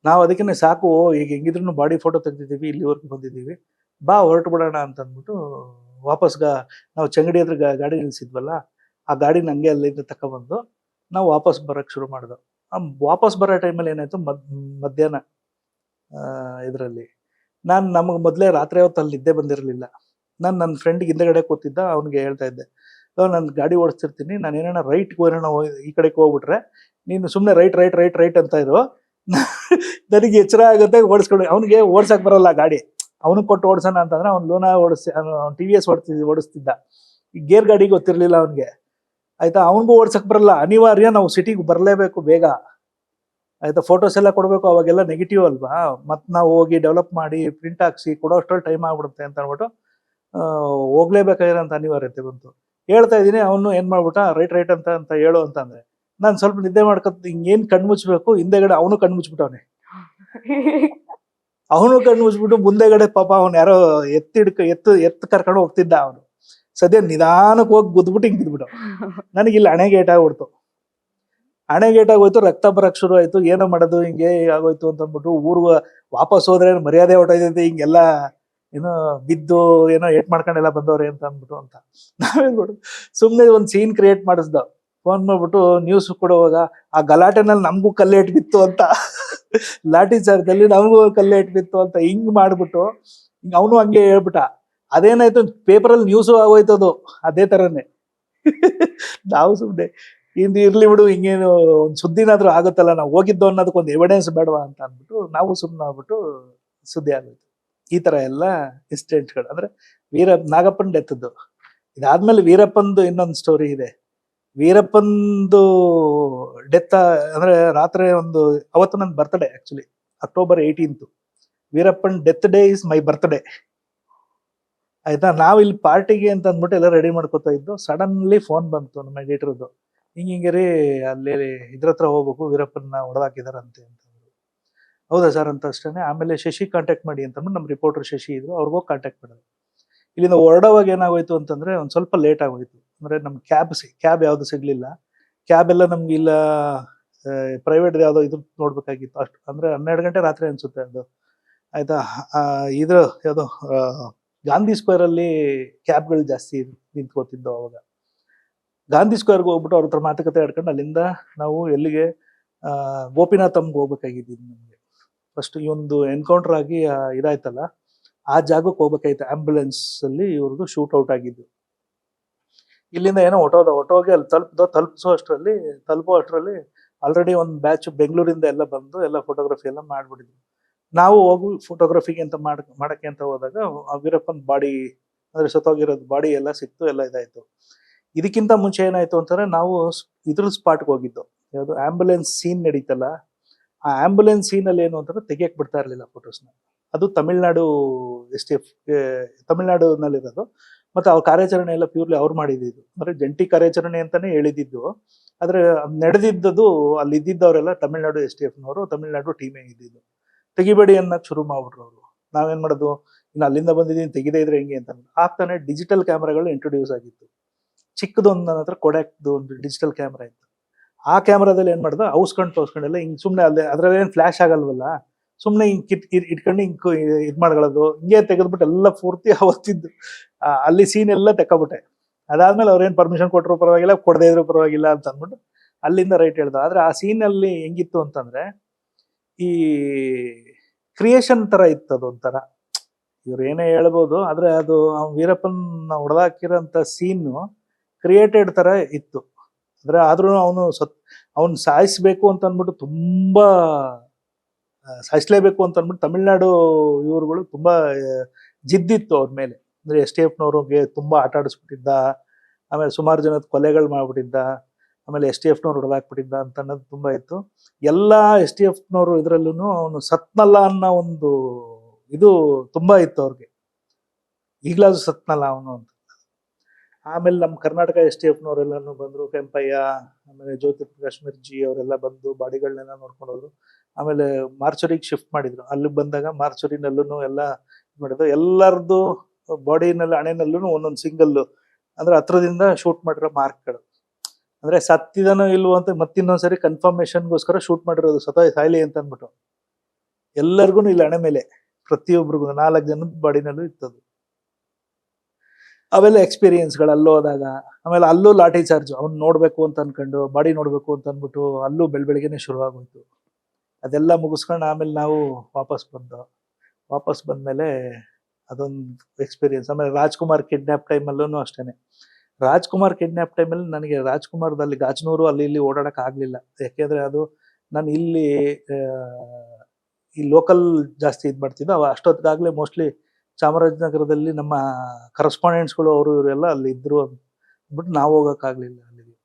[SPEAKER 2] ನಾವು ಅದಕ್ಕೆ ಸಾಕು, ಈಗ ಹೆಂಗಿದ್ರು ಬಾಡಿ ಫೋಟೋ ತೆಗ್ದಿದ್ದೀವಿ, ಇಲ್ಲಿವರೆಗೂ ಬಂದಿದ್ದೀವಿ, ಬಾ ಹೊರಟು ಬಿಡೋಣ ಅಂತ ಅಂದ್ಬಿಟ್ಟು ವಾಪಸ್ಗ ನಾವು ಚಂಗಡಿ ಹತ್ರ ಗಾಡಿ ನಿಲ್ಸಿದ್ವಲ್ಲ, ಆ ಗಾಡಿನ ಹಂಗೆ ಅಲ್ಲಿಂದ ತಗೊಬಂದು ನಾವು ವಾಪಸ್ ಬರಕ್ ಶುರು ಮಾಡಿದ್ವು. ವಾಪಸ್ ಬರೋ ಟೈಮಲ್ಲಿ ಏನಾಯ್ತು, ಮಧ್ಯಾಹ್ನ ಇದರಲ್ಲಿ ನಮಗೆ ಮೊದಲೇ ರಾತ್ರಿ ಹೊತ್ತು ಅಲ್ಲಿ ನಿದ್ದೆ ಬಂದಿರಲಿಲ್ಲ. ನಾನು ನನ್ನ ಫ್ರೆಂಡ್ಗೆ ಹಿಂದೆಗಡೆ ಕೂತಿದ್ದ, ಅವ್ನಿಗೆ ಹೇಳ್ತಾ ಇದ್ದೆ, ನಾನು ಗಾಡಿ ಓಡಿಸ್ತಿರ್ತೀನಿ, ನಾನು ಏನಾರ ರೈಟ್ಗೆ ಹೋಗೋಣ, ಈ ಕಡೆಗೆ ಹೋಗ್ಬಿಟ್ರೆ ನೀನು ಸುಮ್ಮನೆ ರೈಟ್ ಅಂತ ಇರು, ನನಗೆ ಎಚ್ಚರ ಆಗುತ್ತೆ ಓಡಿಸ್ಕೊಂಡು. ಅವ್ನಿಗೆ ಓಡ್ಸಕ್ ಬರಲ್ಲ ಗಾಡಿ, ಅವನಿಗೆ ಕೊಟ್ಟು ಓಡಿಸೋಣ ಅಂತಂದ್ರೆ ಅವ್ನು ಲೋನಾ TVS ಓಡಿಸ್ತಿದ್ದ. ಈ ಗೇರ್ ಗಾಡಿ ಗೊತ್ತಿರ್ಲಿಲ್ಲ ಅವನಿಗೆ, ಆಯ್ತಾ. ಅವನಿಗೂ ಓಡ್ಸಕ್ ಬರಲ್ಲ, ಅನಿವಾರ್ಯ ನಾವು ಸಿಟಿಗೆ ಬರಲೇಬೇಕು ಬೇಗ, ಆಯ್ತಾ. ಫೋಟೋಸ್ ಎಲ್ಲ ಕೊಡ್ಬೇಕು, ಅವಾಗೆಲ್ಲ ನೆಗೆಟಿವ್ ಅಲ್ವಾ, ಮತ್ ನಾವು ಹೋಗಿ ಡೆವಲಪ್ ಮಾಡಿ ಪ್ರಿಂಟ್ ಹಾಕ್ಸಿ ಕೊಡೋ ಅಷ್ಟ್ರಲ್ಲಿ ಟೈಮ್ ಆಗ್ಬಿಡುತ್ತೆ ಅಂತ ಅಂದ್ಬಿಟ್ಟು ಹೋಗ್ಲೇಬೇಕಾಗಿರೋಂಥ ಅನಿವಾರ್ಯತೆ ಬಂತು. ಹೇಳ್ತಾ ಇದ್ದೀನಿ, ಅವನು ಏನ್ ಮಾಡ್ಬಿಟ್ಟ, ರೈಟ್ ಅಂತ ಹೇಳು ಅಂತಂದ್ರೆ ನಾನು ಸ್ವಲ್ಪ ನಿದ್ದೆ ಮಾಡ್ಕೊತ ಹಿಂಗೇನ್ ಕಣ್ಮುಚ್ಬೇಕು, ಹಿಂದೆಗಡೆ ಅವನು ಕಣ್ಮುಚ್ಬಿಟ್ಟವನೆ. ಅವನು ಕಣ್ಮುಚ್ಬಿಟ್ಟು ಮುಂದೆಗಡೆ ಪಾಪ ಅವ್ನು ಯಾರೋ ಎತ್ತು ಕರ್ಕೊಂಡು ಹೋಗ್ತಿದ್ದ. ಅವನು ಸದ್ಯ ನಿಧಾನಕ್ಕೆ ಹೋಗಿ ಗುದ್ಬಿಟ್ಟು ಹಿಂಗ್ ಬಿದ್ಬಿಟ್ಟು ನನಗಿಲ್ಲಿ ಹಣೆಗೇಟ್ ಆಗ್ಬಿಡ್ತು. ಹಣೆಗೇಟ್ ಆಗೋಯ್ತು, ರಕ್ತ ಬರಕ್ ಶುರು ಆಯ್ತು. ಏನೋ ಮಾಡೋದು, ಹಿಂಗೆ ಆಗೋಯ್ತು ಅಂತ ಅಂದ್ಬಿಟ್ಟು ಊರ್ಗ ವಾಪಸ್ ಹೋದ್ರೆ ಮರ್ಯಾದೆ ಹೊಟ್ಟೈತೈತೆ, ಹಿಂಗೆಲ್ಲ ಏನೋ ಬಿದ್ದು ಏನೋ ಏಟ್ ಮಾಡ್ಕೊಂಡೆಲ್ಲ ಬಂದವ್ರೆ ಅಂತ ಅಂದ್ಬಿಟ್ಟು ಅಂತ ನಾವೇನ್ಬಿಟ್ಟು ಸುಮ್ನೆ ಒಂದ್ ಸೀನ್ ಕ್ರಿಯೇಟ್ ಮಾಡಿಸ್ದ. ಫೋನ್ ಮಾಡ್ಬಿಟ್ಟು ನ್ಯೂಸ್ ಕೊಡುವಾಗ ಆ ಗಲಾಟೆನಲ್ಲಿ ನಮಗೂ ಕಲ್ಲೇಟ್ ಬಿತ್ತು ಅಂತ, ಲಾಠಿ ಚಾರ್ಜಲ್ಲಿ ನಮಗೂ ಕಲ್ಲೇಟ್ ಬಿತ್ತು ಅಂತ ಹಿಂಗ್ ಮಾಡ್ಬಿಟ್ಟು ಅವನು ಹಂಗೆ ಹೇಳ್ಬಿಟ್ಟ. ಅದೇನಾಯ್ತು, ಪೇಪರಲ್ಲಿ ನ್ಯೂಸು ಆಗೋಯ್ತದು ಅದೇ ತರನೇ. ನಾವು ಸುಮ್ನೆ ಇರ್ಲಿ ಬಿಡು, ಹಿಂಗೇನು ಒಂದ್ ಸುದ್ದಿನಾದ್ರೂ ಆಗುತ್ತಲ್ಲ, ನಾವು ಹೋಗಿದ್ದು ಅನ್ನೋದಕ್ಕೆ ಒಂದು ಎವಿಡೆನ್ಸ್ ಬೇಡವಾ ಅಂತ ಅಂದ್ಬಿಟ್ಟು ನಾವು ಸುಮ್ಮನೆ ಆಗ್ಬಿಟ್ಟು ಸುದ್ದಿ ಆಗೋಯ್ತು. ಈ ತರ ಎಲ್ಲ ಇನ್ಸಿಡೆಂಟ್ಗಳು. ಅಂದ್ರೆ ನಾಗಪ್ಪನ ಡೆತ್ದ್ದು. ಇದಾದ್ಮೇಲೆ ವೀರಪ್ಪಂದು ಇನ್ನೊಂದು ಸ್ಟೋರಿ ಇದೆ. ವೀರಪ್ಪಂದು ಡೆತ್ ಅಂದ್ರೆ ರಾತ್ರಿ ಅವತ್ತು ನನ್ನ birthday, actually October 18th. Veerappan death day is my birthday, ಆಯ್ತಾ. ನಾವು ಇಲ್ಲಿ ಪಾರ್ಟಿಗೆ ಅಂತ ಅಂದ್ಬಿಟ್ಟು ಎಲ್ಲ ರೆಡಿ ಮಾಡ್ಕೊತಾ ಇದ್ದು. ಸಡನ್ಲಿ ಫೋನ್ ಬಂತು ನಮ್ಮ ಎಡಿಟರ್ದು, ಹಿಂಗೆ ರೀ ಅಲ್ಲಿ ಇದ್ರ ಹತ್ರ ಹೋಗ್ಬೇಕು, ವೀರಪ್ಪನ ಹೊಡೆದಾಕಿದಾರಂತೆ ಅಂತ. ಹೌದಾ ಸರ್ ಅಂತ ಅಷ್ಟೇ. ಆಮೇಲೆ ಶಶಿ ಕಾಂಟ್ಯಾಕ್ಟ್ ಮಾಡಿ ಅಂತ ನಮ್ಮ ರಿಪೋರ್ಟರ್ ಶಶಿ ಇದ್ರು, ಅವ್ರಿಗೋಗಿ ಕಾಂಟ್ಯಾಕ್ಟ್ ಮಾಡೋದು. ಇಲ್ಲಿಂದ ಹೊರಡೋವಾಗ ಏನಾಗೋಯ್ತು ಅಂತಂದ್ರೆ ಒಂದ್ ಸ್ವಲ್ಪ ಲೇಟ್ ಆಗೋಯ್ತು. ಅಂದ್ರೆ ನಮ್ ಕ್ಯಾಬ್ ಯಾವ್ದು ಸಿಗ್ಲಿಲ್ಲ. ಕ್ಯಾಬ್ ಎಲ್ಲ ನಮ್ಗೆ ಇಲ್ಲ, ಪ್ರೈವೇಟ್ ಯಾವ್ದೋ ಇದು ನೋಡ್ಬೇಕಾಗಿತ್ತು. ಅಷ್ಟು ಅಂದ್ರೆ 12 ಗಂಟೆ ರಾತ್ರಿ ಅನ್ಸುತ್ತೆ ಅದು, ಆಯ್ತಾ. ಯಾವ್ದೋ ಗಾಂಧಿ ಸ್ಕ್ವೇರ್ ಅಲ್ಲಿ ಕ್ಯಾಬ್ಗಳು ಜಾಸ್ತಿ ನಿಂತ್ಕೋತಿದ್ದು ಅವಾಗ. ಗಾಂಧಿ ಸ್ಕ್ವೇರ್ಗೆ ಹೋಗ್ಬಿಟ್ಟು ಅವ್ರ ಹತ್ರ ಮಾತುಕತೆ ಆಡ್ಕೊಂಡು ಅಲ್ಲಿಂದ ನಾವು ಎಲ್ಲಿಗೆ ಗೋಪಿನಾಥಮ್ಗೆ ಹೋಗ್ಬೇಕಾಗಿದ್ದು. ನಮ್ಗೆ ಫಸ್ಟ್ ಈ ಒಂದು ಎನ್ಕೌಂಟರ್ ಆಗಿ ಇದಾಯ್ತಲ್ಲ, ಆ ಜಾಗಕ್ಕೆ ಹೋಗ್ಬೇಕಾಯ್ತು. ಆಂಬುಲೆನ್ಸ್ ಅಲ್ಲಿ ಇವ್ರದ್ದು ಶೂಟ್ ಔಟ್ ಆಗಿದ್ದು. ಇಲ್ಲಿಂದ ಏನೋ ಹೊಟ್ಟೋಗಿ ಅಲ್ಲಿ ತಲುಪೋ ಅಷ್ಟರಲ್ಲಿ ಆಲ್ರೆಡಿ ಒಂದು ಬ್ಯಾಚ್ ಬೆಂಗಳೂರಿಂದ ಎಲ್ಲ ಬಂದು ಎಲ್ಲ ಫೋಟೋಗ್ರಫಿ ಎಲ್ಲ ಮಾಡ್ಬಿಟ್ಟಿದ್ರು. ನಾವು ಹೋಗಿ ಫೋಟೋಗ್ರಫಿಗೆ ಅಂತ ಮಾಡಕ್ಕೆ ಅಂತ ಹೋದಾಗ ಆ ವೀರಪ್ಪನ್ ಬಾಡಿ ಅಂದ್ರೆ ಸತ್ತೋಗಿರೋದು ಬಾಡಿ ಎಲ್ಲ ಸಿಕ್ತು, ಎಲ್ಲ ಇದಾಯ್ತು. ಇದಕ್ಕಿಂತ ಮುಂಚೆ ಏನಾಯ್ತು ಅಂತಂದ್ರೆ ನಾವು ಇದ್ರ ಸ್ಪಾಟ್ಗೆ ಹೋಗಿದ್ದು, ಯಾವುದು ಆಂಬುಲೆನ್ಸ್ ಸೀನ್ ನಡೀತಲ್ಲ, ಆ ಆಂಬುಲೆನ್ಸ್ ಸೀನ್ ಅಲ್ಲಿ ಏನು ಅಂತಂದ್ರೆ ತೆಗಿಯಕ್ ಬಿಡ್ತಾ ಇರ್ಲಿಲ್ಲ ಫೋಟೋಸ್ನ. ಅದು ತಮಿಳ್ನಾಡು STF ತಮಿಳ್ನಾಡಿನಲ್ಲಿರೋದು. ಮತ್ತೆ ಅವ್ರ ಕಾರ್ಯಾಚರಣೆ ಎಲ್ಲ ಪ್ಯೂರ್ಲಿ ಅವ್ರು ಮಾಡಿದ್ದು, ಅಂದ್ರೆ ಜಂಟಿ ಕಾರ್ಯಾಚರಣೆ ಅಂತಾನೆ ಹೇಳಿದ್ದು. ಆದ್ರೆ ನಡೆದಿದ್ದು ಅಲ್ಲಿ ಇದ್ದಿದ್ದವರೆಲ್ಲ ತಮಿಳ್ನಾಡು STFನವರು, ತಮಿಳ್ನಾಡು ಟೀಮೇ ಇದ್ದಿದ್ದು. ತೆಗಿಬೇಡಿ ಅನ್ನಕ್ ಶುರು ಮಾಡ್ಬಿಟ್ರು ಅವರು. ನಾವೇನ್ ಮಾಡೋದು, ಇನ್ನು ಅಲ್ಲಿಂದ ಬಂದಿದ್ದೀನಿ ತೆಗಿದೇ ಇದ್ರೆ ಹೆಂಗೆ ಅಂತ. ಆಗ್ತಾನೆ ಡಿಜಿಟಲ್ ಕ್ಯಾಮ್ರಾಗಳು ಇಂಟ್ರೊಡ್ಯೂಸ್ ಆಗಿತ್ತು. ಚಿಕ್ಕದೊಂದು ನನ್ನ ಹತ್ರ ಕೊಡಾಕ್ದು ಒಂದು ಡಿಜಿಟಲ್ ಕ್ಯಾಮ್ರಾ ಇತ್ತು. ಆ ಕ್ಯಾಮ್ರಾದಲ್ಲಿ ಏನ್ ಮಾಡ್ದ, ಔಸ್ಕೊಂಡೆಲ್ಲ ಹಿಂಗ್ ಸುಮ್ನೆ ಅಲ್ಲೇ ಅದ್ರಲ್ಲಿ ಏನ್ ಫ್ಲಾಶ್ ಆಗಲ್ವಲ್ಲ, ಸುಮ್ನೆ ಹಿಂಗ್ ಇಟ್ಕೊಂಡು ಹಿಂಗ್ ಇದ್ ಮಾಡ್ಕೊಳ್ಳೋದು, ಹಿಂಗೆ ತೆಗೆದ್ಬಿಟ್ಟು ಎಲ್ಲ ಪೂರ್ತಿ ಅವತ್ತಿದ್ದು ಅಲ್ಲಿ ಸೀನ್ ಎಲ್ಲ ತೆಕ್ಕಬಿಟ್ಟೆ. ಅದಾದ್ಮೇಲೆ ಅವ್ರೇನ್ ಪರ್ಮಿಷನ್ ಕೊಟ್ಟರು ಪರವಾಗಿಲ್ಲ, ಕೊಡದೇ ಇದ್ರು ಪರವಾಗಿಲ್ಲ ಅಂತ ಅಂದ್ಬಿಟ್ಟು ಅಲ್ಲಿಂದ ರೈಟ್ ಹೇಳ್ದ. ಆದ್ರೆ ಆ ಸೀನ್ ಅಲ್ಲಿ ಹೆಂಗಿತ್ತು ಅಂತಂದ್ರೆ ಈ ಕ್ರಿಯೇಷನ್ ತರ ಇತ್ತು ಅದು ಒಂಥರ. ಇವ್ರು ಏನೇ ಹೇಳ್ಬೋದು, ಆದ್ರೆ ಅದು ವೀರಪ್ಪನ ಹೊಡೆದಾಕಿರೋಂಥ ಸೀನ್ ಕ್ರಿಯೇಟೆಡ್ ತರ ಇತ್ತು. ಅಂದ್ರೆ ಆದ್ರೂ ಅವನು ಸಾಯಿಸ್ಬೇಕು ಅಂತ ಅಂದ್ಬಿಟ್ಟು ತುಂಬಾ ಸಾಯಿಸ್ಲೇಬೇಕು ಅಂತ ಅಂದ್ಬಿಟ್ಟು ತಮಿಳ್ನಾಡು ಇವ್ರುಗಳು ತುಂಬಾ ಜಿದ್ದಿತ್ತು ಅವ್ರ ಮೇಲೆ. ಅಂದ್ರೆ STFನವ್ರಿಗೆ ತುಂಬಾ ಆಟ ಆಡಿಸ್ಬಿಟ್ಟಿದ್ದ, ಆಮೇಲೆ ಸುಮಾರು ಜನದ ಕೊಲೆಗಳು ಮಾಡ್ಬಿಟ್ಟಿದ್ದ, ಆಮೇಲೆ STFನವ್ರು ಹೊಡೆದಾಕ್ಬಿಟ್ಟಿದ್ದ ಅಂತ ಅನ್ನೋದು ತುಂಬಾ ಇತ್ತು. ಎಲ್ಲಾ STFನವರು ಇದ್ರಲ್ಲೂ ಅವನು ಸತ್ನಲ್ಲ ಅನ್ನೋ ಒಂದು ಇದು ತುಂಬಾ ಇತ್ತು ಅವ್ರಿಗೆ, ಈಗ್ಲಾದ್ರು ಸತ್ನಲ್ಲ ಅವನು ಅಂತ. ಆಮೇಲೆ ನಮ್ಮ ಕರ್ನಾಟಕ STFನವರೆಲ್ಲಾನು ಬಂದ್ರು, ಕೆಂಪಯ್ಯ, ಆಮೇಲೆ ಜ್ಯೋತಿ ಪ್ರಕಾಶ್ ಮಿರ್ಜಿ ಅವರೆಲ್ಲ ಬಂದು ಬಾಡಿಗಳನ್ನೆಲ್ಲ ನೋಡ್ಕೊಂಡು ಹೋದ್ರು. ಆಮೇಲೆ ಮಾರ್ಚುರಿಗೆ ಶಿಫ್ಟ್ ಮಾಡಿದ್ರು. ಅಲ್ಲಿಗೆ ಬಂದಾಗ ಮಾರ್ಚುರಿನಲ್ಲೂ ಎಲ್ಲ ಮಾಡಿದ್ರು. ಎಲ್ಲರದ್ದು ಬಾಡಿನಲ್ಲಿ ಹಣೆನಲ್ಲೂ ಒಂದೊಂದು ಸಿಂಗಲ್ ಅಂದ್ರೆ ಹತ್ರದಿಂದ ಶೂಟ್ ಮಾಡಿರೋ ಮಾರ್ಕ್ಗಳು, ಅಂದ್ರೆ ಸತ್ತಿದನೋ ಇಲ್ವೋ ಅಂತ ಮತ್ತಿನ್ನೊಂದ್ಸರಿ ಕನ್ಫರ್ಮೇಶನ್ಗೋಸ್ಕರ ಶೂಟ್ ಮಾಡಿರೋದು, ಸಾಯ್ಲಿ ಅಂತ ಅಂದ್ಬಿಟ್ಟು. ಎಲ್ಲರಿಗೂ ಇಲ್ಲಿ ಹಣೆ ಮೇಲೆ ಪ್ರತಿಯೊಬ್ಬರಿಗೂ 4 ಜನದ ಬಾಡಿನಲ್ಲೂ ಇತ್ತದು. ಅವೆಲ್ಲ ಎಕ್ಸ್ಪೀರಿಯನ್ಸ್ಗಳು ಅಲ್ಲಿ ಹೋದಾಗ. ಆಮೇಲೆ ಅಲ್ಲೂ ಲಾಠಿ ಚಾರ್ಜ್, ಅವ್ನು ನೋಡ್ಬೇಕು ಅಂತ ಅನ್ಕೊಂಡು, ಬಾಡಿ ನೋಡ್ಬೇಕು ಅಂತ ಅಂದ್ಬಿಟ್ಟು ಅಲ್ಲೂ ಬೆಳಗ್ಗೆನೆ ಶುರು ಆಗೋಯ್ತು. ಅದೆಲ್ಲ ಮುಗಿಸ್ಕೊಂಡು ಆಮೇಲೆ ನಾವು ವಾಪಸ್ ಬಂದ್ಮೇಲೆ ಅದೊಂದು ಎಕ್ಸ್ಪೀರಿಯನ್ಸ್. ಆಮೇಲೆ ರಾಜ್ಕುಮಾರ್ ಕಿಡ್ನಾಪ್ ಟೈಮಲ್ಲೂ ಅಷ್ಟೇನೆ. ರಾಜ್ಕುಮಾರ್ ಕಿಡ್ನಾಪ್ ಟೈಮಲ್ಲಿ ನನಗೆ ರಾಜ್ಕುಮಾರ್ದಲ್ಲಿ ಗಾಜನೂರು ಅಲ್ಲಿ ಇಲ್ಲಿ ಓಡಾಡಕ್ ಆಗ್ಲಿಲ್ಲ. ಯಾಕೆಂದ್ರೆ ಅದು ನಾನು ಇಲ್ಲಿ ಈ ಲೋಕಲ್ ಜಾಸ್ತಿ ಇದ್ ಮಾಡ್ತಿದ್ದು. ಅಷ್ಟೊತ್ತಿಗಾಗ್ಲೇ ಮೋಸ್ಟ್ಲಿ ಚಾಮರಾಜನಗರದಲ್ಲಿ ನಮ್ಮ ಕರೆಸ್ಪಾಂಡೆಂಟ್ಸ್ಗಳು ಅವರು ಇವರೆಲ್ಲ ಅಲ್ಲಿ ಇದ್ರು ಅಂದ್ಬಿಟ್ಟು ನಾವು ಹೋಗಕ್ಕಾಗ್ಲಿಲ್ಲ ಅಲ್ಲಿಗೆ.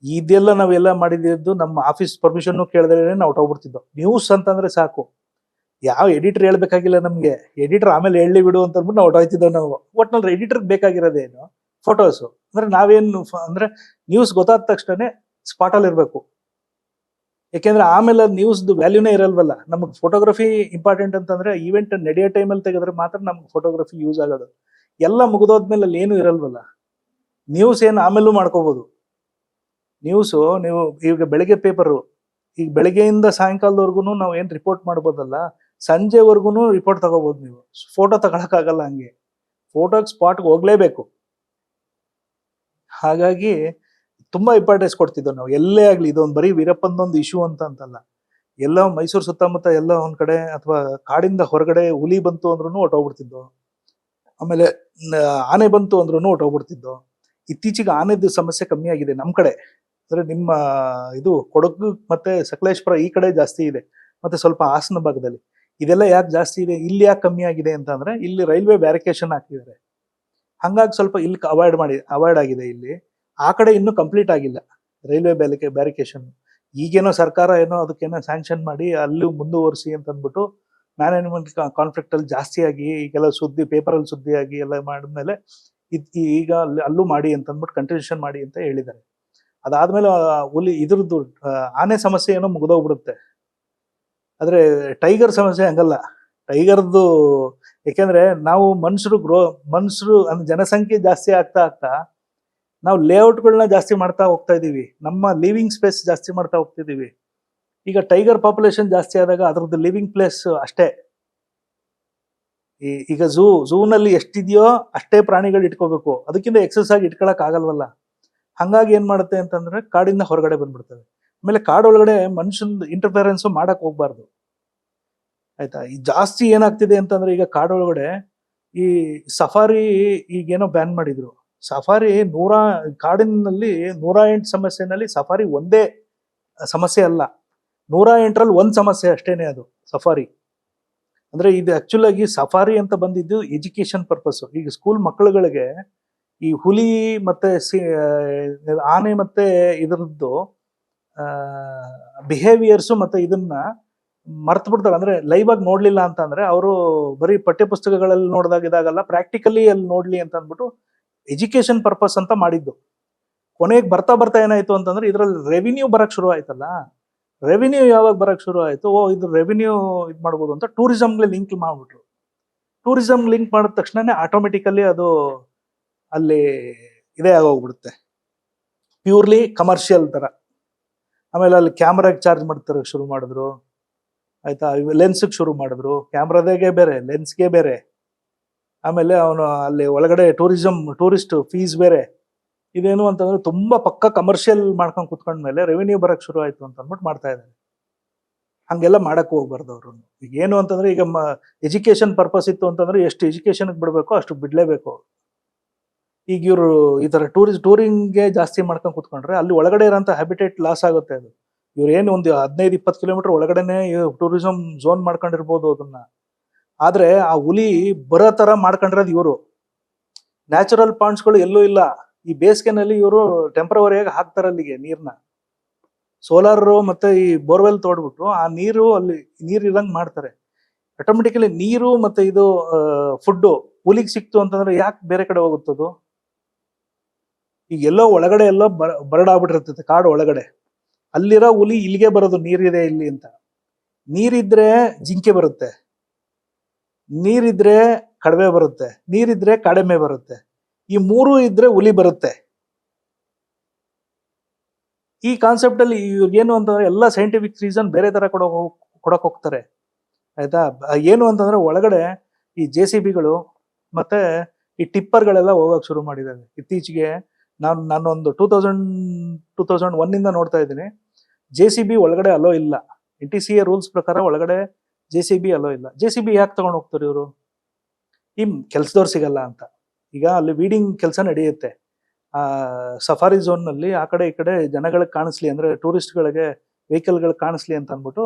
[SPEAKER 2] ಇದೆಲ್ಲ ನಾವೆಲ್ಲ ಮಾಡಿದ್ದು ನಮ್ಮ ಆಫೀಸ್ ಪರ್ಮಿಷನ್ ಕೇಳಿದ್ರೆ ನಾವು ಹೊಟ್ಟೋಗ್ಬಿಡ್ತಿದ್ದೋ. ನ್ಯೂಸ್ ಅಂತಂದ್ರೆ ಸಾಕು, ಯಾವ ಎಡಿಟರ್ ಹೇಳ್ಬೇಕಾಗಿಲ್ಲ ನಮ್ಗೆ, ಎಡಿಟರ್ ಆಮೇಲೆ ಹೇಳಿ ಬಿಡು ಅಂತ ಅಂದ್ಬಿಟ್ಟು ನಾವು ಹೊಟ್ಟೋಯ್ತಿದ್ದೋ. ನಾವು ಒಟ್ನಲ್ಲಿ ಎಡಿಟರ್ಗೆ ಬೇಕಾಗಿರೋದೇನು, ಫೋಟೋಸು. ಅಂದ್ರೆ ನಾವೇನು ಅಂದ್ರೆ ನ್ಯೂಸ್ ಗೊತ್ತಾದ ತಕ್ಷಣ ಸ್ಪಾಟಲ್ಲಿ ಇರಬೇಕು. ಯಾಕೆಂದ್ರೆ ಆಮೇಲೆ ನ್ಯೂಸ್ದು ವ್ಯಾಲ್ಯೂನೇ ಇರಲ್ವಲ್ಲ. ನಮಗೆ ಫೋಟೋಗ್ರಫಿ ಇಂಪಾರ್ಟೆಂಟ್ ಅಂತಂದ್ರೆ ಈವೆಂಟ್ ನಡೆಯೋ ಟೈಮಲ್ಲಿ ತೆಗೆದ್ರೆ ಮಾತ್ರ ನಮ್ಗೆ ಫೋಟೋಗ್ರಫಿ ಯೂಸ್ ಆಗೋದು. ಎಲ್ಲ ಮುಗಿದೋದ್ಮೇಲೆ ಅಲ್ಲಿ ಏನು ಇರಲ್ವಲ್ಲ. ನ್ಯೂಸ್ ಏನು ಆಮೇಲೂ ಮಾಡ್ಕೋಬಹುದು. ನ್ಯೂಸು ನೀವು ಈಗ ಬೆಳಗ್ಗೆ ಪೇಪರು, ಈಗ ಬೆಳಗ್ಗೆಯಿಂದ ಸಾಯಂಕಾಲದವರೆಗೂ ನಾವು ಏನು ರಿಪೋರ್ಟ್ ಮಾಡ್ಬೋದಲ್ಲ, ಸಂಜೆವರೆಗೂ ರಿಪೋರ್ಟ್ ತಗೋಬಹುದು. ನೀವು ಫೋಟೋ ತಗೊಳಕ್ಕಾಗಲ್ಲ, ಹಂಗೆ ಫೋಟೋಗೆ ಸ್ಪಾಟ್ಗೆ ಹೋಗ್ಲೇಬೇಕು. ಹಾಗಾಗಿ ತುಂಬಾ ಇಂಪಾರ್ಟೆನ್ಸ್ ಕೊಡ್ತಿದ್ದೋ ನಾವು. ಎಲ್ಲೇ ಆಗ್ಲಿ, ಇದೊಂದು ಬರೀ ವೀರಪ್ಪಂದೊಂದು ಇಶ್ಯೂ ಅಂತಲ್ಲ, ಎಲ್ಲ ಮೈಸೂರು ಸುತ್ತಮುತ್ತ ಎಲ್ಲ ಒಂದ್ ಕಡೆ ಅಥವಾ ಕಾಡಿಂದ ಹೊರಗಡೆ ಹುಲಿ ಬಂತು ಅಂದ್ರೂ ಹೊಟ್ಟೋಗ್ಬಿಡ್ತಿದ್ದೋ. ಆಮೇಲೆ ಆನೆ ಬಂತು ಅಂದ್ರೂ ಹೊಟ್ಟೋಗ್ಬಿಡ್ತಿದ್ದೋ. ಇತ್ತೀಚೆಗೆ ಆನೆದು ಸಮಸ್ಯೆ ಕಮ್ಮಿ ಆಗಿದೆ ನಮ್ ಕಡೆ. ಅಂದ್ರೆ ನಿಮ್ಮ ಇದು ಕೊಡಗು ಮತ್ತೆ ಸಕಲೇಶ್ಪುರ ಈ ಕಡೆ ಜಾಸ್ತಿ ಇದೆ, ಮತ್ತೆ ಸ್ವಲ್ಪ ಹಾಸನ ಭಾಗದಲ್ಲಿ. ಇದೆಲ್ಲ ಯಾಕೆ ಜಾಸ್ತಿ ಇದೆ, ಇಲ್ಲಿ ಯಾಕೆ ಕಮ್ಮಿ ಆಗಿದೆ ಅಂತ ಅಂದ್ರೆ ಇಲ್ಲಿ ರೈಲ್ವೆ ಬ್ಯಾರಿಕೇಶನ್ ಹಾಕಿದ್ದಾರೆ. ಹಂಗಾಗಿ ಸ್ವಲ್ಪ ಇಲ್ಲಿ ಅವಾಯ್ಡ್ ಆಗಿದೆ. ಇಲ್ಲಿ ಆ ಕಡೆ ಇನ್ನೂ ಕಂಪ್ಲೀಟ್ ಆಗಿಲ್ಲ ರೈಲ್ವೆ ಬ್ಯಾರಿಕೇಶನ್. ಈಗೇನೋ ಸರ್ಕಾರ ಏನೋ ಅದಕ್ಕೇನೋ ಸ್ಯಾಂಕ್ಷನ್ ಮಾಡಿ ಅಲ್ಲೂ ಮುಂದುವರಿಸಿ ಅಂತ ಅಂದ್ಬಿಟ್ಟು ಮ್ಯಾನೇಜ್ಮೆಂಟ್ ಕಾನ್ಫ್ಲಿಕ್ಟ್ ಅಲ್ಲಿ ಜಾಸ್ತಿ ಆಗಿ ಈಗೆಲ್ಲ ಪೇಪರಲ್ಲಿ ಸುದ್ದಿ ಆಗಿ ಎಲ್ಲ ಮಾಡಿದ್ಮೇಲೆ ಈಗ ಅಲ್ಲೂ ಮಾಡಿ ಅಂತ ಅಂದ್ಬಿಟ್ಟು ಕಂಟಿನ್ಯೂಷನ್ ಮಾಡಿ ಅಂತ ಹೇಳಿದ್ದಾರೆ. ಅದಾದ್ಮೇಲೆ ಹುಲಿ ಇದ್ರದ್ದು ಆನೆ ಸಮಸ್ಯೆ ಏನೋ ಮುಗಿದೋಗ್ಬಿಡುತ್ತೆ. ಆದ್ರೆ ಟೈಗರ್ ಸಮಸ್ಯೆ ಹಂಗಲ್ಲ. ಟೈಗರ್ದು ಯಾಕೆಂದ್ರೆ ನಾವು ಮನುಷ್ಯರು ಅಂದ್ರೆ ಜನಸಂಖ್ಯೆ ಜಾಸ್ತಿ ಆಗ್ತಾ ನಾವು ಲೇಔಟ್ಗಳನ್ನ ಜಾಸ್ತಿ ಮಾಡ್ತಾ ಹೋಗ್ತಾ ಇದೀವಿ, ನಮ್ಮ ಲಿವಿಂಗ್ ಸ್ಪೇಸ್ ಜಾಸ್ತಿ ಮಾಡ್ತಾ ಹೋಗ್ತಿದೀವಿ. ಈಗ ಟೈಗರ್ ಪಾಪ್ಯುಲೇಷನ್ ಜಾಸ್ತಿ ಆದಾಗ ಅದ್ರದ್ದು ಲಿವಿಂಗ್ ಪ್ಲೇಸ್ ಅಷ್ಟೇ. ಈಗ ಝೂನಲ್ಲಿ ಎಷ್ಟಿದೆಯೋ ಅಷ್ಟೇ ಪ್ರಾಣಿಗಳು ಇಟ್ಕೋಬೇಕು, ಅದಕ್ಕಿಂತ ಎಕ್ಸಸ್ ಆಗಿ ಇಟ್ಕೊಳಕ್ ಆಗಲ್ವಲ್ಲ. ಹಂಗಾಗಿ ಏನ್ ಮಾಡುತ್ತೆ ಅಂತಂದ್ರೆ ಕಾಡಿಂದ ಹೊರಗಡೆ ಬಂದ್ಬಿಡ್ತವೆ. ಆಮೇಲೆ ಕಾಡೊಳಗಡೆ ಮನುಷ್ಯನ ಇಂಟರ್ಫಿಯರೆನ್ಸ್ ಮಾಡಕ್ ಹೋಗ್ಬಾರ್ದು, ಆಯ್ತಾ. ಈ ಜಾಸ್ತಿ ಏನಾಗ್ತಿದೆ ಅಂತಂದ್ರೆ ಈಗ ಕಾಡೊಳಗಡೆ ಈ ಸಫಾರಿ ಈಗೇನೋ ಬ್ಯಾನ್ ಮಾಡಿದ್ರು. ಸಫಾರಿ ಕಾಡಿನಲ್ಲಿ 108 ಸಮಸ್ಯೆನಲ್ಲಿ ಸಫಾರಿ ಒಂದೇ ಸಮಸ್ಯೆ ಅಲ್ಲ, 108ರಲ್ಲಿ ಒಂದ್ ಸಮಸ್ಯೆ ಅಷ್ಟೇನೆ ಅದು ಸಫಾರಿ. ಅಂದ್ರೆ ಇದು ಆಕ್ಚುಲ್ ಆಗಿ ಸಫಾರಿ ಅಂತ ಬಂದಿದ್ದು ಎಜುಕೇಶನ್ ಪರ್ಪಸ್. ಈಗ ಸ್ಕೂಲ್ ಮಕ್ಕಳುಗಳಿಗೆ ಈ ಹುಲಿ ಮತ್ತೆ ಆನೆ ಮತ್ತೆ ಇದರದ್ದು ಬಿಹೇವಿಯರ್ಸು ಮತ್ತೆ ಇದನ್ನ ಮರ್ತು ಬಿಡ್ತಾರೆ. ಅಂದ್ರೆ ಲೈವ್ ಆಗಿ ನೋಡ್ಲಿಲ್ಲ ಅಂತ ಅಂದ್ರೆ ಅವರು ಬರೀ ಪಠ್ಯ ಪುಸ್ತಕಗಳಲ್ಲಿ ನೋಡಿದಾಗ ಇದಾಗಲ್ಲ, ಪ್ರಾಕ್ಟಿಕಲಿ ಅಲ್ಲಿ ನೋಡ್ಲಿ ಅಂತ ಅಂದ್ಬಿಟ್ಟು ಎಜುಕೇಶನ್ ಪರ್ಪಸ್ ಅಂತ ಮಾಡಿದ್ದು. ಕೊನೆಗೆ ಬರ್ತಾ ಬರ್ತಾ ಏನಾಯ್ತು ಅಂತಂದ್ರೆ ಇದ್ರಲ್ಲಿ ರೆವಿನ್ಯೂ ಬರಕ್ ಶುರು ಆಯ್ತಲ್ಲ. ರೆವಿನ್ಯೂ ಯಾವಾಗ ಬರಕ್ ಶುರು ಆಯ್ತು, ಇದು ರೆವಿನ್ಯೂ ಇದು ಮಾಡ್ಬೋದು ಅಂತ ಟೂರಿಸಂಗೆ ಲಿಂಕ್ ಮಾಡ್ಬಿಟ್ರು. ಟೂರಿಸಂ ಲಿಂಕ್ ಮಾಡಿದ ತಕ್ಷಣನೇ ಆಟೋಮೆಟಿಕಲಿ ಅದು ಅಲ್ಲಿ ಇದೇ ಆಗೋಗ್ಬಿಡುತ್ತೆ, ಪ್ಯೂರ್ಲಿ ಕಮರ್ಷಿಯಲ್ ತರ. ಆಮೇಲೆ ಅಲ್ಲಿ ಕ್ಯಾಮ್ರಾಗೆ ಚಾರ್ಜ್ ಮಾಡ್ತಾರೆ ಶುರು ಮಾಡಿದ್ರು, ಆಯ್ತಾ. ಲೆನ್ಸ್ಗೆ ಶುರು ಮಾಡಿದ್ರು, ಕ್ಯಾಮ್ರಾದಾಗೆ ಬೇರೆ, ಲೆನ್ಸ್ಗೆ ಬೇರೆ. ಆಮೇಲೆ ಅವನು ಅಲ್ಲಿ ಒಳಗಡೆ ಟೂರಿಸ್ಟ್ ಫೀಸ್ ಬೇರೆ. ಇದೇನು ಅಂತಂದ್ರೆ ತುಂಬಾ ಪಕ್ಕ ಕಮರ್ಷಿಯಲ್ ಮಾಡ್ಕೊಂಡು ಕುತ್ಕೊಂಡ್ಮೇಲೆ ರೆವಿನ್ಯೂ ಬರಕ್ ಶುರು ಆಯ್ತು ಅಂತ ಅಂದ್ಬಿಟ್ಟು ಮಾಡ್ತಾ ಇದ್ದಾರೆ. ಹಂಗೆಲ್ಲ ಮಾಡಕ್ ಹೋಗ್ಬಾರ್ದು ಅವರು. ಈಗ ಏನು ಅಂತಂದ್ರೆ ಈಗ ಎಜುಕೇಶನ್ ಪರ್ಪಸ್ ಇತ್ತು ಅಂತಂದ್ರೆ ಎಷ್ಟು ಎಜುಕೇಶನ್ ಬಿಡ್ಬೇಕೋ ಅಷ್ಟು ಬಿಡ್ಲೇಬೇಕು. ಈಗ ಇವರು ಈ ತರ ಟೂರಿಂಗ್ಗೆ ಜಾಸ್ತಿ ಮಾಡ್ಕೊಂಡು ಕುತ್ಕೊಂಡ್ರೆ ಅಲ್ಲಿ ಒಳಗಡೆ ಇರೋಂಥ ಹ್ಯಾಬಿಟೇಟ್ ಲಾಸ್ ಆಗುತ್ತೆ. ಅದು ಇವ್ರು ಏನು ಒಂದು 15-20 ಕಿಲೋಮೀಟರ್ ಒಳಗಡೆನೆ ಟೂರಿಸಂ ಝೋನ್ ಮಾಡ್ಕೊಂಡಿರ್ಬೋದು ಅದನ್ನ. ಆದ್ರೆ ಆ ಹುಲಿ ಬರೋ ತರ ಮಾಡ್ಕೊಂಡಿರೋದು ಇವರು. ನ್ಯಾಚುರಲ್ ಪಾಯಿಂಟ್ಸ್ಗಳು ಎಲ್ಲೂ ಇಲ್ಲ. ಈ ಬೇಸಿಗೆನಲ್ಲಿ ಇವರು ಟೆಂಪ್ರವರಿಯಾಗಿ ಹಾಕ್ತಾರೆ ಅಲ್ಲಿಗೆ ನೀರ್ನ. ಸೋಲಾರ್ ಮತ್ತೆ ಈ ಬೋರ್ವೆಲ್ ತೋಡ್ಬಿಟ್ಟು ಆ ನೀರು ಅಲ್ಲಿ ನೀರು ಇರಂಗ್ ಮಾಡ್ತಾರೆ. ಆಟೋಮೆಟಿಕಲಿ ನೀರು ಮತ್ತೆ ಇದು ಫುಡ್ಡು ಹುಲಿಗೆ ಸಿಕ್ತು ಅಂತಂದ್ರೆ ಯಾಕೆ ಬೇರೆ ಕಡೆ ಹೋಗುತ್ತದು? ಈಗ ಎಲ್ಲೋ ಒಳಗಡೆ ಎಲ್ಲೋ ಬರಡಾಗ್ಬಿಟ್ಟಿರ್ತೈತೆ ಕಾಡು ಒಳಗಡೆ. ಅಲ್ಲಿರೋ ಹುಲಿ ಇಲ್ಲಿಗೆ ಬರೋದು, ನೀರಿದೆ ಇಲ್ಲಿ ಅಂತ. ನೀರಿದ್ರೆ ಜಿಂಕೆ ಬರುತ್ತೆ, ನೀರಿದ್ರೆ ಕಡಿಮೆ ಬರುತ್ತೆ, ನೀರಿದ್ರೆ ಕಡಿಮೆ ಬರುತ್ತೆ. ಈ ಮೂರು ಇದ್ರೆ ಹುಲಿ ಬರುತ್ತೆ. ಈ ಕಾನ್ಸೆಪ್ಟ್ ಅಲ್ಲಿ ಏನು ಅಂತಂದ್ರೆ ಎಲ್ಲ ಸೈಂಟಿಫಿಕ್ ರೀಸನ್ ಬೇರೆ ತರ ಕೊಡಕ್ ಹೋಗ್ತಾರೆ, ಆಯ್ತಾ. ಏನು ಅಂತಂದ್ರೆ ಒಳಗಡೆ ಈ JCBಗಳು ಮತ್ತೆ ಈ ಟಿಪ್ಪರ್ಗಳೆಲ್ಲ ಹೋಗಕ್ ಶುರು ಮಾಡಿದ್ದಾರೆ ಇತ್ತೀಚೆಗೆ. ನಾನೊಂದು 2001 ನೋಡ್ತಾ ಇದ್ದೀನಿ. JCB ಒಳಗಡೆ ಅಲೋ ಇಲ್ಲ. NTCA ರೂಲ್ಸ್ ಪ್ರಕಾರ ಒಳಗಡೆ JCB ಅಲೋ ಇಲ್ಲ. JCB ಯಾಕೆ ತಗೊಂಡು ಹೋಗ್ತಾರೆ ಇವರು? ಈ ಕೆಲ್ಸದವ್ರು ಸಿಗಲ್ಲ ಅಂತ. ಈಗ ಅಲ್ಲಿ ವೀಡಿಂಗ್ ಕೆಲಸ ನಡೆಯುತ್ತೆ ಸಫಾರಿ ಝೋನ್ ನಲ್ಲಿ. ಆ ಕಡೆ ಈ ಕಡೆ ಜನಗಳಿಗೆ ಕಾಣಿಸ್ಲಿ ಅಂದ್ರೆ, ಟೂರಿಸ್ಟ್ಗಳಿಗೆ ವೆಹಿಕಲ್ಗಳು ಕಾಣಿಸ್ಲಿ ಅಂತ ಅಂದ್ಬಿಟ್ಟು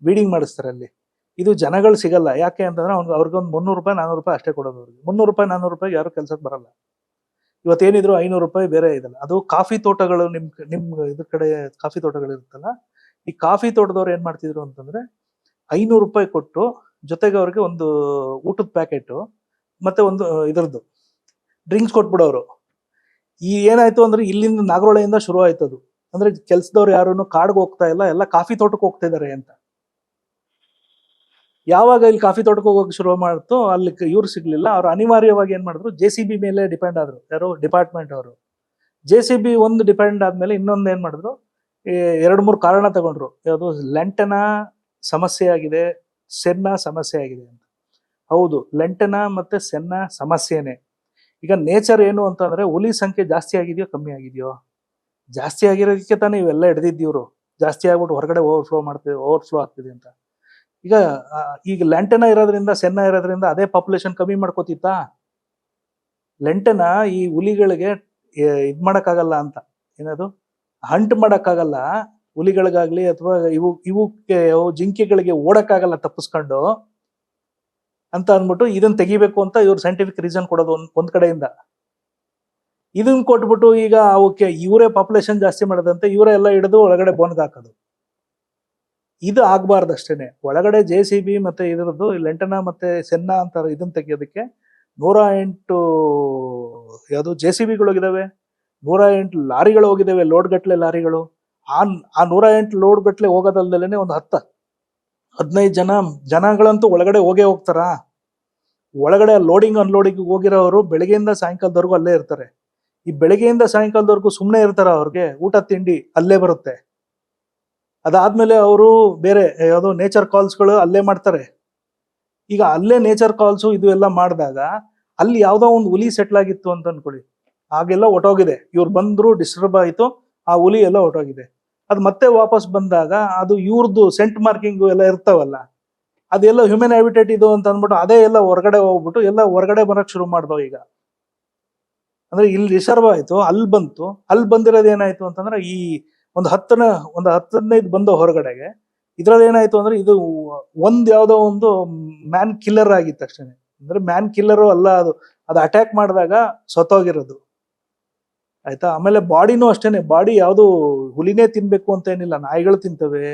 [SPEAKER 2] ವೀಡಿಂಗ್ ಮಾಡಿಸ್ತಾರೆ ಅಲ್ಲಿ. ಇದು ಜನಗಳು ಸಿಗಲ್ಲ. ಯಾಕೆ ಅಂತಂದ್ರೆ ಅವ್ರಿಗೊಂದು 300 ರೂಪಾಯಿ 400 ರೂಪಾಯಿ ಅಷ್ಟೇ ಕೊಡೋದು. ಅವ್ರಿಗೆ 300 ರೂಪಾಯಿ 400 ರೂಪಾಯಿ ಯಾರು ಕೆಲ್ಸಕ್ಕೆ ಬರಲ್ಲ. ಇವತ್ತೇನಿದ್ರು 500 ರೂಪಾಯಿ ಬೇರೆ ಇದಲ್ಲ. ಅದು ಕಾಫಿ ತೋಟಗಳು, ನಿಮ್ ಇದ್ರ ಕಡೆ ಕಾಫಿ ತೋಟಗಳು ಇರುತ್ತಲ್ಲ, ಈ ಕಾಫಿ ತೋಟದವ್ರು ಏನ್ ಮಾಡ್ತಿದ್ರು ಅಂತಂದ್ರೆ 500 ರೂಪಾಯಿ ಕೊಟ್ಟು ಜೊತೆಗೆ ಅವ್ರಿಗೆ ಒಂದು ಊಟದ ಪ್ಯಾಕೆಟ್ ಮತ್ತೆ ಒಂದು ಇದರದ್ದು ಡ್ರಿಂಕ್ಸ್ ಕೊಟ್ಬಿಡೋರು. ಈ ಏನಾಯ್ತು ಅಂದ್ರೆ ಇಲ್ಲಿಂದ ನಾಗರೋಳೆಯಿಂದ ಶುರು ಆಯ್ತು ಅದು. ಅಂದ್ರೆ ಕೆಲ್ಸದವ್ರು ಯಾರು ಕಾಡ್ಗೆ ಹೋಗ್ತಾ ಇಲ್ಲ, ಎಲ್ಲ ಕಾಫಿ ತೋಟಕ್ಕೆ ಹೋಗ್ತಾ ಇದಾರೆ ಅಂತ. ಯಾವಾಗ ಇಲ್ಲಿ ಕಾಫಿ ತೋಟಕ್ಕೆ ಹೋಗೋಕೆ ಶುರು ಮಾಡ್ತು, ಅಲ್ಲಿ ಇವ್ರು ಸಿಗ್ಲಿಲ್ಲ. ಅವ್ರು ಅನಿವಾರ್ಯವಾಗಿ ಏನ್ ಮಾಡಿದ್ರು, JCB ಮೇಲೆ ಡಿಪೆಂಡ್ ಆದ್ರು. ಯಾರು? ಡಿಪಾರ್ಟ್ಮೆಂಟ್ ಅವರು. JCB ಒಂದು ಡಿಪೆಂಡ್ ಆದ್ಮೇಲೆ ಇನ್ನೊಂದು ಏನ್ ಮಾಡಿದ್ರು, 2-3 ಕಾರಣ ತಗೊಂಡ್ರು. ಯಾವುದು? ಲೆಂಟನ ಸಮಸ್ಯೆ ಆಗಿದೆ, ಸೆನ್ನ ಸಮಸ್ಯೆ ಆಗಿದೆ ಅಂತ. ಹೌದು, ಲೆಂಟನ ಮತ್ತೆ ಸೆನ್ನ ಸಮಸ್ಯೆನೆ. ಈಗ ನೇಚರ್ ಏನು ಅಂತಂದ್ರೆ ಹುಲಿ ಸಂಖ್ಯೆ ಜಾಸ್ತಿ ಆಗಿದೆಯೋ ಕಮ್ಮಿ ಆಗಿದೆಯೋ? ಜಾಸ್ತಿ ಆಗಿರೋದಕ್ಕೆ ತಾನೇ ಇವೆಲ್ಲ ಹಿಡ್ದಿದ್ದೀವ್ರು. ಜಾಸ್ತಿ ಆಗ್ಬಿಟ್ಟು ಹೊರಗಡೆ ಓವರ್ಫ್ಲೋ ಆಗ್ತಿದೆ ಅಂತ. ಈಗ ಲೆಂಟನ ಇರೋದ್ರಿಂದ ಸೆನ್ನ ಇರೋದ್ರಿಂದ ಅದೇ ಪಾಪ್ಯುಲೇಷನ್ ಕಮ್ಮಿ ಮಾಡ್ಕೋತಿತ್ತಾ? ಲೆಂಟನ ಈ ಹುಲಿಗಳಿಗೆ ಇದ್ ಮಾಡಕ್ಕಾಗಲ್ಲ ಅಂತ, ಏನದು ಹಂಟ್ ಮಾಡಕ್ಕಾಗಲ್ಲ ಹುಲಿಗಳಿಗಾಗ್ಲಿ ಅಥವಾ ಇವಕ್ಕೆ ಜಿಂಕೆಗಳಿಗೆ ಓಡಕ್ಕಾಗಲ್ಲ ತಪ್ಪಿಸ್ಕೊಂಡು ಅಂತ ಅಂದ್ಬಿಟ್ಟು ಇದನ್ನ ತೆಗಿಬೇಕು ಅಂತ ಇವ್ರು ಸೈಂಟಿಫಿಕ್ ರೀಸನ್ ಕೊಡೋದು ಒಂದ್ ಕಡೆಯಿಂದ. ಇದನ್ನ ಕೊಟ್ಬಿಟ್ಟು ಈಗ ಅವಕ್ಕೆ ಇವರೇ ಪಾಪ್ಯುಲೇಷನ್ ಜಾಸ್ತಿ ಮಾಡೋದಂತೆ ಇವರೇ ಎಲ್ಲ ಹಿಡಿದು ಒಳಗಡೆ ಬೋನ್ಗೆ ಹಾಕೋದು. ಇದು ಆಗ್ಬಾರ್ದು ಅಷ್ಟೇನೆ. ಒಳಗಡೆ JCB ಮತ್ತೆ ಇದರದ್ದು ಲೆಂಟನ ಮತ್ತೆ ಸೆನ್ನ ಅಂತ ಇದನ್ನ ತೆಗಿಯೋದಕ್ಕೆ 108 ಯಾವುದು JCBಗಳು ಹೋಗಿದಾವೆ, 108 ಲಾರಿಗಳು ಹೋಗಿದಾವೆ, ಲೋಡ್ ಗಟ್ಲೆ ಲಾರಿಗಳು. ಆ 108 ಲೋಡ್ ಗಟ್ಲೆ ಹೋಗೋದಲ್ದಲೇನೆ ಒಂದು 10-15 ಜನಗಳಂತೂ ಒಳಗಡೆ ಹೋಗ್ತಾರ. ಒಳಗಡೆ ಲೋಡಿಂಗ್ ಅನ್ಲೋಡಿಂಗ್ ಹೋಗಿರೋರು ಬೆಳಗ್ಗೆಯಿಂದ ಸಾಯಂಕಾಲದವರೆಗೂ ಅಲ್ಲೇ ಇರ್ತಾರೆ. ಈ ಬೆಳಗ್ಗೆಯಿಂದ ಸಾಯಂಕಾಲದವರೆಗೂ ಸುಮ್ಮನೆ ಇರ್ತಾರ, ಅವ್ರಿಗೆ ಊಟ ತಿಂಡಿ ಅಲ್ಲೇ ಬರುತ್ತೆ. ಅದಾದ್ಮೇಲೆ ಅವರು ಬೇರೆ ಯಾವುದೋ ನೇಚರ್ ಕಾಲ್ಸ್ಗಳು ಅಲ್ಲೇ ಮಾಡ್ತಾರೆ. ಈಗ ಅಲ್ಲೇ ನೇಚರ್ ಕಾಲ್ಸು ಇದು ಎಲ್ಲ ಮಾಡಿದಾಗ ಅಲ್ಲಿ ಯಾವ್ದೋ ಒಂದು ಹುಲಿ ಸೆಟ್ಲ್ ಆಗಿತ್ತು ಅಂತ ಅನ್ಕೊಳ್ಳಿ, ಆಗೆಲ್ಲ ಹೊಟ್ಟೋಗಿದೆ. ಇವ್ರು ಬಂದ್ರು, ಡಿಸ್ಟರ್ಬ್ ಆಯ್ತು, ಆ ಹುಲಿ ಎಲ್ಲ ಹೊಟ್ಟೋಗಿದೆ. ಅದು ಮತ್ತೆ ವಾಪಸ್ ಬಂದಾಗ ಅದು ಇವ್ರದ್ದು ಸೆಂಟ್ ಮಾರ್ಕಿಂಗ್ ಎಲ್ಲ ಇರ್ತಾವಲ್ಲ, ಅದೆಲ್ಲ ಹ್ಯೂಮನ್ ಹ್ಯಾಬಿಟೇಟ್ ಇದು ಅಂತ ಅಂದ್ಬಿಟ್ಟು ಅದೇ ಎಲ್ಲ ಹೊರಗಡೆ ಹೋಗ್ಬಿಟ್ಟು ಎಲ್ಲ ಹೊರಗಡೆ ಬರಕ್ ಶುರು ಮಾಡ್ದೋ. ಈಗ ಅಂದ್ರೆ ಇಲ್ಲಿ ರಿಸರ್ವ್ ಆಯ್ತು, ಅಲ್ಲಿ ಬಂತು. ಅಲ್ಲಿ ಬಂದಿರೋದು ಏನಾಯ್ತು ಅಂತಂದ್ರೆ ಈ ಒಂದು 10-15 ಬಂದೋ ಹೊರಗಡೆಗೆ, ಇದ್ರಲ್ಲಿ ಏನಾಯ್ತು ಅಂದ್ರೆ ಇದು ಯಾವ್ದೋ ಒಂದು ಮ್ಯಾನ್ ಕಿಲ್ಲರ್ ಆಗಿತ್ತು ಅಷ್ಟೇ. ಅಂದ್ರೆ ಮ್ಯಾನ್ ಕಿಲ್ಲರು ಅಲ್ಲ, ಅದು ಅಟ್ಯಾಕ್ ಮಾಡಿದಾಗ ಸತ್ತೋಗಿರೋದು ಆಯ್ತಾ. ಆಮೇಲೆ ಬಾಡಿನೂ ಅಷ್ಟೇನೆ, ಬಾಡಿ ಯಾವ್ದು ಹುಲಿನೇ ತಿನ್ಬೇಕು ಅಂತ ಏನಿಲ್ಲ, ನಾಯಿಗಳು ತಿಂತವೆ,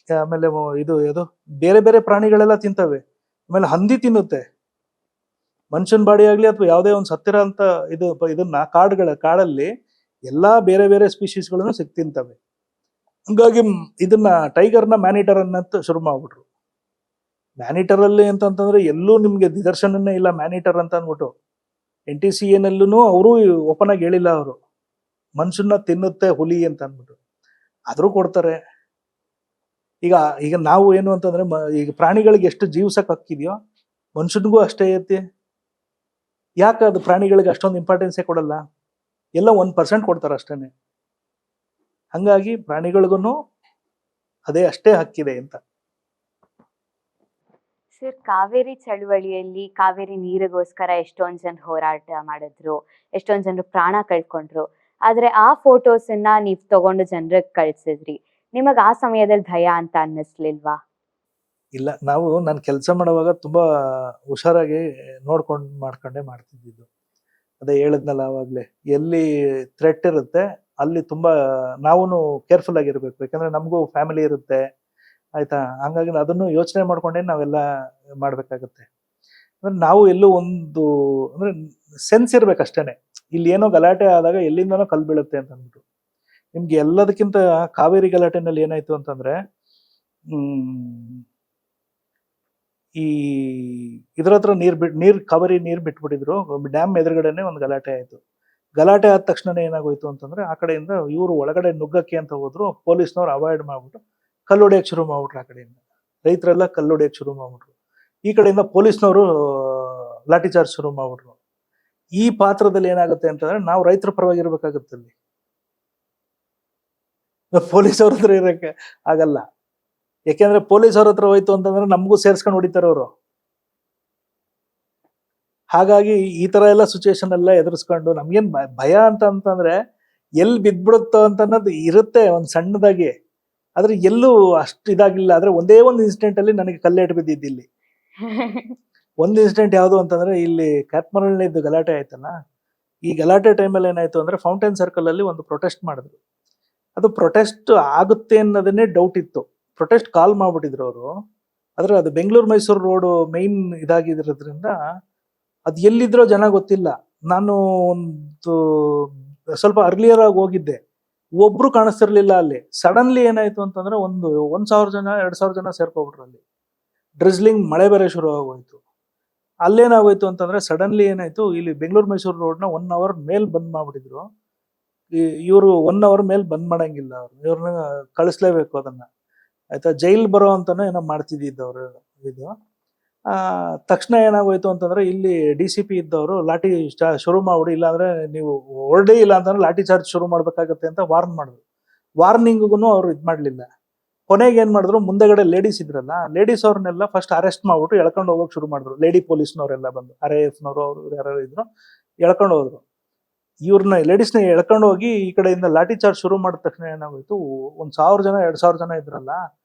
[SPEAKER 2] ಆಮೇಲೆ ಇದು ಬೇರೆ ಬೇರೆ ಪ್ರಾಣಿಗಳೆಲ್ಲ ತಿಂತವೆ, ಆಮೇಲೆ ಹಂದಿ ತಿನ್ನುತ್ತೆ. ಮನುಷ್ಯನ ಬಾಡಿ ಆಗ್ಲಿ ಅಥವಾ ಯಾವುದೇ ಒಂದು ಸತ್ತಿರ ಅಂತ ಇದನ್ನ ಕಾಡಲ್ಲಿ ಎಲ್ಲಾ ಬೇರೆ ಬೇರೆ ಸ್ಪೀಶೀಸ್ಗಳನ್ನು ತಿಂತವೆ. ಹಂಗಾಗಿ ಇದನ್ನ ಟೈಗರ್ನ ಮ್ಯಾನಿಟರ್ ಅನ್ನಂತ ಶುರು ಮಾಡ್ಬಿಟ್ರು. ಮ್ಯಾನಿಟರ್ ಅಲ್ಲಿ ಅಂತಂದ್ರೆ ಎಲ್ಲೂ ನಿಮ್ಗೆ ನಿದರ್ಶನನೇ ಇಲ್ಲ ಮ್ಯಾನಿಟರ್ ಅಂತ ಅಂದ್ಬಿಟ್ಟು. NTCA ನಲ್ಲೂ ಅವರು ಓಪನ್ ಆಗಿ ಹೇಳಿಲ್ಲ, ಅವರು ಮನುಷ್ಯನ ತಿನ್ನುತ್ತೆ ಹುಲಿ ಅಂತ ಅಂದ್ಬಿಟ್ಟು, ಆದ್ರೂ ಕೊಡ್ತಾರೆ. ಈಗ ನಾವು ಏನು ಅಂತಂದ್ರೆ ಈಗ ಪ್ರಾಣಿಗಳಿಗೆ ಎಷ್ಟು ಜೀವಸಕ್ ಹಕ್ಕಿದೆಯೋ ಮನುಷ್ಯನಿಗೂ ಅಷ್ಟೇ ಐತಿ. ಯಾಕೆ ಅದು ಪ್ರಾಣಿಗಳಿಗೆ ಅಷ್ಟೊಂದು ಇಂಪಾರ್ಟೆನ್ಸೇ ಕೊಡಲ್ಲ, ಎಲ್ಲ 1% ಕೊಡ್ತಾರೆ ಅಷ್ಟೇನೆ. ಹಂಗಾಗಿ ಪ್ರಾಣಿಗಳಿಗೂ ಅದೇ ಅಷ್ಟೇ ಹಕ್ಕಿದೆ ಅಂತ.
[SPEAKER 1] ಸರ್, ಕಾವೇರಿ ಚಳುವಳಿಯಲ್ಲಿ ಕಾವೇರಿ ನೀರಿಗೋಸ್ಕರ ಎಷ್ಟೊಂದ್ ಜನ ಹೋರಾಟ ಮಾಡಿದ್ರು, ಎಷ್ಟೊಂದ್ ಜನರು ಪ್ರಾಣ ಕಳ್ಕೊಂಡ್ರು. ಆದ್ರೆ ಆ ಫೋಟೋಸನ್ನ ನೀವ್ ತಗೊಂಡು ಜನರಿಗೆ ಕಳ್ಸಿದ್ರಿ. ನಿಮಗ್ ಆ ಸಮಯದಲ್ಲಿ ಭಯ ಅಂತ ಅನ್ನಿಸ್ಲಿಲ್ವಾ?
[SPEAKER 2] ಇಲ್ಲ, ನಾನು ಕೆಲಸ ಮಾಡುವಾಗ ತುಂಬಾ ಹುಷಾರಾಗಿ ಮಾಡ್ಕೊಂಡೇ ಮಾಡ್ತಿದ್ದಿದ್ದು. ಅದೇ ಹೇಳಿದ್ನಲ್ಲ ಅವಾಗ್ಲೇ, ಎಲ್ಲಿ ಥ್ರೆಟ್ ಇರುತ್ತೆ ಅಲ್ಲಿ ತುಂಬಾ ನಾವು ಕೇರ್ಫುಲ್ ಆಗಿರ್ಬೇಕು. ಯಾಕಂದ್ರೆ ನಮಗೂ ಫ್ಯಾಮಿಲಿ ಇರುತ್ತೆ ಆಯ್ತಾ. ಹಂಗಾಗಿ ಅದನ್ನು ಯೋಚನೆ ಮಾಡ್ಕೊಂಡೇ ನಾವೆಲ್ಲ ಮಾಡ್ಬೇಕಾಗತ್ತೆ. ಅಂದ್ರೆ ನಾವು ಎಲ್ಲೂ ಅಂದ್ರೆ ಸೆನ್ಸ್ ಇರ್ಬೇಕಷ್ಟೇನೆ. ಇಲ್ಲಿ ಏನೋ ಗಲಾಟೆ ಆದಾಗ ಎಲ್ಲಿಂದನೋ ಕಲ್ ಬೀಳುತ್ತೆ ಅಂತ ಅಂದ್ಬಿಟ್ಟು. ನಿಮ್ಗೆ ಎಲ್ಲದಕ್ಕಿಂತ ಕಾವೇರಿ ಗಲಾಟೆನಲ್ಲಿ ಏನಾಯ್ತು ಅಂತಂದ್ರೆ, ಈ ಇದ್ರ ಹತ್ರ ಕಾವೇರಿ ನೀರ್ ಬಿಟ್ಬಿಟ್ಟಿದ್ರು, ಡ್ಯಾಮ್ ಎದುರುಗಡೆನೆ ಒಂದು ಗಲಾಟೆ ಆಯ್ತು. ಗಲಾಟೆ ಆದ ತಕ್ಷಣ ಏನಾಗೋಯ್ತು ಅಂತಂದ್ರೆ, ಆ ಕಡೆಯಿಂದ ಇವರು ಒಳಗಡೆ ನುಗ್ಗಕ್ಕೆ ಅಂತ ಹೋದ್ರು, ಪೊಲೀಸ್ನವ್ರು ಅವಾಯ್ಡ್ ಮಾಡ್ಬಿಟ್ಟು ಕಲ್ಲು ಹೊಡಿಯಕ್ ಶುರು ಮಾಡ್ಬಿಟ್ರು. ಆ ಕಡೆಯಿಂದ ರೈತರೆಲ್ಲ ಕಲ್ಲು ಹೊಡಿಯಕ್ ಶುರು ಮಾಡ್ಬಿಟ್ರು, ಈ ಕಡೆಯಿಂದ ಪೊಲೀಸ್ನವರು ಲಾಠಿ ಚಾರ್ಜ್ ಶುರು ಮಾಡ್ಬಿಟ್ರು. ಈ ಪಾತ್ರದಲ್ಲಿ ಏನಾಗುತ್ತೆ ಅಂತಂದ್ರೆ, ನಾವು ರೈತರ ಪರವಾಗಿರ್ಬೇಕಾಗುತ್ತೆ, ಅಲ್ಲಿ ಪೊಲೀಸ್ ಅವ್ರ ಹತ್ರ ಇರಕ್ಕೆ ಆಗಲ್ಲ. ಯಾಕೆಂದ್ರೆ ಪೊಲೀಸ್ ಅವ್ರ ಹತ್ರ ಹೋಯ್ತು ಅಂತಂದ್ರೆ ನಮಗೂ ಸೇರ್ಸ್ಕೊಂಡು ಹೊಡಿತಾರೆ ಅವರು. ಹಾಗಾಗಿ ಈ ತರ ಎಲ್ಲ ಸಿಚುವೇಶನ್ ಎಲ್ಲ ಎದುರಿಸ್ಕೊಂಡು ನಮ್ಗೇನ್ ಭಯ ಅಂತಂದ್ರೆ ಎಲ್ಲಿ ಬಿದ್ಬಿಡುತ್ತೋ ಅಂತ ಅನ್ನೋದು ಇರುತ್ತೆ ಒಂದ್ ಸಣ್ಣದಾಗಿ. ಆದ್ರೆ ಎಲ್ಲೂ ಅಷ್ಟು ಇದಾಗಿಲ್ಲ. ಆದ್ರೆ ಒಂದೇ ಒಂದು ಇನ್ಸಿಡೆಂಟ್ ಅಲ್ಲಿ ನನಗೆ ಕಲ್ಲೇಟು ಬಿದ್ದಿದ್ದಿಲ್ಲಿ. ಒಂದು ಇನ್ಸಿಡೆಂಟ್ ಯಾವುದು ಅಂತಂದ್ರೆ, ಇಲ್ಲಿ ಕ್ಯಾಟ್ಮರಳ್ಳಿದ್ದು ಗಲಾಟೆ ಆಯ್ತಲ್ಲ, ಈ ಗಲಾಟೆ ಟೈಮಲ್ಲಿ ಏನಾಯ್ತು ಅಂದ್ರೆ, ಫೌಂಟೈನ್ ಸರ್ಕಲ್ ಅಲ್ಲಿ ಒಂದು ಪ್ರೊಟೆಸ್ಟ್ ಮಾಡಿದ್ರು. ಅದು ಪ್ರೊಟೆಸ್ಟ್ ಆಗುತ್ತೆ ಅನ್ನೋದನ್ನೇ ಡೌಟ್ ಇತ್ತು. ಪ್ರೊಟೆಸ್ಟ್ ಕಾಲ್ ಮಾಡ್ಬಿಟ್ಟಿದ್ರು ಅವರು. ಆದ್ರೆ ಅದು ಬೆಂಗಳೂರು ಮೈಸೂರು ರೋಡ್ ಮೈನ್ ಇದಾಗಿರೋದ್ರಿಂದ ಅದು ಎಲ್ಲಿದ್ರೋ ಜನ ಗೊತ್ತಿಲ್ಲ. ನಾನು ಒಂದು ಸ್ವಲ್ಪ ಅರ್ಲಿಯರ್ ಆಗಿ ಹೋಗಿದ್ದೆ, ಒಬ್ರು ಕಾಣಿಸ್ತಿರ್ಲಿಲ್ಲ ಅಲ್ಲಿ. ಸಡನ್ಲಿ ಏನಾಯ್ತು ಅಂತಂದ್ರೆ 1,000 ಜನ 2,000 ಜನ ಸೇರ್ಕೊಬಿಟ್ರು ಅಲ್ಲಿ. ಡ್ರಿಸ್ಲಿಂಗ್ ಮಳೆ ಬೇರೆ ಶುರು ಆಗೋಯ್ತು. ಅಲ್ಲೇನಾಗೋಯ್ತು ಅಂತಂದ್ರೆ, ಸಡನ್ಲಿ ಏನಾಯ್ತು, ಇಲ್ಲಿ ಬೆಂಗಳೂರು ಮೈಸೂರು ರೋಡ್ನ 1 ಅವರ್ ಮೇಲ್ ಬಂದ್ ಮಾಡ್ಬಿಟ್ಟಿದ್ರು. ಇವರು 1 ಅವರ್ ಮೇಲ್ ಬಂದ್ ಮಾಡಂಗಿಲ್ಲ, ಇವ್ರನ್ನ ಕಳಿಸ್ಲೇಬೇಕು ಅದನ್ನ ಆಯ್ತಾ. ಜೈಲ್ ಬರೋ ಅಂತಾನು ಏನೋ ಮಾಡ್ತಿದ್ದವ್ರು ಇದು. ತಕ್ಷಣ ಏನಾಗೋಯ್ತು ಅಂತಂದ್ರೆ, ಇಲ್ಲಿ DCP ಇದ್ದವರು ಲಾಠಿ ಶುರು ಮಾಡ್ಬಿಡಿ, ಇಲ್ಲಾಂದ್ರೆ ನೀವು ಹೊರಡಿ, ಇಲ್ಲ ಅಂತಂದ್ರೆ ಲಾಠಿ ಚಾರ್ಜ್ ಶುರು ಮಾಡ್ಬೇಕಾಗತ್ತೆ ಅಂತ ವಾರ್ನ್ ಮಾಡಿದ್ರು. ವಾರ್ನಿಂಗ್ಗೂ ಅವ್ರು ಇದ್ ಮಾಡ್ಲಿಲ್ಲ. ಕೊನೆಗೆ ಏನ್ ಮಾಡಿದ್ರು, ಮುಂದೆಗಡೆ ಲೇಡೀಸ್ ಇದ್ರಲ್ಲ, ಲೇಡೀಸ್ ಅವ್ರನ್ನೆಲ್ಲ ಫಸ್ಟ್ ಅರೆಸ್ಟ್ ಮಾಡ್ಬಿಟ್ಟು ಎಳ್ಕೊಂಡು ಹೋಗೋಕ್ ಶುರು ಮಾಡಿದ್ರು. ಲೇಡಿ ಪೊಲೀಸ್ನವರೆಲ್ಲ ಬಂದು, RAFನವರು ಅವ್ರು ಯಾರು ಇದ್ರು, ಎಳ್ಕೊಂಡು ಹೋದ್ರು. ಇವ್ರನ್ನ ಲೇಡೀಸ್ನ ಎಳ್ಕೊಂಡು ಹೋಗಿ ಈ ಕಡೆಯಿಂದ ಲಾಠಿ ಚಾರ್ಜ್ ಶುರು ಮಾಡಿದ ತಕ್ಷಣ ಏನಾಗೋಯ್ತು, 1,000 ಜನ 2,000 ಜನ ಇದ್ರಲ್ಲ,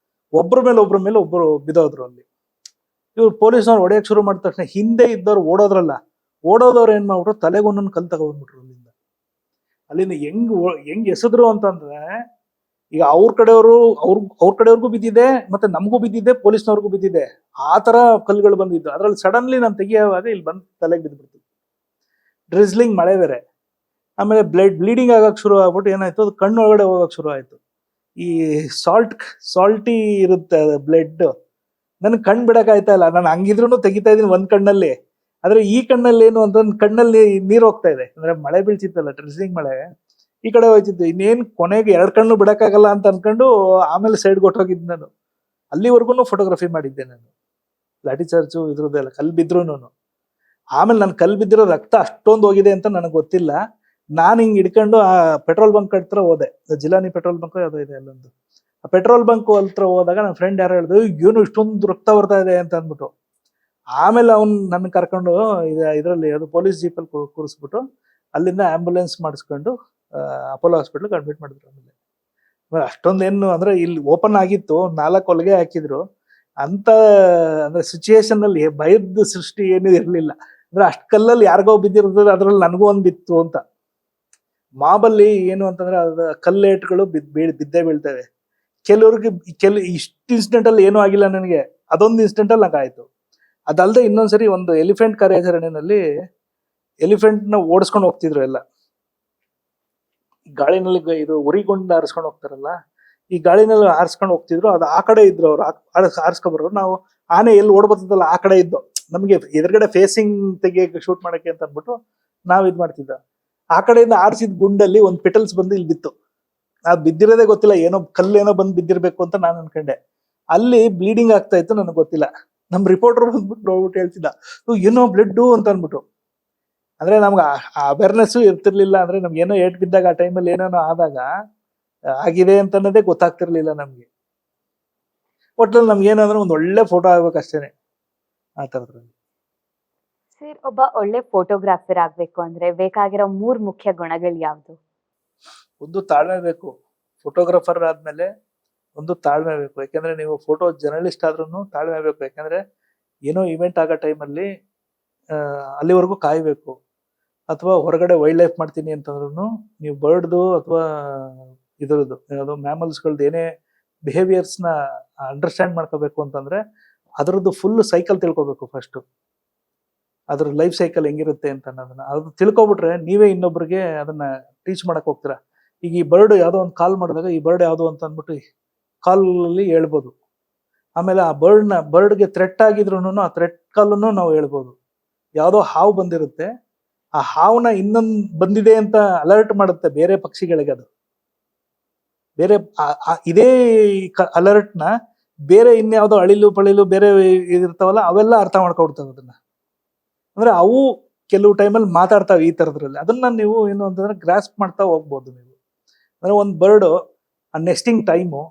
[SPEAKER 2] ಒಬ್ರ ಮೇಲೆ ಒಬ್ರು ಬಿದ್ದೋದ್ರು ಅಲ್ಲಿ. ಇವ್ರು ಪೊಲೀಸ್ನವ್ರು ಹೊಡೆಯಕ್ ಶುರು ಮಾಡಿದ ತಕ್ಷಣ ಹಿಂದೆ ಇದ್ದವ್ರು ಓಡೋದವ್ರು ಏನ್ ಮಾಡ್ಬಿಟ್ರು, ತಲೆಗೊಂದೊಂದು ಕಲ್ ತಗೊಂಡ್ಬಿಟ್ರು ಅಲ್ಲಿಂದ. ಹೆಂಗ್ ಎಸೆದ್ರು ಅಂತಂದ್ರೆ, ಈಗ ಅವ್ರ ಕಡೆಯವ್ರಿಗೂ ಬಿದ್ದಿದೆ, ಮತ್ತೆ ನಮಗೂ ಬಿದ್ದಿದೆ, ಪೊಲೀಸ್ನವ್ರಿಗೂ ಬಿದ್ದಿದೆ. ಆ ತರ ಕಲ್ಗಳು ಬಂದಿದ್ದು. ಅದ್ರಲ್ಲಿ ಸಡನ್ಲಿ ನಾನು ತೆಗಿಯುವಾಗ ಇಲ್ಲಿ ಬಂದು ತಲೆಗೆ ಬಿದ್ದ್ಬಿಡ್ತು. ಡ್ರಿಸ್ಲಿಂಗ್ ಮಳೆ ಬೇರೆ, ಆಮೇಲೆ ಬ್ಲೀಡಿಂಗ್ ಆಗಕ್ ಶುರು ಆಗ್ಬಿಟ್ಟು ಏನಾಯ್ತು, ಅದು ಕಣ್ಣು ಒಳಗಡೆ ಹೋಗಕ್ ಶುರು ಆಯ್ತು. ಈ ಸಾಲ್ಟಿ ಇರುತ್ತೆ ಬ್ಲಡ್, ನನ್ಗೆ ಕಣ್ ಬಿಡಕ್ ಆಯ್ತಾ ಇಲ್ಲ. ನಾನು ಹಂಗಿದ್ರು ತೆಗಿತಾ ಇದೀನಿ ಒಂದ್ ಕಣ್ಣಲ್ಲಿ. ಆದ್ರೆ ಈ ಕಣ್ಣಲ್ಲಿ ಏನು ಅಂತ, ಕಣ್ಣಲ್ಲಿ ನೀರ್ ಹೋಗ್ತಾ ಇದೆ. ಅಂದ್ರೆ ಮಳೆ ಬೀಳ್ತಿತ್ತಲ್ಲ, ಡ್ರಿಸ್ಲಿಂಗ್ ಮಳೆ, ಈ ಕಡೆ ಹೋಯ್ತಿತ್ತು. ಇನ್ನೇನ್ ಕೊನೆಗೆ 2 ಕಣ್ಣು ಬಿಡಕ್ಕಾಗಲ್ಲ ಅಂತ ಅನ್ಕೊಂಡು ಆಮೇಲೆ ಸೈಡ್ ಕೊಟ್ಟೋಗಿದ್ದು. ನಾನು ಅಲ್ಲಿವರೆಗೂ ಫೋಟೋಗ್ರಫಿ ಮಾಡಿದ್ದೆ. ನಾನು ಲಾಠಿ ಚಾರ್ಜು ಇದ್ರದ್ದೆಲ್ಲ ಕಲ್ ಬಿದ್ರು. ಆಮೇಲೆ ನಾನು ಕಲ್ ಬಿದ್ದಿರೋ ರಕ್ತ ಅಷ್ಟೊಂದು ಹೋಗಿದೆ ಅಂತ ನನಗೆ ಗೊತ್ತಿಲ್ಲ. ನಾನು ಹಿಂಗ್ ಹಿಡ್ಕೊಂಡು ಆ ಪೆಟ್ರೋಲ್ ಬಂಕ್ ಹತ್ರ ಹೋದೆ, ಜಿಲಾನಿ ಪೆಟ್ರೋಲ್ ಬಂಕ್ ಯಾವುದೋ ಇದೆ ಅಲ್ಲೊಂದು. ಆ ಪೆಟ್ರೋಲ್ ಬಂಕ್ ಹತ್ರ ಹೋದಾಗ ನನ್ನ ಫ್ರೆಂಡ್ ಯಾರು ಹೇಳಿದ್ರು, ಏನು ಇಷ್ಟೊಂದು ರಕ್ತ ಬರ್ತಾ ಇದೆ ಅಂತ ಅಂದ್ಬಿಟ್ಟು. ಆಮೇಲೆ ಅವ್ನು ನನ್ನ ಕರ್ಕೊಂಡು ಇದರಲ್ಲಿ ಅದು ಪೊಲೀಸ್ ಜೀಪಲ್ಲಿ ಕೂರಿಸ್ಬಿಟ್ಟು ಅಲ್ಲಿಂದ ಆಂಬುಲೆನ್ಸ್ ಮಾಡಿಸ್ಕೊಂಡು ಅಪೋಲೋ ಹಾಸ್ಪಿಟ್ಲಿಗೆ ಅಡ್ಮಿಟ್ ಮಾಡಿದ್ರು. ಆಮೇಲೆ ಅಷ್ಟೊಂದೇನು ಅಂದ್ರೆ ಇಲ್ಲಿ ಓಪನ್ ಆಗಿತ್ತು, 4 ಹೊಲಿಗೆ ಹಾಕಿದ್ರು. ಅಂತ ಅಂದ್ರೆ ಸಿಚುಯೇಷನ್ ಅಲ್ಲಿ ಭಯದ ಸೃಷ್ಟಿ ಏನು ಇರ್ಲಿಲ್ಲ. ಅಂದ್ರೆ ಅಷ್ಟ್ ಕಲ್ಲಲ್ಲಿ ಯಾರಿಗೋ ಬಿದ್ದಿರ್ತದೆ, ಅದ್ರಲ್ಲಿ ನನಗೂ ಒಂದ್ ಬಿತ್ತು ಅಂತ. ಮಾಬಲ್ಲಿ ಏನು ಅಂತಂದ್ರೆ ಅದ ಕಲ್ಲೇಟ್ಗಳು ಬಿದ್ದೇ ಬೀಳ್ತವೆ. ಕೆಲವ್ರಿಗೆ ಇಷ್ಟು ಇನ್ಸಿಡೆಂಟ್ ಅಲ್ಲಿ ಏನೂ ಆಗಿಲ್ಲ ನನಗೆ, ಅದೊಂದು ಇನ್ಸಿಡೆಂಟ್ ಅಲ್ಲಿ ನಂಗಾಯ್ತು. ಅದಲ್ಲದೆ ಇನ್ನೊಂದ್ಸರಿ ಒಂದು ಎಲಿಫೆಂಟ್ ಕಾರ್ಯಾಚರಣೆಯಲ್ಲಿ ಎಲಿಫೆಂಟ್ ನ ಓಡಿಸ್ಕೊಂಡು ಹೋಗ್ತಿದ್ರು ಎಲ್ಲ. ಗಾಳಿನಲ್ಲಿ ಇದು ಉರಿಗೊಂಡು ಹಾರಿಸ್ಕೊಂಡು ಹೋಗ್ತಾರಲ್ಲ, ಈ ಗಾಳಿನಲ್ಲಿ ಹಾರಿಸ್ಕೊಂಡು ಹೋಗ್ತಿದ್ರು. ಅದು ಆ ಕಡೆ ಇದ್ರು ಅವ್ರು, ಹಾರಿಸ್ಕೊಬರೋರು. ನಾವು ಆನೆ ಎಲ್ಲಿ ಓಡ್ಬರ್ತದಲ್ಲ ಆ ಕಡೆ ಇದ್ದು, ನಮ್ಗೆ ಎದುರುಗಡೆ ಫೇಸಿಂಗ್ ತೆಗಿಯಕ್ಕೆ ಶೂಟ್ ಮಾಡಕ್ಕೆ ಅಂತ ಅಂದ್ಬಿಟ್ಟು ನಾವ್ ಇದ್ ಮಾಡ್ತಿದ್ದ. ಆ ಕಡೆಯಿಂದ ಆರಿಸಿದ ಗುಂಡಲ್ಲಿ ಒಂದು ಪೆಟಲ್ಸ್ ಬಂದು ಇಲ್ಲಿ ಬಿತ್ತು. ಅದು ಬಿದ್ದಿರೋದೇ ಗೊತ್ತಿಲ್ಲ, ಏನೋ ಕಲ್ಲೇನೋ ಬಂದು ಬಿದ್ದಿರ್ಬೇಕು ಅಂತ ನಾನು ಅನ್ಕೊಂಡೆ. ಅಲ್ಲಿ ಬ್ಲೀಡಿಂಗ್ ಆಗ್ತಾ ಇತ್ತು, ನನಗೆ ಗೊತ್ತಿಲ್ಲ. ನಮ್ ರಿಪೋರ್ಟರ್ ಬಂದ್ಬಿಟ್ಟು ನೋಡ್ಬಿಟ್ಟು ಹೇಳ್ತಿದ್ದ, ಏನೋ ಬ್ಲಡ್ ಅಂತ ಅನ್ಬಿಟ್ಟು. ಅಂದ್ರೆ ನಮ್ಗೆ ಅವೇರ್ನೆಸ್ ಇರ್ತಿರ್ಲಿಲ್ಲ. ಅಂದ್ರೆ ನಮ್ಗೆ ಏನೋ ಏಟ್ ಬಿದ್ದಾಗ ಆ ಟೈಮಲ್ಲಿ ಏನೇನೋ ಆದಾಗ ಆಗಿದೆ ಅಂತ ಅನ್ನೋದೇ ಗೊತ್ತಾಗ್ತಿರ್ಲಿಲ್ಲ ನಮ್ಗೆ. ಒಟ್ನಲ್ಲಿ ನಮ್ಗೆ ಏನಂದ್ರೆ ಒಂದ್ ಒಳ್ಳೆ ಫೋಟೋ ಆಗ್ಬೇಕು ಅಷ್ಟೇನೆ, ಆ ತರದ್ರಲ್ಲಿ.
[SPEAKER 1] ಸರ್, ಒಬ್ಬ ಒಳ್ಳೆ ಫೋಟೋಗ್ರಾಫರ್ ಆಗ್ಬೇಕು ಅಂದ್ರೆ ಬೇಕಾಗಿರೋ 3 ಮುಖ್ಯ ಗುಣಗಳು ಯಾವ್ದು?
[SPEAKER 2] ಒಂದು ತಾಳ್ಮೆ ಬೇಕು. ಫೋಟೋಗ್ರಾಫರ್ ಆದ್ಮೇಲೆ ಒಂದು ತಾಳ್ಮೆ ಬೇಕು. ಯಾಕಂದ್ರೆ ನೀವು ಫೋಟೋ ಜರ್ನಲಿಸ್ಟ್ ಆದ್ರೂ ತಾಳ್ಮೆ ಬೇಕು. ಯಾಕಂದ್ರೆ ಏನೋ ಇವೆಂಟ್ ಆಗೋ ಟೈಮಲ್ಲಿ ಅಲ್ಲಿವರೆಗೂ ಕಾಯ್ಬೇಕು. ಅಥವಾ ಹೊರಗಡೆ ವೈಲ್ಡ್ ಲೈಫ್ ಮಾಡ್ತೀನಿ ಅಂತಂದ್ರೂ ನೀವು ಬರ್ಡ್ದು ಅಥವಾ ಇದ್ರದ್ದು ಯಾವುದು ಮ್ಯಾಮಲ್ಸ್ಗಳದ್ದು ಏನೇ ಬಿಹೇವಿಯರ್ಸ್ನ ಅಂಡರ್ಸ್ಟ್ಯಾಂಡ್ ಮಾಡ್ಕೋಬೇಕು ಅಂತಂದ್ರೆ ಅದರದ್ದು ಫುಲ್ ಸೈಕಲ್ ತಿಳ್ಕೊಬೇಕು ಫಸ್ಟ್. ಅದ್ರ ಲೈಫ್ ಸೈಕಲ್ ಹೆಂಗಿರುತ್ತೆ ಅಂತ ಅನ್ನೋದನ್ನ ಅದು ತಿಳ್ಕೊಬಿಟ್ರೆ ನೀವೇ ಇನ್ನೊಬ್ರಿಗೆ ಅದನ್ನ ಟೀಚ್ ಮಾಡಕ್ ಹೋಗ್ತೀರಾ. ಈಗ ಈ ಬರ್ಡ್ ಯಾವ್ದೋ ಒಂದು ಕಾಲ್ ಮಾಡಿದಾಗ ಈ ಬರ್ಡ್ ಯಾವ್ದು ಅಂತ ಅಂದ್ಬಿಟ್ಟು ಕಾಲಲ್ಲಿ ಹೇಳ್ಬೋದು. ಆಮೇಲೆ ಆ ಬರ್ಡ್ಗೆ ಥ್ರೆಟ್ ಆಗಿದ್ರು ಆ ಥ್ರೆಟ್ ಕಾಲನ್ನು ನಾವು ಹೇಳ್ಬೋದು. ಯಾವ್ದೋ ಹಾವು ಬಂದಿರುತ್ತೆ, ಆ ಹಾವನ್ನ ಇನ್ನೊಂದು ಬಂದಿದೆ ಅಂತ ಅಲರ್ಟ್ ಮಾಡುತ್ತೆ ಬೇರೆ ಪಕ್ಷಿಗಳಿಗೆ. ಅದು ಬೇರೆ ಇದೇ ಅಲರ್ಟ್ನ ಬೇರೆ ಇನ್ಯಾವುದೋ ಅಳಿಲು ಪಳಿಲು ಬೇರೆ ಇದಿರ್ತಾವಲ್ಲ ಅವೆಲ್ಲ ಅರ್ಥ ಮಾಡ್ಕೊಡ್ತಾವೆ ಅದನ್ನ. ಅಂದ್ರೆ ಅವು ಕೆಲವು ಟೈಮಲ್ಲಿ ಮಾತಾಡ್ತಾವೆ ಈ ತರದ್ರಲ್ಲಿ. ಅದನ್ನ ನೀವು ಏನು ಅಂತಂದ್ರೆ ಗ್ರಾಸ್ಪ್ ಮಾಡ್ತಾ ಹೋಗ್ಬೋದು ನೀವು. ಅಂದ್ರೆ ಒಂದು ಬರ್ಡ್ ಆ ನೆಸ್ಟಿಂಗ್ ಟೈಮು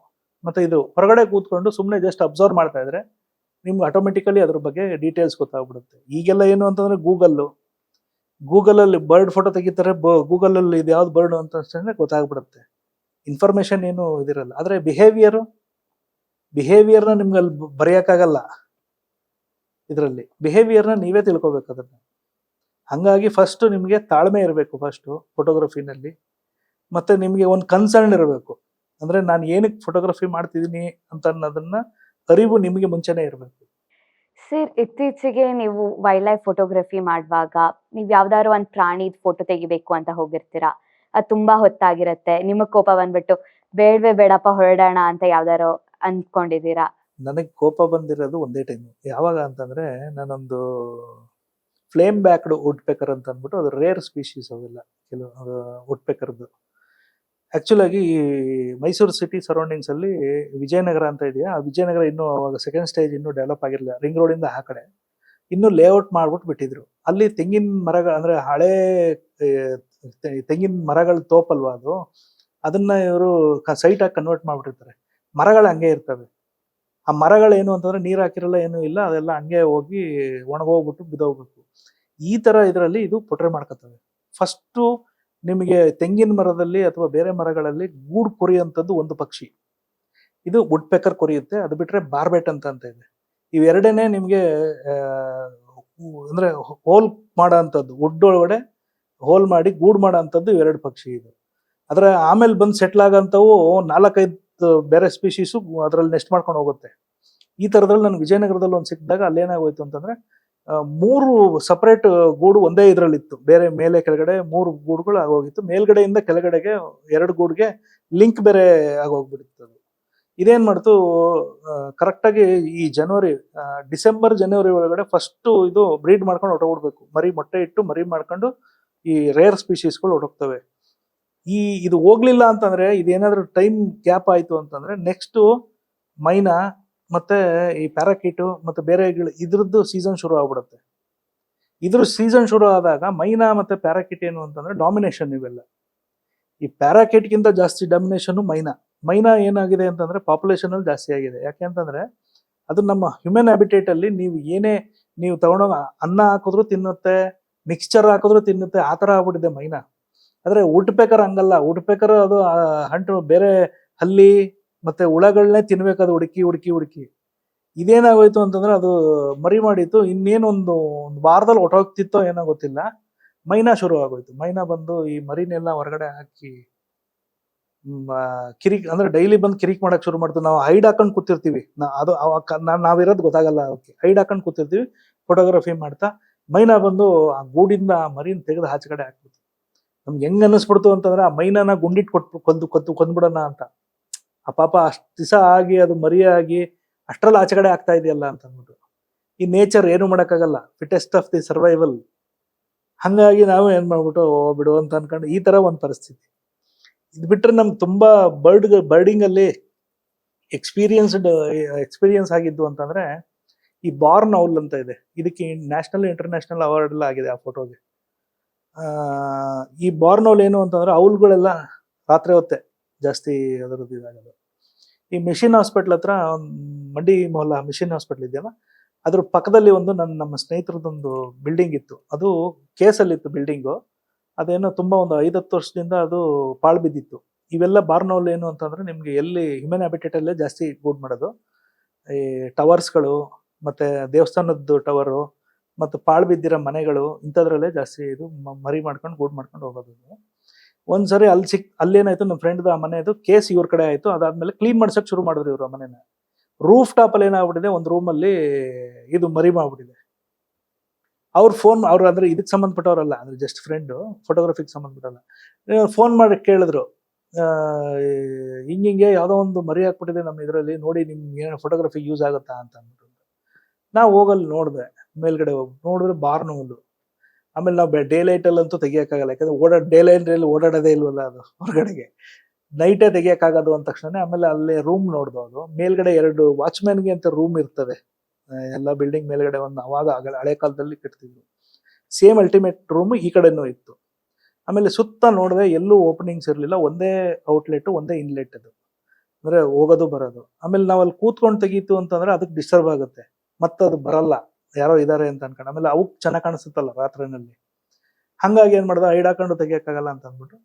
[SPEAKER 2] ಮತ್ತೆ ಇದು ಹೊರಗಡೆ ಕೂತ್ಕೊಂಡು ಸುಮ್ಮನೆ ಜಸ್ಟ್ ಅಬ್ಸರ್ವ್ ಮಾಡ್ತಾ ಇದ್ರೆ ನಿಮ್ಗೆ ಆಟೋಮೆಟಿಕಲಿ ಅದ್ರ ಬಗ್ಗೆ ಡೀಟೇಲ್ಸ್ ಗೊತ್ತಾಗ್ಬಿಡುತ್ತೆ. ಈಗೆಲ್ಲ ಏನು ಅಂತಂದ್ರೆ ಗೂಗಲಲ್ಲಿ ಬರ್ಡ್ ಫೋಟೋ ತೆಗಿತಾರೆ, ಗೂಗಲಲ್ಲಿ ಇದು ಯಾವ್ದು ಬರ್ಡ್ ಅಂತ ಅಷ್ಟೇ ಗೊತ್ತಾಗ್ಬಿಡುತ್ತೆ. ಇನ್ಫಾರ್ಮೇಶನ್ ಏನು ಇದಿರಲ್ಲ. ಆದ್ರೆ ಬಿಹೇವಿಯರ್ನ ನಿಮ್ಗೆ ಅಲ್ಲಿ ಬರೆಯಕ್ಕಾಗಲ್ಲ. ಇದರಲ್ಲಿ ಬಿಹೇವಿಯರ್ನ ನೀವೇ ತಿಳ್ಕೊಬೇಕು ಅದನ್ನ. ಹಂಗಾಗಿ ಫಸ್ಟ್ ನಿಮ್ಗೆ ತಾಳ್ಮೆ ಇರಬೇಕು ಫಸ್ಟ್ ಫೋಟೋಗ್ರಫಿನಲ್ಲಿ. ಮತ್ತೆ ನಿಮ್ಗೆ ಒಂದು ಕನ್ಸರ್ನ್ ಇರಬೇಕು. ಅಂದ್ರೆ ನಾನು ಏನಕ್ಕೆ ಫೋಟೋಗ್ರಫಿ ಮಾಡ್ತಿದ್ದೀನಿ ಅಂತ ಅನ್ನೋದನ್ನ ಅರಿವು ನಿಮಗೆ ಮುಂಚೆನೆ ಇರಬೇಕು.
[SPEAKER 1] ಸರ್, ಇತ್ತೀಚೆಗೆ ನೀವು ವೈಲ್ಡ್ ಲೈಫ್ ಫೋಟೋಗ್ರಫಿ ಮಾಡುವಾಗ ನೀವು ಯಾವ್ದಾದ್ರು ಒಂದು ಪ್ರಾಣಿ ಫೋಟೋ ತೆಗಿಬೇಕು ಅಂತ ಹೋಗಿರ್ತೀರಾ, ಅದು ತುಂಬಾ ಹೊತ್ತಾಗಿರತ್ತೆ, ನಿಮಗ್ ಕೋಪ ಬಂದ್ಬಿಟ್ಟು ಬೇಡವೇ ಬೇಡಪ್ಪ ಹೊರಡೋಣ ಅಂತ ಯಾವ್ದಾರು ಅಂದ್ಕೊಂಡಿದ್ದೀರಾ?
[SPEAKER 2] ನನಗೆ ಕೋಪ ಬಂದಿರೋದು ಒಂದೇ ಟೈಮು. ಯಾವಾಗ ಅಂತಂದ್ರೆ ನಾನೊಂದು ಫ್ಲೇಮ್ ಬ್ಯಾಕ್ಡ್ ವುಡ್ ಪೆಕರ್ ಅಂತ ಅಂದ್ಬಿಟ್ಟು, ಅದು ರೇರ್ ಸ್ಪೀಶೀಸ್ ಅವೆಲ್ಲ ಕೆಲವು ವುಡ್ ಪೆಕರ್ದು. ಆಕ್ಚುಲ್ ಆಗಿ ಈ ಮೈಸೂರು ಸಿಟಿ ಸರೌಂಡಿಂಗ್ಸ್ ಅಲ್ಲಿ ವಿಜಯನಗರ ಅಂತ ಇದೆಯಾ, ಆ ವಿಜಯನಗರ ಇನ್ನೂ ಅವಾಗ ಸೆಕೆಂಡ್ ಸ್ಟೇಜ್ ಇನ್ನೂ ಡೆವಲಪ್ ಆಗಿರಲಿಲ್ಲ. ರಿಂಗ್ ರೋಡ್ ಇಂದ ಆ ಕಡೆ ಇನ್ನು ಲೇಔಟ್ ಮಾಡ್ಬಿಟ್ಟು ಬಿಟ್ಟಿದ್ರು. ಅಲ್ಲಿ ತೆಂಗಿನ ಮರಗಳು ಅಂದ್ರೆ ಹಳೆ ತೆಂಗಿನ ಮರಗಳ ತೋಪಲ್ವಾ ಅದು, ಅದನ್ನ ಇವರು ಸೈಟ್ ಆಗಿ ಕನ್ವರ್ಟ್ ಮಾಡ್ಬಿಟ್ಟಿರ್ತಾರೆ. ಮರಗಳು ಹಂಗೆ ಇರ್ತವೆ. ಆ ಮರಗಳು ಏನು ಅಂತಂದ್ರೆ ನೀರ್ ಹಾಕಿರಲ್ಲ, ಏನೂ ಇಲ್ಲ, ಅದೆಲ್ಲ ಹಂಗೆ ಹೋಗಿ ಒಣಗೋಗ್ಬಿಟ್ಟು ಬಿದ್ದೋಗ್ಬೇಕು. ಈ ತರ ಇದರಲ್ಲಿ ಇದು ಪೊಟ್ರೆ ಮಾಡ್ಕೊತವೆ. ಫಸ್ಟು ನಿಮಗೆ ತೆಂಗಿನ ಮರದಲ್ಲಿ ಅಥವಾ ಬೇರೆ ಮರಗಳಲ್ಲಿ ಗೂಡು ಕೊರಿಯುವಂಥದ್ದು ಒಂದು ಪಕ್ಷಿ, ಇದು ವುಡ್ ಪೆಕರ್ ಕೊರಿಯುತ್ತೆ. ಅದು ಬಿಟ್ರೆ ಬಾರ್ಬೆಟ್ ಅಂತ ಇದೆ. ಇವೆರಡೇನೆ ನಿಮ್ಗೆ ಅಂದ್ರೆ ಹೋಲ್ ಮಾಡೋ ಅಂಥದ್ದು, ವುಡ್ ಒಳಗಡೆ ಹೋಲ್ ಮಾಡಿ ಗೂಡು ಮಾಡೋ ಅಂಥದ್ದು ಇವೆರಡು ಪಕ್ಷಿ ಇದು. ಅದ್ರ ಆಮೇಲೆ ಬಂದು ಸೆಟ್ಲ್ ಆಗಂತವು 4-5 ಬೇರೆ ಸ್ಪೀಶೀಸು ಅದ್ರಲ್ಲಿ ನೆಸ್ಟ್ ಮಾಡ್ಕೊಂಡು ಹೋಗುತ್ತೆ. ಈ ತರದ್ರಲ್ಲಿ ನಾನು ವಿಜಯನಗರದಲ್ಲಿ ಒಂದು ಸಿಕ್ಕಿದಾಗ ಅಲ್ಲೇನಾಗೋಯ್ತು ಅಂತಂದ್ರೆ 3 ಸಪರೇಟ್ ಗೂಡು ಒಂದೇ ಇದ್ರಲ್ಲಿತ್ತು. ಬೇರೆ ಮೇಲೆ ಕೆಳಗಡೆ 3 ಗೂಡುಗಳು ಆಗೋಗಿತ್ತು. ಮೇಲ್ಗಡೆಯಿಂದ ಕೆಳಗಡೆಗೆ 2 ಗೂಡ್ಗೆ ಲಿಂಕ್ ಬೇರೆ ಆಗೋಗ್ಬಿಟ್ಟಿತ್ತು. ಅದು ಇದೇನ್ ಮಾಡ್ತು, ಕರೆಕ್ಟಾಗಿ ಈ ಡಿಸೆಂಬರ್ ಜನವರಿ ಒಳಗಡೆ ಫಸ್ಟ್ ಇದು ಬ್ರೀಡ್ ಮಾಡ್ಕೊಂಡು ಹೊಟ್ಟೋಗ್ಬಿಡ್ಬೇಕು. ಮೊಟ್ಟೆ ಇಟ್ಟು ಮರಿ ಮಾಡ್ಕೊಂಡು ಈ ರೇರ್ ಸ್ಪೀಶೀಸ್ಗಳು ಹೊಟ್ಟೋಗ್ತವೆ. ಇದು ಹೋಗ್ಲಿಲ್ಲ ಅಂತಂದ್ರೆ, ಇದೇನಾದ್ರೂ ಟೈಮ್ ಗ್ಯಾಪ್ ಆಯ್ತು ಅಂತಂದ್ರೆ ನೆಕ್ಸ್ಟ್ ಮೈನಾ ಮತ್ತೆ ಈ ಪ್ಯಾರಾಕೀಟು ಮತ್ತೆ ಬೇರೆ ಇದ್ರದ್ದು ಸೀಸನ್ ಶುರು ಆಗ್ಬಿಡುತ್ತೆ. ಇದ್ರ ಸೀಸನ್ ಶುರು ಆದಾಗ ಮೈನಾ ಮತ್ತೆ ಪ್ಯಾರಾಕೀಟ್ ಏನು ಅಂತಂದ್ರೆ ಡಾಮಿನೇಷನ್ ಇವೆಲ್ಲ. ಈ ಪ್ಯಾರಾಕೀಟ್ಗಿಂತ ಜಾಸ್ತಿ ಡಾಮಿನೇಷನ್ ಮೈನಾ ಏನಾಗಿದೆ ಅಂತಂದ್ರೆ ಪಾಪ್ಯುಲೇಷನ್ ಅಲ್ಲಿ ಜಾಸ್ತಿ ಆಗಿದೆ. ಯಾಕೆ ಅಂತಂದ್ರೆ ಅದು ನಮ್ಮ ಹ್ಯೂಮನ್ ಹ್ಯಾಬಿಟೇಟ್ ಅಲ್ಲಿ ನೀವು ತಗೊಂಡೋಗ ಅನ್ನ ಹಾಕಿದ್ರು ತಿನ್ನುತ್ತೆ, ಮಿಕ್ಸ್ಚರ್ ಹಾಕಿದ್ರು ತಿನ್ನುತ್ತೆ, ಆ ತರ ಆಗ್ಬಿಟ್ಟಿದೆ ಮೈನಾ. ಆದ್ರೆ ವುಡ್ ಪೆಕರ್ ಹಂಗಲ್ಲ. ವುಡ್ ಪೆಕರ್ ಅದು ಹಂಟು ಬೇರೆ ಹಲ್ಲಿ ಮತ್ತೆ ಹುಳಗಳನ್ನೇ ತಿನ್ಬೇಕಾದ ಹುಡುಕಿ ಹುಡುಕಿ ಹುಡುಕಿ. ಇದೇನಾಗೋಯ್ತು ಅಂತಂದ್ರೆ ಅದು ಮರಿ ಮಾಡಿತ್ತು, ಇನ್ನೇನೊಂದು ಒಂದು ವಾರದಲ್ಲಿ ಹೊಟ್ಟೋಗ್ತಿತ್ತೋ ಏನೋ ಗೊತ್ತಿಲ್ಲ, ಮೈನಾ ಶುರು ಆಗೋಯ್ತು. ಮೈನಾ ಬಂದು ಈ ಮರಿನೆಲ್ಲ ಹೊರಗಡೆ ಹಾಕಿ ಕಿರಿಕ್ ಅಂದ್ರೆ ಡೈಲಿ ಬಂದು ಕಿರಿಕ್ ಮಾಡಕ್ ಶುರು ಮಾಡ್ತೀವಿ. ನಾವು ಹೈಡ್ ಹಾಕೊಂಡು ಕೂತಿರ್ತೀವಿ, ಅದು ನಾವಿರೋದು ಗೊತ್ತಾಗಲ್ಲ ಅವಕ್ಕೆ, ಹೈಡ್ ಹಾಕೊಂಡು ಕೂತಿರ್ತೀವಿ ಫೋಟೋಗ್ರಫಿ ಮಾಡ್ತಾ. ಮೈನಾ ಬಂದು ಆ ಗೂಡಿಂದ ಆ ಮರಿನ ತೆಗೆದು ಆಚೆ ಕಡೆ ಹಾಕ್ಬಿಡ್ತು. ನಮ್ಗೆ ಹೆಂಗ್ ಅನ್ನಿಸ್ಬಿಡ್ತು ಅಂತಂದ್ರೆ ಆ ಮೈನಾನ ಗುಂಡಿಟ್ ಕೊಂದ್ಬಿಡೋಣ ಅಂತ. ಆ ಪಾಪ ಅಷ್ಟ್ ದಿವಸ ಆಗಿ ಅದು ಮರಿಯಾಗಿ ಅಷ್ಟ್ರಲ್ಲಿ ಆಚೆ ಕಡೆ ಆಗ್ತಾ ಇದೆಯಲ್ಲ ಅಂತ ಅಂದ್ಬಿಟ್ಟು. ಈ ನೇಚರ್ ಏನು ಮಾಡೋಕ್ಕಾಗಲ್ಲ, ಫಿಟೆಸ್ಟ್ ಆಫ್ ದಿ ಸರ್ವೈವಲ್. ಹಂಗಾಗಿ ನಾವು ಏನ್ ಮಾಡ್ಬಿಟ್ಟು ಬಿಡು ಅಂತ ಅನ್ಕೊಂಡು ಈ ತರ ಒಂದು ಪರಿಸ್ಥಿತಿ. ಇದು ಬಿಟ್ರೆ ನಮ್ಗೆ ತುಂಬಾ ಬರ್ಡಿಂಗ್ ಅಲ್ಲಿ ಎಕ್ಸ್ಪೀರಿಯನ್ಸ್ ಆಗಿದ್ದು ಅಂತಂದ್ರೆ ಈ ಬಾರ್ನ್ ಔಲ್ ಅಂತ ಇದೆ. ಇದಕ್ಕೆ ನ್ಯಾಷನಲ್ ಇಂಟರ್ನ್ಯಾಷನಲ್ ಅವಾರ್ಡ್ ಎಲ್ಲ ಆಗಿದೆ ಆ ಫೋಟೋಗೆ. ಈ ಬಾರ್ನ್ ಔಲ್ ಏನು ಅಂತಂದ್ರೆ ಔಲ್ಗಳೆಲ್ಲ ರಾತ್ರಿ ಹೊತ್ತೆ ಜಾಸ್ತಿ ಅದರದ್ದು ಇದಾಗೋದು. ಈ ಮಿಷನ್ ಹಾಸ್ಪಿಟ್ಲ್ ಹತ್ರ ಮಂಡಿ ಮೊಹಲ್ಲಾ ಮಿಷನ್ ಹಾಸ್ಪಿಟ್ಲ್ ಇದೆಯಲ್ಲ, ಅದ್ರ ಪಕ್ಕದಲ್ಲಿ ನಮ್ಮ ಸ್ನೇಹಿತರದೊಂದು ಬಿಲ್ಡಿಂಗ್ ಇತ್ತು. ಅದು ಕೇಸಲ್ಲಿತ್ತು ಬಿಲ್ಡಿಂಗು. ಅದೇನೋ ತುಂಬಾ ಒಂದು 5-10 ವರ್ಷದಿಂದ ಅದು ಪಾಳು ಬಿದ್ದಿತ್ತು. ಇವೆಲ್ಲ ಬಾರ್ನೌಲ್ ಏನು ಅಂತಂದ್ರೆ ನಿಮ್ಗೆ ಎಲ್ಲಿ ಹ್ಯೂಮನ್ ಹ್ಯಾಬಿಟೇಟ್ ಅಲ್ಲೇ ಜಾಸ್ತಿ ಗೂಡ್ ಮಾಡೋದು. ಈ ಟವರ್ಸ್ಗಳು ಮತ್ತೆ ದೇವಸ್ಥಾನದ್ದು ಟವರು ಮತ್ತು ಪಾಳು ಬಿದ್ದಿರೋ ಮನೆಗಳು ಇಂಥದ್ರಲ್ಲೇ ಜಾಸ್ತಿ ಇದು ಮರಿ ಮಾಡ್ಕೊಂಡು ಗೂಡ್ ಮಾಡ್ಕೊಂಡು ಹೋಗೋದು. ಒಂದ್ಸರಿ ಅಲ್ಲೇನಾಯ್ತು, ನಮ್ಮ ಫ್ರೆಂಡ್ ಆ ಮನೆದು ಕೇಸ್ ಇವ್ರ ಕಡೆ ಆಯ್ತು. ಅದಾದ್ಮೇಲೆ ಕ್ಲೀನ್ ಮಾಡ್ಸಕ್ ಶುರು ಮಾಡಿದ್ರು ಇವ್ರು ಆ ಮನೆನ. ರೂಫ್ ಟಾಪ್ ಅಲ್ಲಿ ಏನಾಗ್ಬಿಟ್ಟಿದೆ, ಒಂದು ರೂಮ್ ಅಲ್ಲಿ ಇದು ಮರಿ ಮಾಡ್ಬಿಟ್ಟಿದೆ. ಅವ್ರು ಅಂದ್ರೆ ಇದಕ್ಕೆ ಸಂಬಂಧಪಟ್ಟವರಲ್ಲ, ಅಂದ್ರೆ ಜಸ್ಟ್ ಫ್ರೆಂಡ್, ಫೋಟೋಗ್ರಫಿಗೆ ಸಂಬಂಧಪಟ್ಟಲ್ಲ. ಫೋನ್ ಮಾಡಿ ಕೇಳಿದ್ರು, ಹಿಂಗೆ ಯಾವ್ದೋ ಒಂದು ಮರಿ ಹಾಕ್ಬಿಟ್ಟಿದೆ ನಮ್ಮ ಇದರಲ್ಲಿ, ನೋಡಿ ನಿಮ್ಗೆ ಏನೋ ಫೋಟೋಗ್ರಫಿ ಯೂಸ್ ಆಗುತ್ತಾ ಅಂತ ಅಂದ್ಬಿಟ್ಟು. ನಾವು ಹೋಗಲ್ಲಿ ನೋಡಿದೆ, ಮೇಲ್ಗಡೆ ಹೋಗಿ ನೋಡಿದ್ರೆ ಬಾರ್ನೌಲು. ಆಮೇಲೆ ನಾವು ಡೇ ಲೈಟ್ ಅಲ್ಲಂತೂ ತೆಗಿಯಕ್ಕಾಗಲ್ಲ, ಯಾಕಂದ್ರೆ ಡೇ ಲೈಟ್ ಅಲ್ಲಿ ಓಡಾಡೋದೇ ಇಲ್ವಲ್ಲ ಅದು ಹೊರಗಡೆಗೆ. ನೈಟೇ ತೆಗಿಯಕ್ಕಾಗೋದು ಅಂದ ತಕ್ಷಣ ಆಮೇಲೆ ಅಲ್ಲೇ ರೂಮ್ ನೋಡ್ದು. ಅದು ಮೇಲ್ಗಡೆ 2 ವಾಚ್ಮ್ಯಾನ್ಗೆ ಅಂತ ರೂಮ್ ಇರ್ತದೆ ಎಲ್ಲ ಬಿಲ್ಡಿಂಗ್ ಮೇಲ್ಗಡೆ. ಅವಾಗ ಹಳೆ ಕಾಲದಲ್ಲಿ ಕಟ್ತಿದ್ರು. ಸೇಮ್ ಅಲ್ಟಿಮೇಟ್ ರೂಮ್ ಈ ಕಡೆನೂ ಇತ್ತು. ಆಮೇಲೆ ಸುತ್ತ ನೋಡಿದ್ರೆ ಎಲ್ಲೂ ಓಪನಿಂಗ್ಸ್ ಇರಲಿಲ್ಲ, ಒಂದೇ ಔಟ್ಲೆಟ್, ಒಂದೇ ಇನ್ಲೆಟ್. ಅದು ಅಂದ್ರೆ ಹೋಗೋದು ಬರೋದು. ಆಮೇಲೆ ನಾವು ಅಲ್ಲಿ ಕೂತ್ಕೊಂಡು ತೆಗೀತು ಅಂತಂದ್ರೆ ಅದಕ್ಕೆ ಡಿಸ್ಟರ್ಬ್ ಆಗುತ್ತೆ, ಅದು ಬರಲ್ಲ, ಯಾರೋ ಇದಾರೆ ಅಂತ ಅನ್ಕೊಂಡು. ಆಮೇಲೆ ಅವಕ್ ಚೆನ್ನಾಗಿ ಕಾಣಿಸುತ್ತಲ್ಲ ರಾತ್ರಿನಲ್ಲಿ. ಹಂಗಾಗಿ ಏನ್ ಮಾಡ್ದ, ಹೈಡ್ ಹಾಕೊಂಡು ತೆಗಿಯಕ್ಕಾಗಲ್ಲ ಅಂತ ಅಂದ್ಬಿಟ್ಟು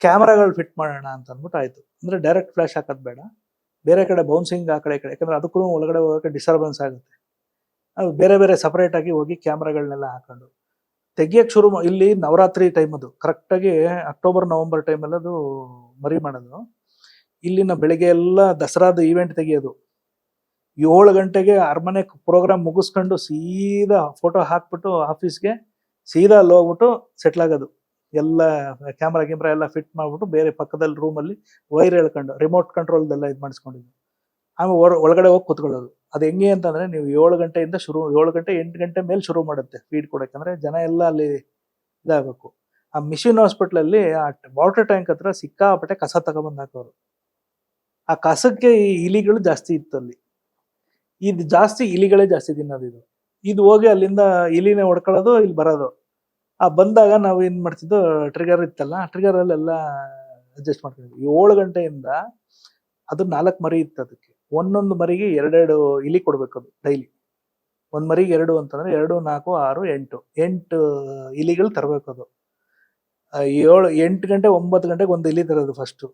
[SPEAKER 2] ಕ್ಯಾಮ್ರಾಗಳು ಫಿಟ್ ಮಾಡೋಣ ಅಂತ ಅಂದ್ಬಿಟ್ಟು ಆಯ್ತು. ಅಂದ್ರೆ ಡೈರೆಕ್ಟ್ ಫ್ಲಾಶ್ ಹಾಕೋದು ಬೇಡ, ಬೇರೆ ಕಡೆ ಬೌನ್ಸಿಂಗ್ ಆ ಕಡೆ ಈ ಕಡೆ, ಯಾಕಂದ್ರೆ ಅದಕ್ಕೂ ಒಳಗಡೆ ಹೋಗೋಕೆ ಡಿಸ್ಟರ್ಬೆನ್ಸ್ ಆಗುತ್ತೆ. ಅದು ಬೇರೆ ಬೇರೆ ಸಪರೇಟ್ ಆಗಿ ಹೋಗಿ ಕ್ಯಾಮ್ರಾಗಳನ್ನೆಲ್ಲ ಹಾಕೊಂಡು ತೆಗಿಯಕ್ಕೆ ಶುರು. ಇಲ್ಲಿ ನವರಾತ್ರಿ ಟೈಮ್, ಅದು ಕರೆಕ್ಟಾಗಿ ಅಕ್ಟೋಬರ್ ನವೆಂಬರ್ ಟೈಮಲ್ಲಿ ಅದು ಮರಿ ಮಾಡೋದು. ಇಲ್ಲಿನ ಬೆಳಿಗ್ಗೆ ಎಲ್ಲ ದಸರಾದ ಈವೆಂಟ್ ತೆಗಿಯೋದು. 7 ಗಂಟೆಗೆ ಅರಮನೆ ಪ್ರೋಗ್ರಾಮ್ ಮುಗಿಸ್ಕೊಂಡು ಸೀದಾ ಫೋಟೋ ಹಾಕ್ಬಿಟ್ಟು ಆಫೀಸ್ಗೆ ಸೀದಾ ಅಲ್ಲಿ ಹೋಗ್ಬಿಟ್ಟು ಸೆಟ್ಲ್ ಆಗೋದು. ಎಲ್ಲ ಕ್ಯಾಮ್ರಾ ಎಲ್ಲ ಫಿಟ್ ಮಾಡ್ಬಿಟ್ಟು ಬೇರೆ ಪಕ್ಕದಲ್ಲಿ ರೂಮಲ್ಲಿ ವೈರ್ ಎಳ್ಕೊಂಡು ರಿಮೋಟ್ ಕಂಟ್ರೋಲ್ದೆಲ್ಲ ಇದು ಮಾಡಿಸ್ಕೊಂಡಿದ್ವಿ. ಆಮೇಲೆ ಒಳಗಡೆ ಹೋಗಿ ಕೂತ್ಕೊಳ್ಳೋದು. ಅದು ಹೆಂಗೆ ಅಂತಂದ್ರೆ ನೀವು 7 ಗಂಟೆಯಿಂದ 7 ಗಂಟೆ 8 ಗಂಟೆ ಮೇಲೆ ಶುರು ಮಾಡುತ್ತೆ ಫೀಡ್ ಕೊಡೋಕ್ಕಂದ್ರೆ ಜನ ಎಲ್ಲ ಅಲ್ಲಿ ಇದಾಗಬೇಕು. ಆ ಮಿಷನ್ ಹಾಸ್ಪಿಟ್ಲಲ್ಲಿ ಆ ವಾಟರ್ ಟ್ಯಾಂಕ್ ಹತ್ರ ಸಿಕ್ಕಾಪಟ್ಟೆ ಕಸ ತಗೊಂಬಂದು ಹಾಕೋರು. ಆ ಕಸಕ್ಕೆ ಈ ಇಲಿಗಳು ಜಾಸ್ತಿ ಇತ್ತು ಅಲ್ಲಿ. ಇದು ಜಾಸ್ತಿ ಇಲಿಗಳೇ ಜಾಸ್ತಿ ತಿನ್ನೋದು. ಇದು ಹೋಗಿ ಅಲ್ಲಿಂದ ಇಲಿನೇ ಹೊಡ್ಕೊಳ್ಳೋದು, ಇಲ್ಲಿ ಬರೋದು. ಆ ಬಂದಾಗ ನಾವು ಏನ್ ಮಾಡ್ತಿದ್ದೋ, ಟ್ರಿಗರ್ ಇತ್ತಲ್ಲ, ಟ್ರಿಗರಲ್ಲೆಲ್ಲ ಅಡ್ಜಸ್ಟ್ ಮಾಡ್ತಿದ್ವಿ. 7 ಗಂಟೆಯಿಂದ ಅದು 4 ಮರಿ ಇತ್ತು. ಅದಕ್ಕೆ ಒಂದೊಂದು ಮರಿಗೆ 2 ಇಲಿ ಕೊಡ್ಬೇಕು ಅದು ಡೈಲಿ. ಒಂದ್ ಮರಿಗೆ 2 ಅಂತಂದ್ರೆ 2, 4, 6, 8 ಇಲಿಗಳು ತರಬೇಕು. ಅದು 8 ಗಂಟೆ 9 ಗಂಟೆಗೆ ಒಂದು ಇಲಿ ತರೋದು ಫಸ್ಟ್.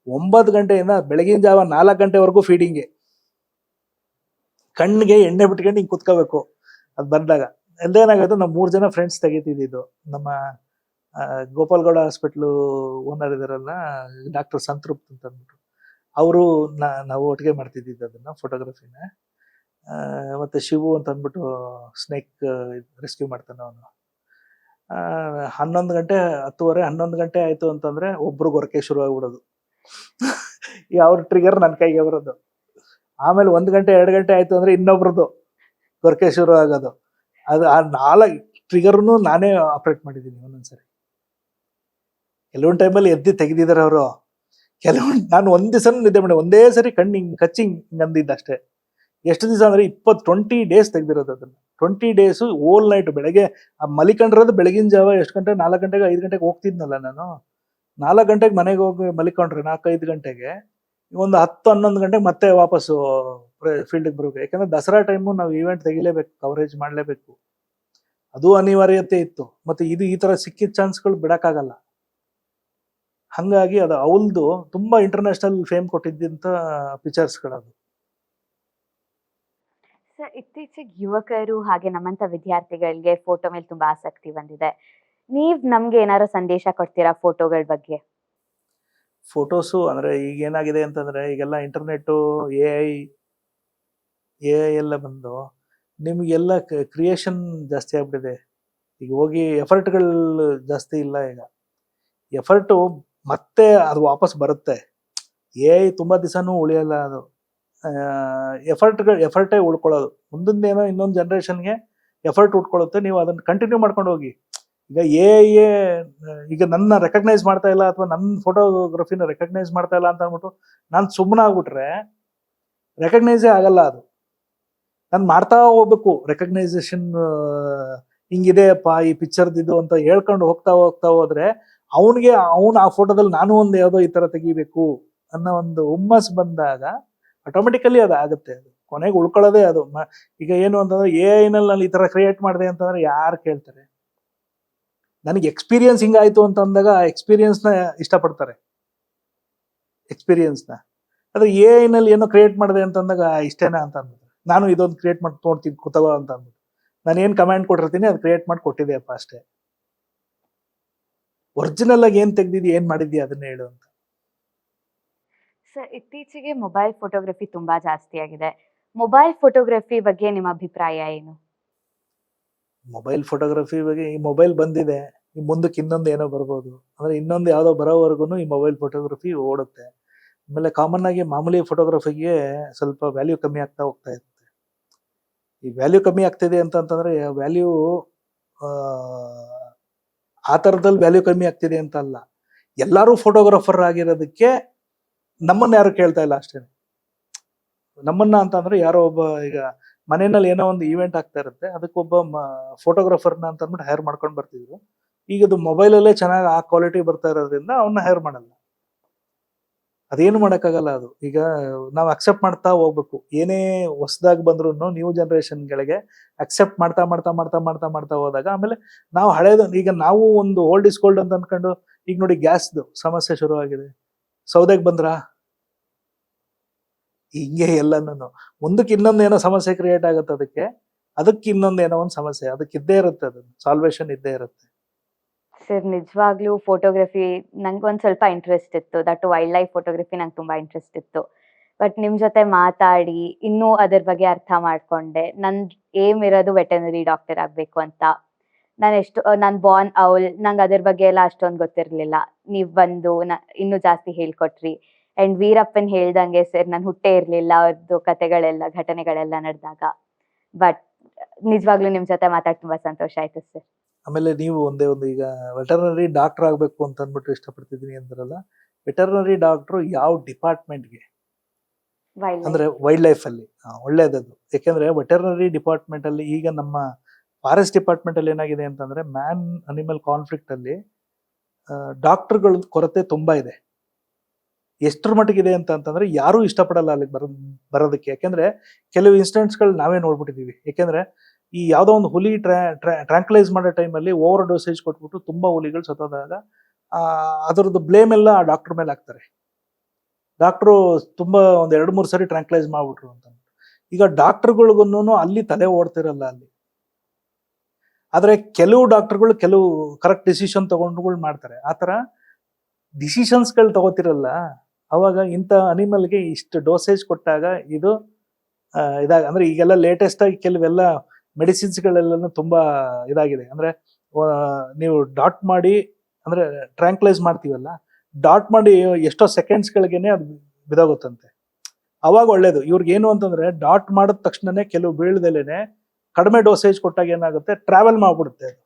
[SPEAKER 2] 9 ಗಂಟೆಯಿಂದ ಬೆಳಗಿನ ಜಾವ 4 ಗಂಟೆವರೆಗೂ ಫೀಡಿಂಗ್ಗೆ. ಕಣ್ಣಿಗೆ ಎಣ್ಣೆ ಬಿಟ್ಕೊಂಡು ಹಿಂಗೆ ಕುತ್ಕೋಬೇಕು ಅದು ಬಂದಾಗ. ಅಲ್ಲೇನಾಗೋದು, ನಾವು 3 ಜನ ಫ್ರೆಂಡ್ಸ್ ತೆಗಿತಿದ್ದು. ನಮ್ಮ ಗೋಪಾಲ್ಗೌಡ ಹಾಸ್ಪಿಟ್ಲು ಓನರ್ ಇದಾರಲ್ಲ, ಡಾಕ್ಟರ್ ಸಂತೃಪ್ತ್ ಅಂತ ಅಂದ್ಬಿಟ್ಟು, ಅವರು ನಾವು ಒಟ್ಟಿಗೆ ಮಾಡ್ತಿದ್ದಿದ್ದು ಅದನ್ನ ಫೋಟೋಗ್ರಫಿನ. ಮತ್ತೆ ಶಿವು ಅಂತ ಅಂದ್ಬಿಟ್ಟು ಸ್ನೇಕ್ ರೆಸ್ಕ್ಯೂ ಮಾಡ್ತಾನೆ ಅವನು. 11 ಗಂಟೆ 10:30 11 ಗಂಟೆ ಆಯ್ತು ಅಂತಂದ್ರೆ ಒಬ್ರು ಗೊರಕೆ ಶುರು ಆಗ್ಬಿಡೋದು. ಯಾವ ಟ್ರಿಗರ್ ನನ್ನ ಕೈಗೆ ಬರೋದು. ಆಮೇಲೆ 1 ಗಂಟೆ 2 ಗಂಟೆ ಆಯ್ತು ಅಂದ್ರೆ ಇನ್ನೊಬ್ರದ್ದು ಗೊರಕೆ ಶುರು ಆಗೋದು. ಅದು ಆ 4 ಟ್ರಿಗರ್ನು ನಾನೇ ಆಪರೇಟ್ ಮಾಡಿದ್ದೀನಿ ಒಂದೊಂದ್ಸರಿ. ಕೆಲವೊಂದು ಟೈಮಲ್ಲಿ ಎದ್ದು ತೆಗೆದಿದ್ದಾರೆ ಅವರು. ಕೆಲವೊಂದು ನಾನು ಒಂದ್ ದಿವಸ ನಿದ್ದೆ ಮಾಡಿ ಒಂದೇ ಸರಿ ಕಣ್ಣು ಹಿಂಗ್ ಕಚ್ಚಿ ಹಿಂಗ್ ಅಂದಿದ್ದ ಅಷ್ಟೇ. ಎಷ್ಟು ದಿವಸ ಅಂದ್ರೆ 20 ಡೇಸ್ ತೆಗ್ದಿರೋದು ಅದನ್ನ. 20 ಡೇಸು ಓಲ್ ನೈಟ್. ಬೆಳಗ್ಗೆ ಮಲಿಕೊಂಡಿರೋದು ಬೆಳಗಿನ ಜಾವ ಎಷ್ಟು ಗಂಟೆ, 4 ಗಂಟೆಗೆ 5 ಗಂಟೆಗೆ ಹೋಗ್ತಿದ್ನಲ್ಲ ನಾನು. 4 ಗಂಟೆಗೆ ಮನೆಗೆ ಹೋಗಿ ಮಲಿಕೊಂಡ್ರೆ 4-5 ಗಂಟೆಗೆ ಒಂದು 10-11 ಗಂಟೆಗೆ ಮತ್ತೆ ವಾಪಸ್ಸು ಫೀಲ್ಡ್ಗೆ ಬರ್ಬೇಕು. ಯಾಕಂದ್ರೆ ದಸರಾ ಟೈಮು ನಾವು ಈವೆಂಟ್ ತೆಗಿಲೇಬೇಕು, ಕವರೇಜ್ ಮಾಡಲೇಬೇಕು, ಅದು ಅನಿವಾರ್ಯತೆ ಇತ್ತು. ಮತ್ತೆ ಇದು ಈ ತರ ಸಿಕ್ಕಿದ ಚಾನ್ಸ್ಗಳು ಬಿಡಕ್ಕಾಗಲ್ಲ. ಹಾಗಾಗಿ ಅದು ಅವಳದು ತುಂಬ ಇಂಟರ್ನ್ಯಾಷನಲ್ ಫೇಮ್ ಕೊಟ್ಟಿದ್ದಂಥ ಪಿಕ್ಚರ್ಸ್ಗಳದು.
[SPEAKER 1] ಸರ್, ಇತ್ತೀಚೆಗೆ ಯುವಕರು ಹಾಗೆ ನಮ್ಮಂತ ವಿದ್ಯಾರ್ಥಿಗಳಿಗೆ ಫೋಟೋ ಮೇಲೆ ತುಂಬಾ ಆಸಕ್ತಿ ಬಂದಿದೆ. ನೀವ್ ನಮ್ಗೆ ಏನಾದ್ರು ಸಂದೇಶ ಕೊಡ್ತೀರಾ ಫೋಟೋಗಳ ಬಗ್ಗೆ?
[SPEAKER 2] ಫೋಟೋಸು ಅಂದರೆ ಈಗ ಏನಾಗಿದೆ ಅಂತಂದರೆ ಈಗೆಲ್ಲ ಇಂಟರ್ನೆಟ್ಟು, ಎ ಐ ಎಲ್ಲ ಬಂದು ನಿಮಗೆಲ್ಲ ಕ್ರಿಯೇಷನ್ ಜಾಸ್ತಿ ಆಗ್ಬಿಟ್ಟಿದೆ. ಈಗ ಹೋಗಿ ಎಫರ್ಟ್ಗಳು ಜಾಸ್ತಿ ಇಲ್ಲ ಈಗ. ಎಫರ್ಟು ಮತ್ತೆ ಅದು ವಾಪಸ್ ಬರುತ್ತೆ. ಎ ಐ ತುಂಬ ದಿವಸನೂ ಉಳಿಯಲ್ಲ ಅದು. ಎಫರ್ಟೇ ಉಳ್ಕೊಳ್ಳೋದು. ಮುಂದಿಂದೇನೋ ಇನ್ನೊಂದು ಜನ್ರೇಷನ್ಗೆ ಎಫರ್ಟ್ ಉಟ್ಕೊಳ್ಳುತ್ತೆ. ನೀವು ಅದನ್ನು ಕಂಟಿನ್ಯೂ ಮಾಡ್ಕೊಂಡು ಹೋಗಿ. ಈಗ ಎ ಐಯೇ ಈಗ ನನ್ನ ರೆಕಗ್ನೈಸ್ ಮಾಡ್ತಾ ಇಲ್ಲ ಅಥವಾ ನನ್ನ ಫೋಟೋಗ್ರಫಿನ ರೆಕಗ್ನೈಸ್ ಮಾಡ್ತಾ ಇಲ್ಲ ಅಂತ ಅಂದ್ಬಿಟ್ಟು ನಾನು ಸುಮ್ಮನೆ ಆಗ್ಬಿಟ್ರೆ ರೆಕಗ್ನೈಸೇ ಆಗಲ್ಲ ಅದು. ನಾನು ಮಾಡ್ತಾ ಹೋಗ್ಬೇಕು ರೆಕಗ್ನೈಸೇಷನ್. ಹಿಂಗಿದೆಯಪ್ಪ ಈ ಪಿಕ್ಚರ್ದಿದ್ದು ಅಂತ ಹೇಳ್ಕೊಂಡು ಹೋಗ್ತಾ ಹೋದ್ರೆ ಅವನಿಗೆ ಆ ಫೋಟೋದಲ್ಲಿ ನಾನು ಒಂದು ಯಾವುದೋ ಈ ಥರ ತೆಗಿಬೇಕು ಅನ್ನೋ ಒಂದು ಹುಮ್ಮಸ್ ಬಂದಾಗ ಆಟೋಮೆಟಿಕಲಿ ಅದು ಆಗುತ್ತೆ. ಅದು ಕೊನೆಗೆ ಉಳ್ಕೊಳ್ಳೋದೇ ಅದು. ಈಗ ಏನು ಅಂತಂದ್ರೆ ಎ ಐನಲ್ಲಿ ನಾನು ಈ ಥರ ಕ್ರಿಯೇಟ್ ಮಾಡಿದೆ ಅಂತಂದ್ರೆ ಯಾರು ಕೇಳ್ತಾರೆ? ನನಗೆ ಎಕ್ಸ್ಪೀರಿಯನ್ಸ್ ಹಿಂಗಾಯ್ತು ಅಂತ ಅಂದಾಗ ಆ ಎಕ್ಸ್ಪೀರಿಯನ್ಸ್ನ ಇಷ್ಟಪಡ್ತಾರೆ. ಎಕ್ಸ್ಪೀರಿಯನ್ಸ್ನ. ಆದರೆ ಎ ಐನಲ್ಲಿ ಏನೋ ಕ್ರಿಯೇಟ್ ಮಾಡಿದೆ ಅಂತಂದಾಗ ಇಷ್ಟೇನಾ ಅಂತ ಅಂದ್ಬಿಟ್ಟು ನಾನು ಇದೊಂದು ಕ್ರಿಯೇಟ್ ಮಾಡಿ ನೋಡ್ತೀನಿ ಕೂತವ ಅಂತ ಅಂದ್ಬಿಟ್ಟು ನಾನು ಏನು ಕಮೆಂಟ್ ಕೊಟ್ಟಿರ್ತೀನಿ ಅದು ಕ್ರಿಯೇಟ್ ಮಾಡಿ ಕೊಟ್ಟಿದೆಯಪ್ಪ ಅಷ್ಟೇ. ಒರಿಜಿನಲ್ ಆಗಿ ಏನು ತೆಗ್ದಿದ್ಯಾ, ಏನು ಮಾಡಿದ್ಯಾ ಅದನ್ನ ಹೇಳು ಅಂತ.
[SPEAKER 1] ಸರ್, ಇತ್ತೀಚೆಗೆ ಮೊಬೈಲ್ ಫೋಟೋಗ್ರಫಿ ತುಂಬಾ ಜಾಸ್ತಿ ಆಗಿದೆ. ಮೊಬೈಲ್ ಫೋಟೋಗ್ರಫಿ ಬಗ್ಗೆ ನಿಮ್ಮ ಅಭಿಪ್ರಾಯ ಏನು?
[SPEAKER 2] ಮೊಬೈಲ್ ಫೋಟೋಗ್ರಫಿ ಬಗ್ಗೆ ಈ ಮೊಬೈಲ್ ಬಂದಿದೆ, ಈ ಮುಂದಕ್ಕೆ ಇನ್ನೊಂದು ಏನೋ ಬರ್ಬೋದು. ಅಂದರೆ ಇನ್ನೊಂದು ಯಾವುದೋ ಬರೋವರೆಗೂ ಈ ಮೊಬೈಲ್ ಫೋಟೋಗ್ರಫಿ ಓಡುತ್ತೆ. ಆಮೇಲೆ ಕಾಮನ್ ಆಗಿ ಮಾಮೂಲಿ ಫೋಟೋಗ್ರಫಿಗೆ ಸ್ವಲ್ಪ ವ್ಯಾಲ್ಯೂ ಕಮ್ಮಿ ಆಗ್ತಾ ಹೋಗ್ತಾ ಇರುತ್ತೆ. ಈ ವ್ಯಾಲ್ಯೂ ಕಮ್ಮಿ ಆಗ್ತಿದೆ ಅಂತಂತಂದ್ರೆ ವ್ಯಾಲ್ಯೂ ಆ ಥರದಲ್ಲಿ ವ್ಯಾಲ್ಯೂ ಕಮ್ಮಿ ಆಗ್ತಿದೆ ಅಂತ ಅಲ್ಲ. ಎಲ್ಲರೂ ಫೋಟೋಗ್ರಾಫರ್ ಆಗಿರೋದಕ್ಕೆ ನಮ್ಮನ್ನ ಯಾರು ಕೇಳ್ತಾ ಇಲ್ಲ ಅಷ್ಟೇ. ನಮ್ಮನ್ನ ಅಂತಂದ್ರೆ ಯಾರೋ ಒಬ್ಬ ಈಗ ಮನೆಯಲ್ಲಿ ಏನೋ ಒಂದು ಈವೆಂಟ್ ಆಗ್ತಾ ಇರುತ್ತೆ, ಅದಕ್ಕೊಬ್ಬ ಫೋಟೋಗ್ರಾಫರ್ನ ಅಂತ ಅಂದ್ಬಿಟ್ಟು ಹೈರ್ ಮಾಡ್ಕೊಂಡು ಬರ್ತಿದ್ರು. ಈಗ ಅದು ಮೊಬೈಲಲ್ಲೇ ಚೆನ್ನಾಗಿ ಆ ಕ್ವಾಲಿಟಿ ಬರ್ತಾ ಇರೋದ್ರಿಂದ ಅವನ್ನ ಹೈರ್ ಮಾಡಲ್ಲ. ಅದೇನು ಮಾಡೋಕ್ಕಾಗಲ್ಲ ಅದು. ಈಗ ನಾವು ಅಕ್ಸೆಪ್ಟ್ ಮಾಡ್ತಾ ಹೋಗ್ಬೇಕು. ಏನೇ ಹೊಸದಾಗಿ ಬಂದ್ರು ನ್ಯೂ ಜನರೇಷನ್ಗಳಿಗೆ ಅಕ್ಸೆಪ್ಟ್ ಮಾಡ್ತಾ ಹೋದಾಗ ಆಮೇಲೆ ನಾವು ಹಳೇದು ಈಗ ನಾವು ಒಂದು ಓಲ್ಡ್ ಇಸ್ ಗೋಲ್ಡ್ ಅಂತ ಅನ್ಕೊಂಡು ಈಗ ನೋಡಿ ಗ್ಯಾಸ್ದು ಸಮಸ್ಯೆ ಶುರುವಾಗಿದೆ. ಸೌದೆಗೆ ಬಂದ್ರಾ? ಹಿಂಗೆ ಎಲ್ಲನೂ ಮುಂದಕ್ಕೆ ಇನ್ನೊಂದೇನೋ ಸಮಸ್ಯೆ ಕ್ರಿಯೇಟ್ ಆಗುತ್ತೆ ಅದಕ್ಕೆ ಇನ್ನೊಂದೇನೋ ಒಂದು ಸಮಸ್ಯೆ ಅದಕ್ಕೆ ಇದ್ದೇ ಇರುತ್ತೆ. ಅದು ಸಾಲ್ವೇಷನ್ ಇದ್ದೇ ಇರುತ್ತೆ.
[SPEAKER 1] ಸರ್, ನಿಜವಾಗ್ಲೂ ಫೋಟೋಗ್ರಫಿ ನಂಗೆ ಒಂದು ಸ್ವಲ್ಪ ಇಂಟ್ರೆಸ್ಟ್ ಇತ್ತು. ದಟ್ ವೈಲ್ಡ್ ಲೈಫ್ ಫೋಟೋಗ್ರಫಿ ನಂಗೆ ತುಂಬಾ ಇಂಟ್ರೆಸ್ಟ್ ಇತ್ತು. ಬಟ್ ನಿಮ್ಮ ಜೊತೆ ಮಾತಾಡಿ ಇನ್ನೂ ಅದ್ರ ಬಗ್ಗೆ ಅರ್ಥ ಮಾಡ್ಕೊಂಡೆ. ನನ್ನ ಏಮ್ ಇರೋದು ವೆಟರ್ನರಿ ಡಾಕ್ಟರ್ ಆಗಬೇಕು ಅಂತ. ನಾನು ಬಾರ್ನ್ ಔಲ್, ನಂಗೆ ಅದ್ರ ಬಗ್ಗೆ ಎಲ್ಲ ಅಷ್ಟೊಂದು ಗೊತ್ತಿರಲಿಲ್ಲ. ನೀವು ಬಂದು ಇನ್ನೂ ಜಾಸ್ತಿ ಹೇಳ್ಕೊಟ್ರಿ. ಆ್ಯಂಡ್ ವೀರಪ್ಪನ್ ಹೇಳ್ದಂಗೆ ಸರ್, ನಾನು ಹುಟ್ಟೇ ಇರಲಿಲ್ಲ ಅವ್ರದ್ದು ಕತೆಗಳೆಲ್ಲ ಘಟನೆಗಳೆಲ್ಲ ನಡೆದಾಗ. ಬಟ್ ನಿಜವಾಗ್ಲೂ ನಿಮ್ಮ ಜೊತೆ ಮಾತಾಡಿ ತುಂಬಾ ಸಂತೋಷ ಆಯ್ತು ಸರ್.
[SPEAKER 2] ಆಮೇಲೆ ನೀವು ಒಂದೇ ಒಂದು ಈಗ ವೆಟರ್ನರಿ ಡಾಕ್ಟರ್ ಆಗಬೇಕು ಅಂತ ಅಂದ್ಬಿಟ್ಟು ಇಷ್ಟಪಡ್ತಿದ್ದೀನಿ ಅಂದ್ರಲ್ಲ, ವೆಟರ್ನರಿ ಡಾಕ್ಟ್ರು ಯಾವ ಡಿಪಾರ್ಟ್ಮೆಂಟ್ಗೆ ಅಂದ್ರೆ ವೈಲ್ಡ್ ಲೈಫ್ ಅಲ್ಲಿ ಒಳ್ಳೇದದು. ಯಾಕೆಂದ್ರೆ ವೆಟರ್ನರಿ ಡಿಪಾರ್ಟ್ಮೆಂಟ್ ಅಲ್ಲಿ ಈಗ ನಮ್ಮ ಫಾರೆಸ್ಟ್ ಡಿಪಾರ್ಟ್ಮೆಂಟ್ ಅಲ್ಲಿ ಏನಾಗಿದೆ ಅಂತಂದ್ರೆ ಮ್ಯಾನ್ ಅನಿಮಲ್ ಕಾನ್ಫ್ಲಿಕ್ಟ್ ಅಲ್ಲಿ ಡಾಕ್ಟರ್ಗಳ ಕೊರತೆ ತುಂಬಾ ಇದೆ. ಎಷ್ಟರ ಮಟ್ಟಿಗಿದೆ ಅಂತಂದ್ರೆ ಯಾರೂ ಇಷ್ಟಪಡಲ್ಲ ಅಲ್ಲಿಗೆ ಬರೋದಕ್ಕೆ. ಯಾಕೆಂದ್ರೆ ಕೆಲವು ಇನ್ಸಿಡೆಂಟ್ಸ್ಗಳು ನಾವೇ ನೋಡ್ಬಿಟ್ಟಿದೀವಿ. ಯಾಕೆಂದ್ರೆ ಈ ಯಾವುದೋ ಒಂದು ಹುಲಿ ಟ್ರ್ಯಾಂಕ್ಲೈಸ್ ಮಾಡೋ ಟೈಮಲ್ಲಿ ಓವರ್ ಡೋಸೇಜ್ ಕೊಟ್ಬಿಟ್ಟು ತುಂಬಾ ಹುಲಿಗಳು ಸತ್ತೋದಾಗ ಅದರದ್ದು ಬ್ಲೇಮ್ ಎಲ್ಲ ಆ ಡಾಕ್ಟರ್ ಮೇಲೆ ಹಾಕ್ತಾರೆ. ಡಾಕ್ಟ್ರು ತುಂಬಾ ಒಂದ್ 2-3 ಸರಿ ಟ್ರ್ಯಾಂಕ್ಲೈಸ್ ಮಾಡ್ಬಿಟ್ರು ಅಂತ. ಈಗ ಡಾಕ್ಟರ್ಗಳಿಗೂ ಅಲ್ಲಿ ತಲೆ ಓಡ್ತಿರಲ್ಲ ಅಲ್ಲಿ. ಆದ್ರೆ ಕೆಲವು ಡಾಕ್ಟರ್ಗಳು ಕೆಲವು ಕರೆಕ್ಟ್ ಡಿಸಿಷನ್ ತಗೊಂಡುಗಳು ಮಾಡ್ತಾರೆ. ಆತರ ಡಿಸಿಷನ್ಸ್ಗಳು ತಗೋತಿರಲ್ಲ, ಅವಾಗ ಇಂಥ ಅನಿಮಲ್ಗೆ ಇಷ್ಟು ಡೋಸೇಜ್ ಕೊಟ್ಟಾಗ ಇದು ಇದಾಗ ಅಂದ್ರೆ ಈಗೆಲ್ಲ ಲೇಟೆಸ್ಟ್ ಆಗಿ ಕೆಲವೆಲ್ಲ ಮೆಡಿಸಿನ್ಸ್ಗಳೆಲ್ಲನೂ ತುಂಬಾ ಇದಾಗಿದೆ. ಅಂದ್ರೆ ನೀವು ಡಾಟ್ ಮಾಡಿ ಅಂದ್ರೆ ಟ್ರ್ಯಾಂಕ್ಲೈಸ್ ಮಾಡ್ತೀವಲ್ಲ, ಡಾಟ್ ಮಾಡಿ ಎಷ್ಟೋ ಸೆಕೆಂಡ್ಸ್ಗಳಿಗೇನೆ ಅದು ಬಿದೋಗುತ್ತಂತೆ. ಅವಾಗ ಒಳ್ಳೇದು. ಇವ್ರಿಗೆ ಏನು ಅಂತಂದ್ರೆ ಡಾಟ್ ಮಾಡಿದ ತಕ್ಷಣನೇ ಕೆಲವು ಬೀಳ್ದಲೇನೆ ಕಡಿಮೆ ಡೋಸೇಜ್ ಕೊಟ್ಟಾಗ ಏನಾಗುತ್ತೆ, ಟ್ರಾವೆಲ್ ಮಾಡ್ಬಿಡುತ್ತೆ. ಅದು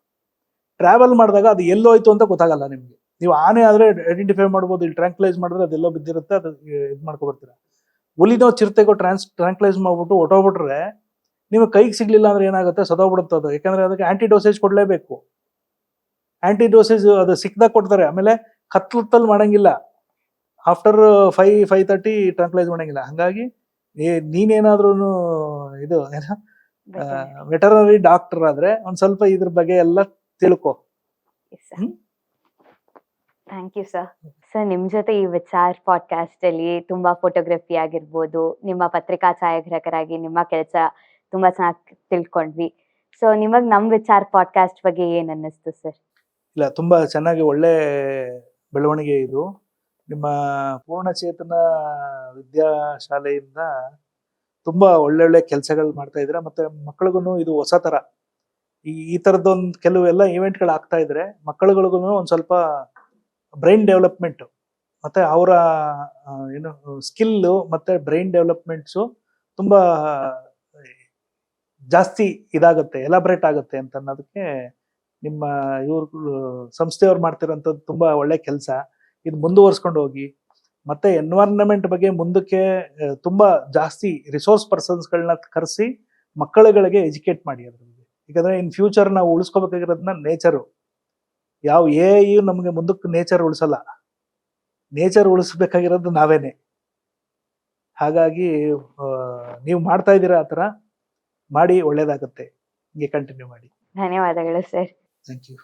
[SPEAKER 2] ಟ್ರಾವೆಲ್ ಮಾಡಿದಾಗ ಅದು ಎಲ್ಲೋಯ್ತು ಅಂತ ಗೊತ್ತಾಗಲ್ಲ ನಿಮ್ಗೆ. ನೀವು ಆನೆ ಆದ್ರೆ ಐಡೆಂಟಿಫೈ ಮಾಡ್ಬೋದು, ಇಲ್ಲಿ ಟ್ರ್ಯಾಂಕ್ಲೈಸ್ ಮಾಡಿದ್ರೆ ಅದೆಲ್ಲೋ ಬಿದ್ದಿರುತ್ತೆ, ಅದು ಇದು ಮಾಡ್ಕೊಬರ್ತೀರ. ಹುಲಿನೋ ಚಿರತೆಗೋ ಟ್ರ್ಯಾಂಕ್ಲೈಸ್ ಮಾಡ್ಬಿಟ್ಟು ಹೊಟ್ಟೋಗ್ಬಿಟ್ರೆ ನೀವು ಕೈಗೆ ಸಿಗ್ಲಿಲ್ಲ ಅಂದ್ರೆ ಏನಾಗುತ್ತೆ, ಸದೋಗ್ಬಿಡುತ್ತೆ ಅದು. ಯಾಕಂದ್ರೆ ಅದಕ್ಕೆ ಆಂಟಿ ಡೋಸೇಜ್ ಕೊಡ್ಲೇಬೇಕು. ಆಂಟಿ ಡೋಸೇಜ್ ಅದು ಸಿಕ್ದಾಗ ಕೊಡ್ತಾರೆ. ಆಮೇಲೆ ಕತ್ಲಲ್ಲಿ ಮಾಡಂಗಿಲ್ಲ, ಆಫ್ಟರ್ 5:30 ಟ್ರ್ಯಾಂಕ್ಲೈಸ್ ಮಾಡಂಗಿಲ್ಲ. ಹಂಗಾಗಿ ನೀನೇನಾದ್ರೂ ಇದು ವೆಟರ್ನರಿ ಡಾಕ್ಟರ್ ಆದ್ರೆ ಒಂದ್ ಸ್ವಲ್ಪ ಇದ್ರ ಬಗ್ಗೆ ಎಲ್ಲ ತಿಳ್ಕೊ.
[SPEAKER 1] Thank you sir. ಸರ್, ನಿಮ್ಮ ಜೊತೆ ಈ ವಿಚಾರ್ ಪಾಡ್ಕಾಸ್ಟಲ್ಲಿ ತುಂಬ ಫೋಟೋಗ್ರಫಿ ಆಗಿರ್ಬೋದು, ನಿಮ್ಮ ಪತ್ರಿಕಾ ಛಾಯಾಗ್ರಾಹಕರಾಗಿ ನಿಮ್ಮ ಕೆಲಸ ತುಂಬ ಚೆನ್ನಾಗಿ ತಿಳ್ಕೊಂಡ್ವಿ. ಸೊ ನಿಮಗೆ ನಮ್ಮ ವಿಚಾರ್ ಪಾಡ್ಕಾಸ್ಟ್ ಬಗ್ಗೆ ಏನು ಅನ್ನಿಸ್ತು ಸರ್?
[SPEAKER 2] ಇಲ್ಲ, ತುಂಬ ಚೆನ್ನಾಗಿ ಒಳ್ಳೆ ಬೆಳವಣಿಗೆ ಇದು. ನಿಮ್ಮ ಪೂರ್ಣಚೇತನ ವಿದ್ಯಾಶಾಲೆಯಿಂದ ತುಂಬ ಒಳ್ಳೊಳ್ಳೆ ಕೆಲಸಗಳು ಮಾಡ್ತಾ ಇದ್ದೀರಾ, ಮತ್ತು ಮಕ್ಕಳಿಗೂ ಇದು ಹೊಸ ಥರ. ಈ ಥರದ್ದೊಂದು ಕೆಲವೆಲ್ಲ ಈವೆಂಟ್ಗಳು ಆಗ್ತಾ ಇದ್ರೆ ಮಕ್ಕಳುಗಳಿಗೂ ಒಂದು ಸ್ವಲ್ಪ ಬ್ರೈನ್ ಡೆವಲಪ್ಮೆಂಟು ಮತ್ತು ಅವರ ಏನು ಸ್ಕಿಲ್ಲು ಮತ್ತು ಬ್ರೈನ್ ಡೆವಲಪ್ಮೆಂಟ್ಸು ತುಂಬ ಜಾಸ್ತಿ ಇದಾಗುತ್ತೆ, ಎಲಾಬ್ರೇಟ್ ಆಗುತ್ತೆ ಅಂತ ಅನ್ನೋದಕ್ಕೆ ನಿಮ್ಮ ಇವ್ರು ಸಂಸ್ಥೆಯವ್ರು ಮಾಡ್ತಿರೋಂಥದ್ದು ತುಂಬ ಒಳ್ಳೆ ಕೆಲಸ. ಇದು ಮುಂದುವರ್ಸ್ಕೊಂಡು ಹೋಗಿ, ಮತ್ತು ಎನ್ವೈರ್ನಮೆಂಟ್ ಬಗ್ಗೆ ಮುಂದಕ್ಕೆ ತುಂಬ ಜಾಸ್ತಿ ರಿಸೋರ್ಸ್ ಪರ್ಸನ್ಸ್ಗಳನ್ನ ಕರೆಸಿ ಮಕ್ಕಳುಗಳಿಗೆ ಎಜುಕೇಟ್ ಮಾಡಿ ಅದ್ರ ಬಗ್ಗೆ. ಯಾಕಂದರೆ ಇನ್ ಫ್ಯೂಚರ್ ನಾವು ಉಳಿಸ್ಕೋಬೇಕಾಗಿರೋದನ್ನ ನೇಚರು. ಯಾವ ನಮಗೆ ಮುಂದಕ್ಕೆ ನೇಚರ್ ಉಳಿಸಲ್ಲ, ನೇಚರ್ ಉಳಿಸ್ಬೇಕಾಗಿರೋದು ನಾವೇನೆ. ಹಾಗಾಗಿ ನೀವು ಮಾಡ್ತಾ ಇದ್ದೀರಾ, ಆ ಥರ ಮಾಡಿ, ಒಳ್ಳೇದಾಗುತ್ತೆ. ಹಿಂಗೆ ಕಂಟಿನ್ಯೂ ಮಾಡಿ.
[SPEAKER 1] ಧನ್ಯವಾದಗಳು ಸರ್.
[SPEAKER 2] Thank you.